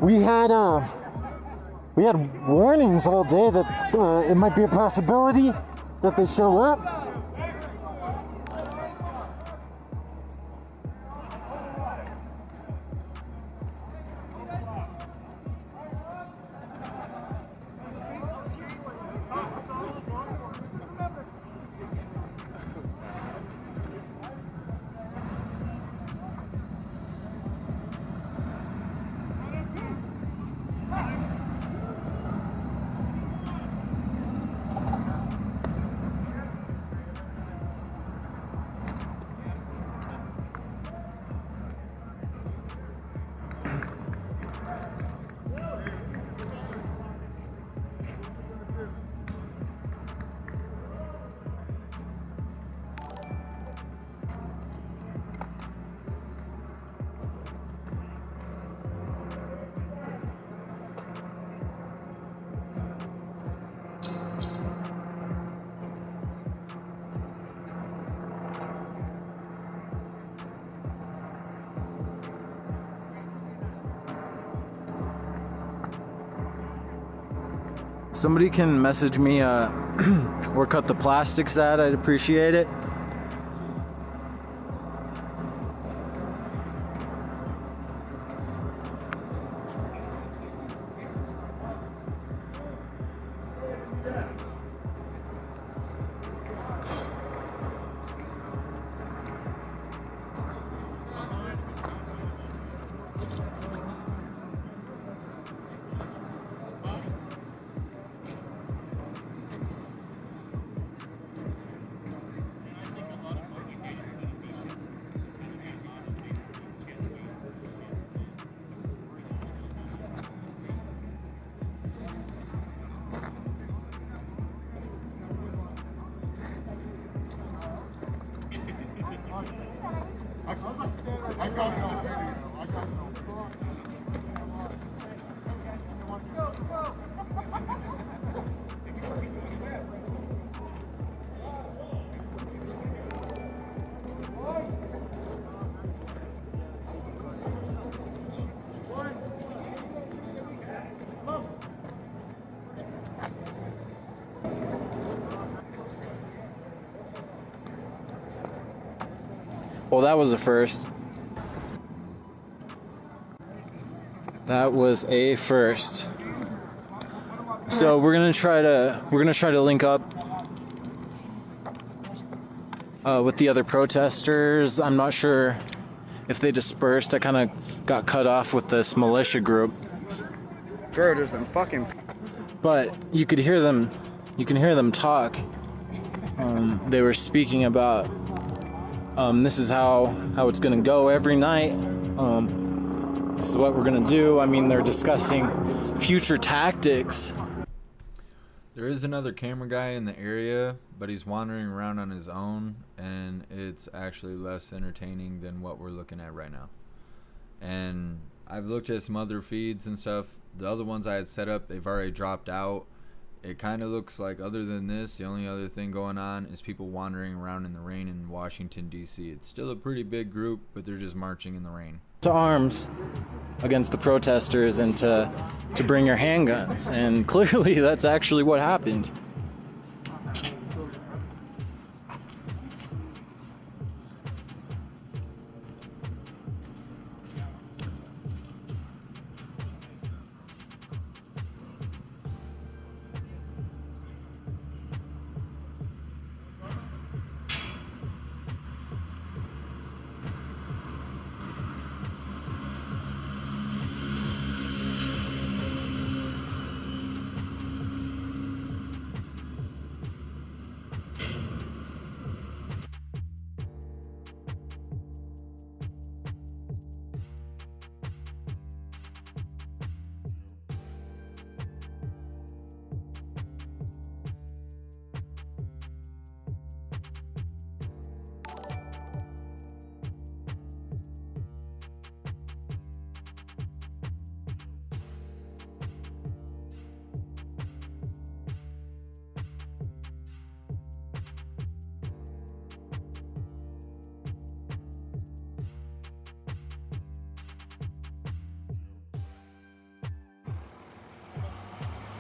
S12: We had warnings all day that it might be a possibility that they show up.
S14: Somebody can message me or cut the plastics at, I'd appreciate it. Well, that was a first. That was a first. So we're gonna try to link up with the other protesters. I'm not sure if they dispersed. I kind of got cut off with this militia group. Bro, there's some fucking. But you could hear them. You can hear them talk. They were speaking about. This is how it's gonna go every night. This is what we're gonna do. I mean, they're discussing future tactics.
S1: There is another camera guy in the area, but he's wandering around on his own, and it's actually less entertaining than what we're looking at right now. And I've looked at some other feeds and stuff. The other ones I had set up, they've already dropped out. It kind of looks like, other than this, the only other thing going on is people wandering around in the rain in Washington, D.C. It's still a pretty big group, but they're just marching in the rain.
S14: To arms against the protesters and to bring your handguns. And clearly that's actually what happened.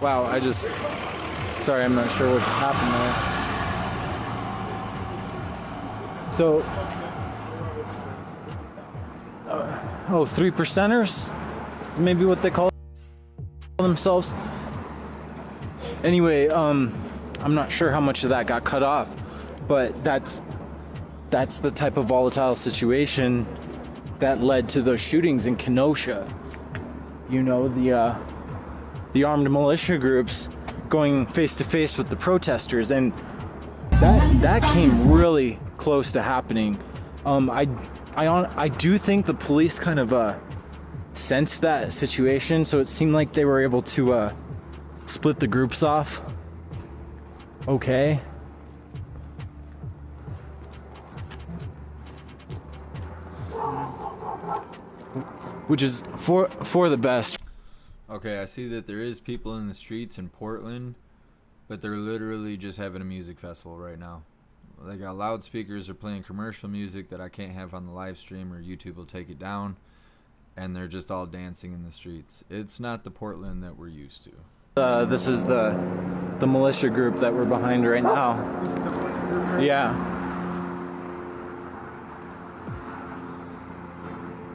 S12: Wow, sorry, I'm not sure what happened there. So, oh, 3%ers? Maybe what they call themselves. Anyway, I'm not sure how much of that got cut off, but that's the type of volatile situation that led to those shootings in Kenosha. You know, the armed militia groups going face to face with the protesters, and that came really close to happening. I do think the police kind of sensed that situation, so it seemed like they were able to split the groups off. Okay. Which is for the best.
S1: Okay, I see that there is people in the streets in Portland, but they're literally just having a music festival right now. They got loudspeakers, they're playing commercial music that I can't have on the live stream or YouTube will take it down, and they're just all dancing in the streets. It's not the Portland that we're used to.
S12: This is the militia group that we're behind right now.
S7: This is the militia group, right?
S12: Yeah.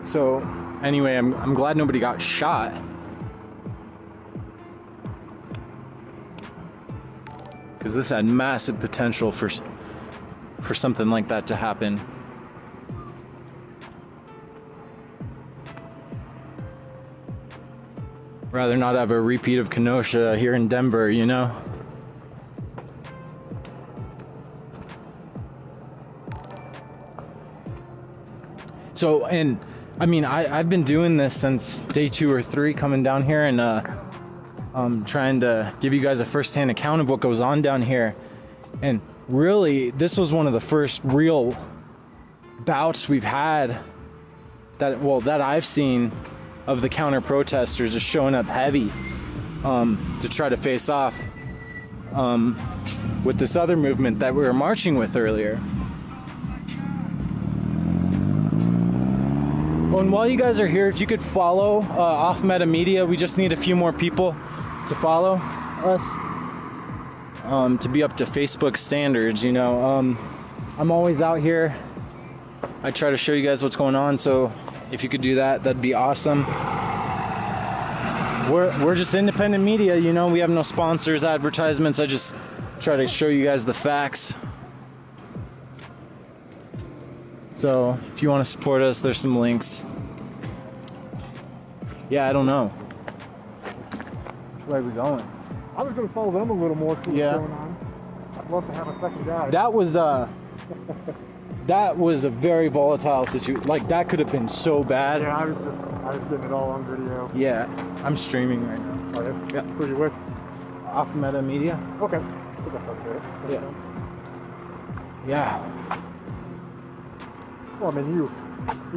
S12: So, anyway, I'm glad nobody got shot. Because this had massive potential for something like that to happen. Rather not have a repeat of Kenosha here in Denver, you know? So, and I mean, I've been doing this since day 2 or 3, coming down here and trying to give you guys a first-hand account of what goes on down here. And really, this was one of the first real bouts we've had that I've seen of the counter protesters just showing up heavy to try to face off with this other movement that we were marching with earlier. Oh, and while you guys are here, if you could follow Off Meta Media, we just need a few more people to follow us to be up to Facebook standards, you know. I'm always out here. I try to show you guys what's going on, so if you could do that, that'd be awesome. We're just independent media, you know. We have no sponsors, advertisements. I just try to show you guys the facts. So if you want to support us, there's some links. Yeah, I don't know. Which way are we going?
S7: I was going to follow them a little more, see what's going on. I'd love to have a second guy.
S12: That was a very volatile situation. Like, that could have been so bad.
S7: Yeah, I was getting it all on video.
S12: Yeah, I'm streaming right now.
S7: Oh, yeah?
S12: Yeah.
S7: Who are you with?
S12: Off Meta Media.
S7: Okay.
S12: Yeah. Yeah.
S7: Well, I mean, you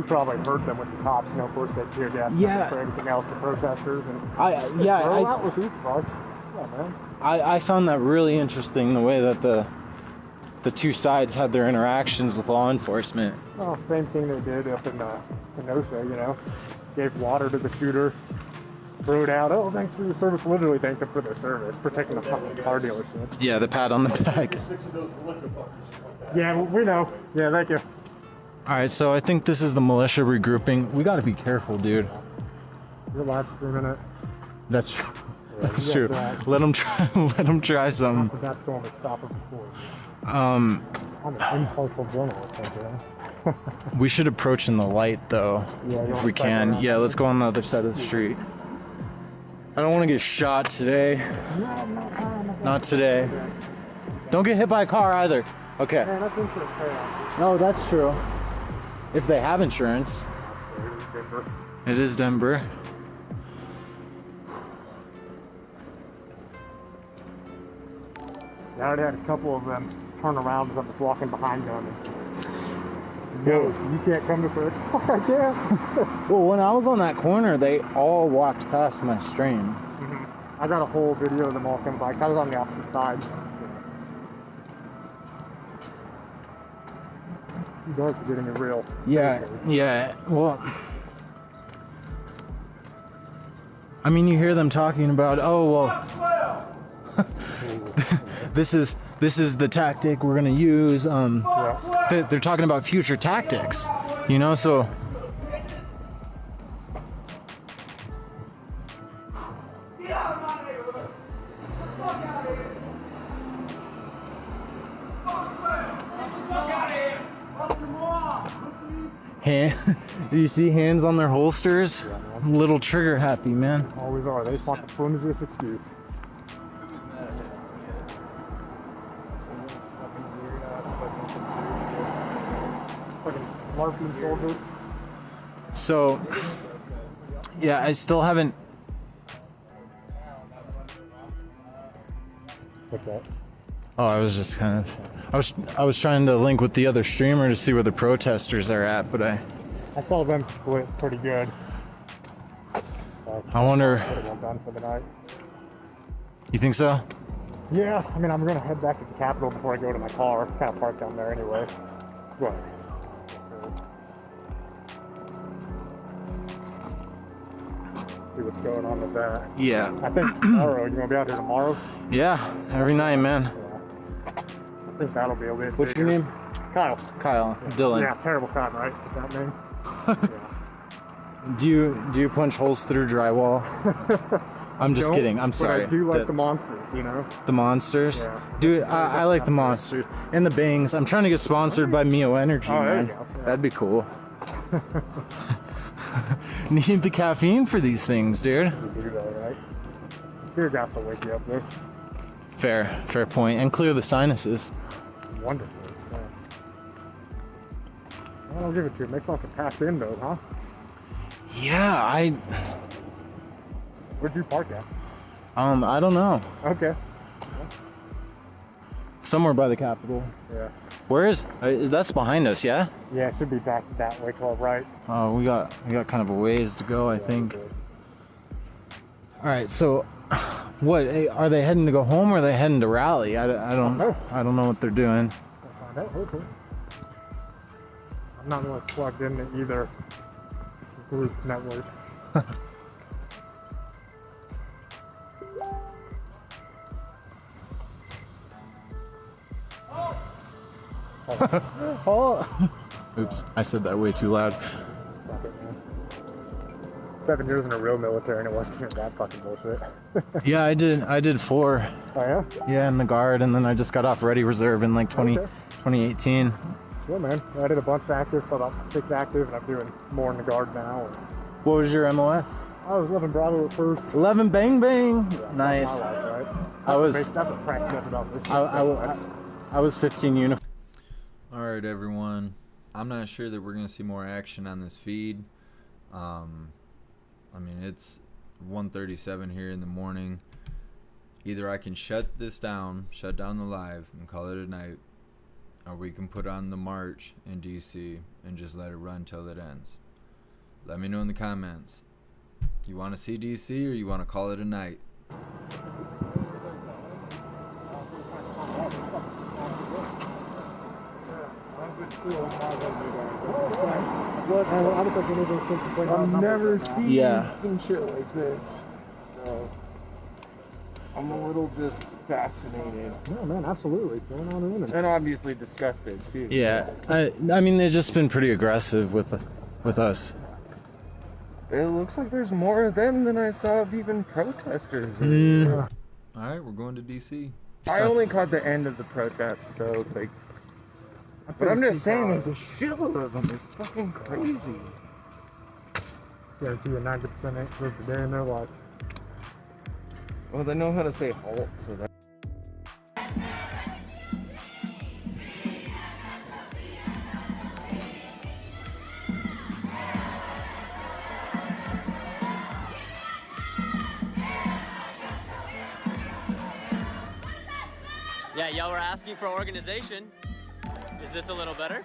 S7: probably heard them with the cops, you know, of course they tear gas for anything else to protesters, and throw out with these fucks. Yeah, man.
S12: I found that really interesting, the way that the two sides had their interactions with law enforcement.
S7: Well, same thing they did up in Kenosha, you know. Gave water to the shooter, threw it out. Oh, thanks for your service. Literally thanked them for their service, protecting the fucking car dealership.
S12: Yeah, the pat on the back.
S7: Yeah, we know. Yeah, thank you.
S12: Alright, so I think this is the militia regrouping. We gotta be careful, dude.
S7: You're live streaming it.
S12: That's true. Yeah, that's true. Let them try some.
S7: That's going to stop it before.
S12: I'm
S7: an impartial journalist, I guess.
S12: We should approach in the light, though, if we can. Yeah, let's go on the other side of the street. I don't want to get shot today. Not today. Don't get hit by a car either. Okay.
S7: Man, that's insurance payout.
S12: No, that's true. If they have insurance. It is Denver.
S7: I already had a couple of them turn around as I was walking behind them. No, you can't come to this. I guess.
S12: Well, when I was on that corner, they all walked past my stream.
S7: I got a whole video of them all coming by, 'cause I was on the opposite side. You guys are getting it real.
S12: Yeah, yeah. Well, I mean, you hear them talking about, oh, well, this is the tactic we're going to use. They're talking about future tactics, you know, so. Do you see hands on their holsters?
S16: Yeah,
S12: a little trigger happy, man.
S16: Always are. They just want the flimsiest excuse. Fucking LARPing soldiers.
S12: So, yeah, I still haven't.
S16: What's that?
S12: Oh, I was just kind of, I was trying to link with the other streamer to see where the protesters are at, but I
S16: saw them split pretty good.
S12: I wonder.
S16: Done for the night.
S12: You think so?
S16: Yeah, I mean, I'm gonna head back to the Capitol before I go to my car. Kind of parked down there anyway. Right. See what's going on with that.
S12: Yeah.
S16: I think tomorrow. You gonna be out there tomorrow?
S12: Yeah, every night, man.
S16: Yeah. I think that'll be a bit.
S12: What's your name?
S16: Kyle.
S12: Kyle. Dylan.
S16: Yeah, terrible time, right? With that name.
S12: Do you punch holes through drywall? I'm just kidding. I'm sorry.
S16: But I do like the monsters, you know?
S12: The monsters?
S16: Yeah.
S12: Dude, I like the monsters. And the bangs. I'm trying to get sponsored by Mio Energy,
S16: Oh, there
S12: man.
S16: you go. Yeah.
S12: That'd be cool. Need the caffeine for these things, dude.
S16: You do that, right? Beer gas will wake you up there.
S12: Fair point. And clear the sinuses.
S16: Wonderful. It's fun. I'll give it to you. Make fucking pass in though, huh?
S12: Yeah,
S16: Where'd you park at?
S12: I don't know.
S16: Okay.
S12: Somewhere by the Capitol.
S16: Yeah.
S12: Where is that's behind us, yeah?
S16: Yeah, it should be back that way, Club, right?
S12: Oh, we got kind of a ways to go, I think. All right, so what are they heading to go home or are they heading to rally? I don't know what they're doing.
S16: I'll find out. Okay. I'm not really plugged into either group network.
S12: Oh. Oops, I said that way too loud.
S16: 7 years in a real military and it wasn't that fucking bullshit.
S12: Yeah, I did 4.
S16: Oh yeah?
S12: Yeah, in the Guard, and then I just got off Ready Reserve in like 2018.
S16: Yeah, man. I did a bunch active, about 6 active, and I'm doing more in the Guard now.
S12: What was your MOS?
S16: I was 11 Bravo at first.
S12: 11 bang bang.
S16: Yeah,
S12: Nice.
S16: Life, right?
S12: I was.
S16: That's what Frank said about this.
S12: I was 15 uniform.
S1: All right, everyone. I'm not sure that we're gonna see more action on this feed. I mean, it's 1:37 here in the morning. Either I can shut down the live and call it a night, or we can put on the march in DC and just let it run till it ends. Let me know in the comments. You want to see DC or you want to call it a night?
S5: I've never seen
S12: Yeah.
S5: some shit like this. So I'm a little just fascinated.
S16: No, man, absolutely. Going on in
S5: And obviously disgusted too.
S12: Yeah, I mean they've just been pretty aggressive with us.
S5: It looks like there's more of them than I saw of even protesters.
S1: All right, we're going to DC.
S5: I only caught the end of the protest, so like. But I'm just saying, there's a shitload of them. It's fucking crazy.
S16: Guarantee you 90% ain't for the day in their life.
S5: Well, they know how to say halt, so that.
S4: Yeah, y'all were asking for organization. Is this a little better?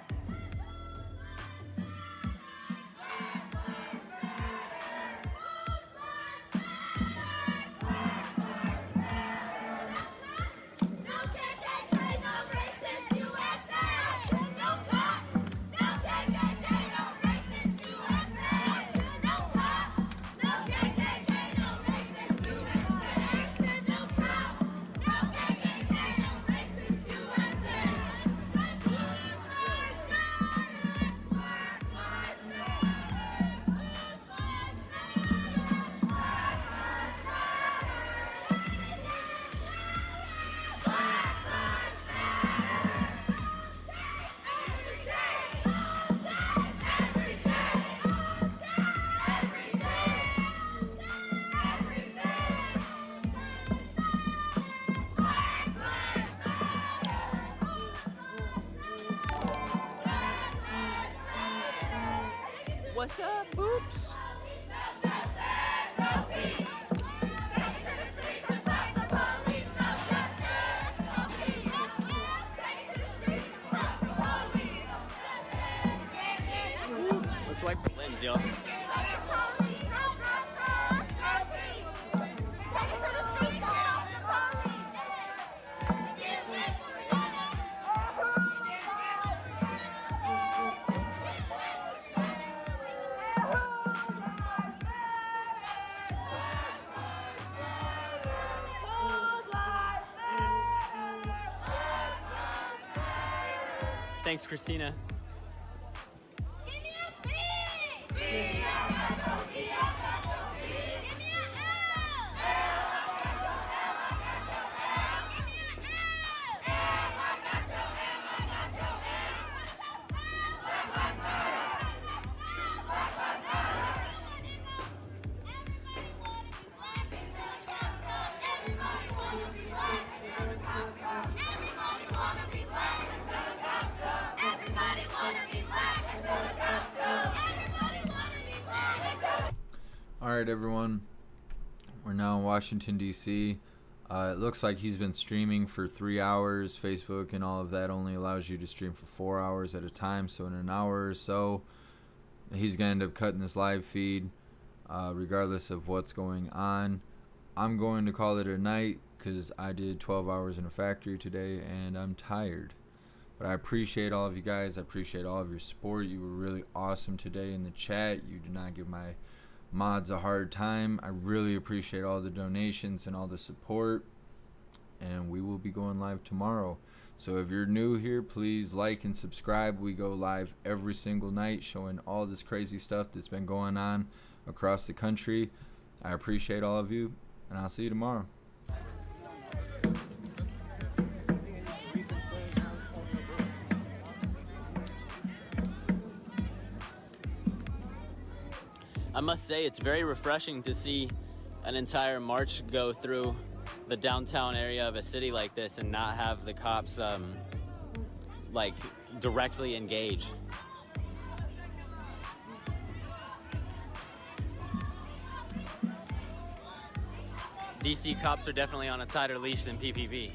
S3: What's up, Boops?
S4: Let's wipe the limbs, yo. Thanks, Christina.
S1: Alright everyone, we're now in Washington DC. It looks like he's been streaming for 3 hours. Facebook and all of that only allows you to stream for 4 hours at a time, so in an hour or so he's gonna end up cutting this live feed regardless of what's going on. I'm going to call it a night because I did 12 hours in a factory today and I'm tired. But I appreciate all of you guys. I appreciate all of your support. You were really awesome today in the chat. You did not give my mods a hard time. I really appreciate all the donations and all the support, and we will be going live tomorrow. So if you're new here, please like and subscribe. We go live every single night showing all this crazy stuff that's been going on across the country. I appreciate all of you, and I'll see you tomorrow.
S4: I must say it's very refreshing to see an entire march go through the downtown area of a city like this and not have the cops like directly engage. DC cops are definitely on a tighter leash than PPP.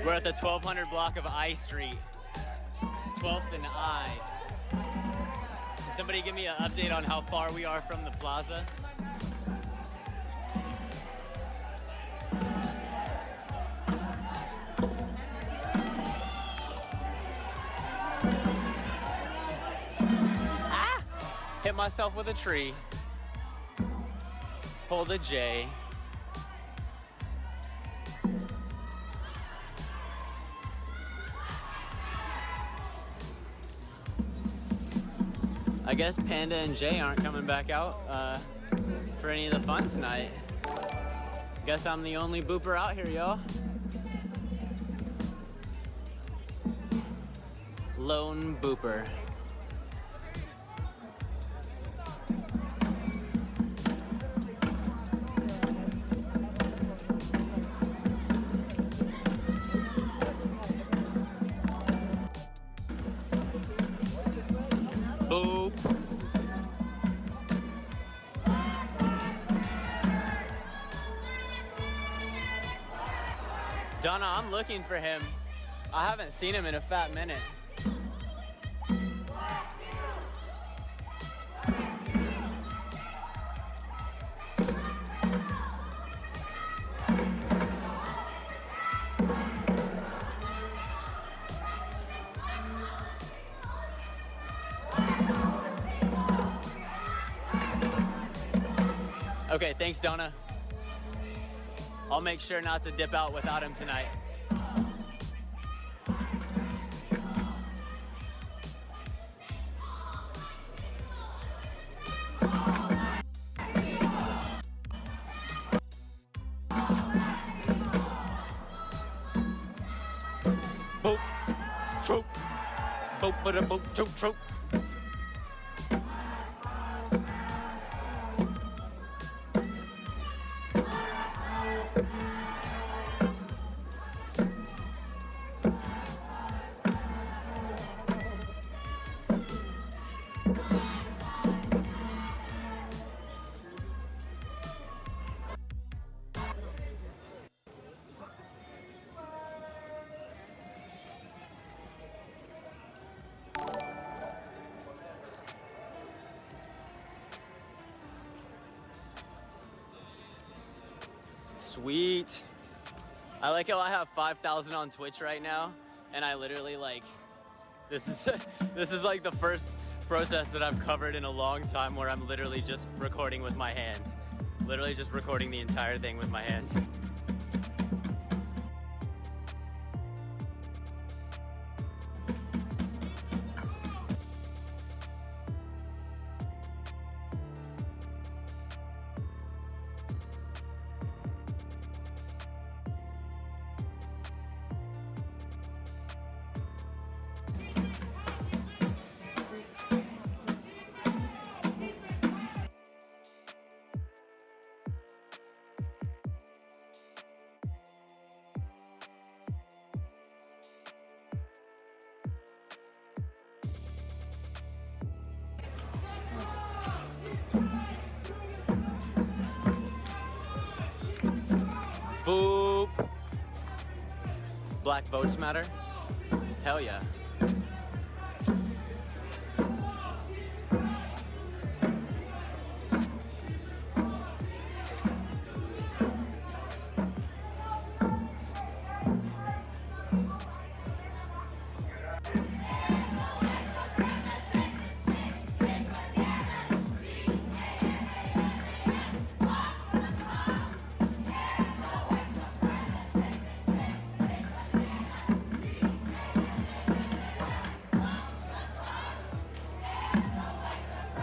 S4: We're at the 1200 block of I Street, 12th and I. Can somebody give me an update on how far we are from the plaza? Ah! Hit myself with a tree. Pulled a J. I guess Panda and Jay aren't coming back out for any of the fun tonight. Guess I'm the only booper out here, yo. Lone booper. Boop. Donna, I'm looking for him. I haven't seen him in a fat minute. Okay, thanks, Donna. I'll make sure not to dip out without him tonight. Boop, troop, boop, bada boop, troop, troop. Sweet. I like how I have 5,000 on Twitch right now, and I literally like, this is like the first protest that I've covered in a long time where I'm literally just recording with my hand. Literally just recording the entire thing with my hands. Boop. Black votes matter? Hell yeah.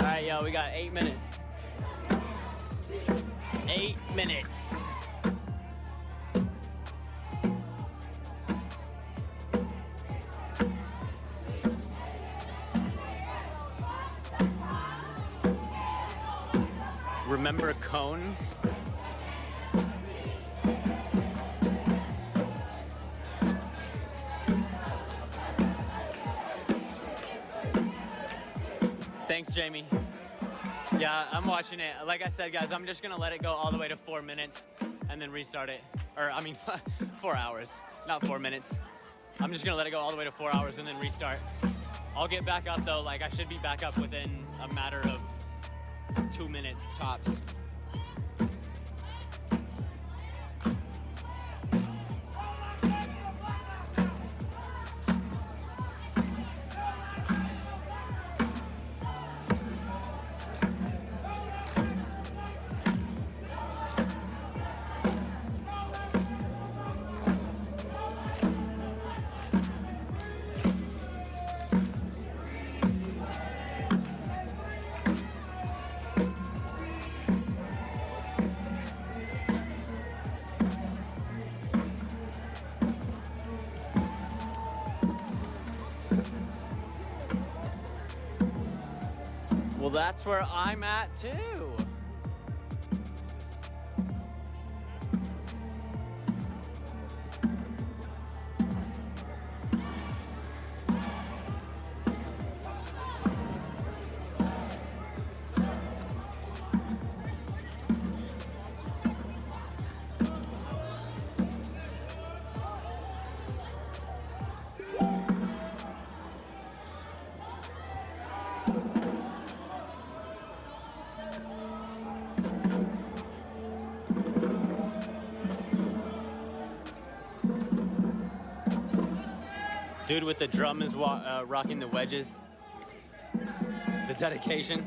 S4: Alright, yo, we got 8 minutes. 8 minutes. Remember cones? Thanks, Jamie. Yeah, I'm watching it. Like I said, guys, I'm just gonna let it go all the way to 4 minutes and then restart it. Or, I mean, 4 hours, not 4 minutes. I'm just gonna let it go all the way to 4 hours and then restart. I'll get back up though, like I should be back up within a matter of 2 minutes tops. Well, that's where I'm at too. Dude with the drum is rocking the wedges. The dedication.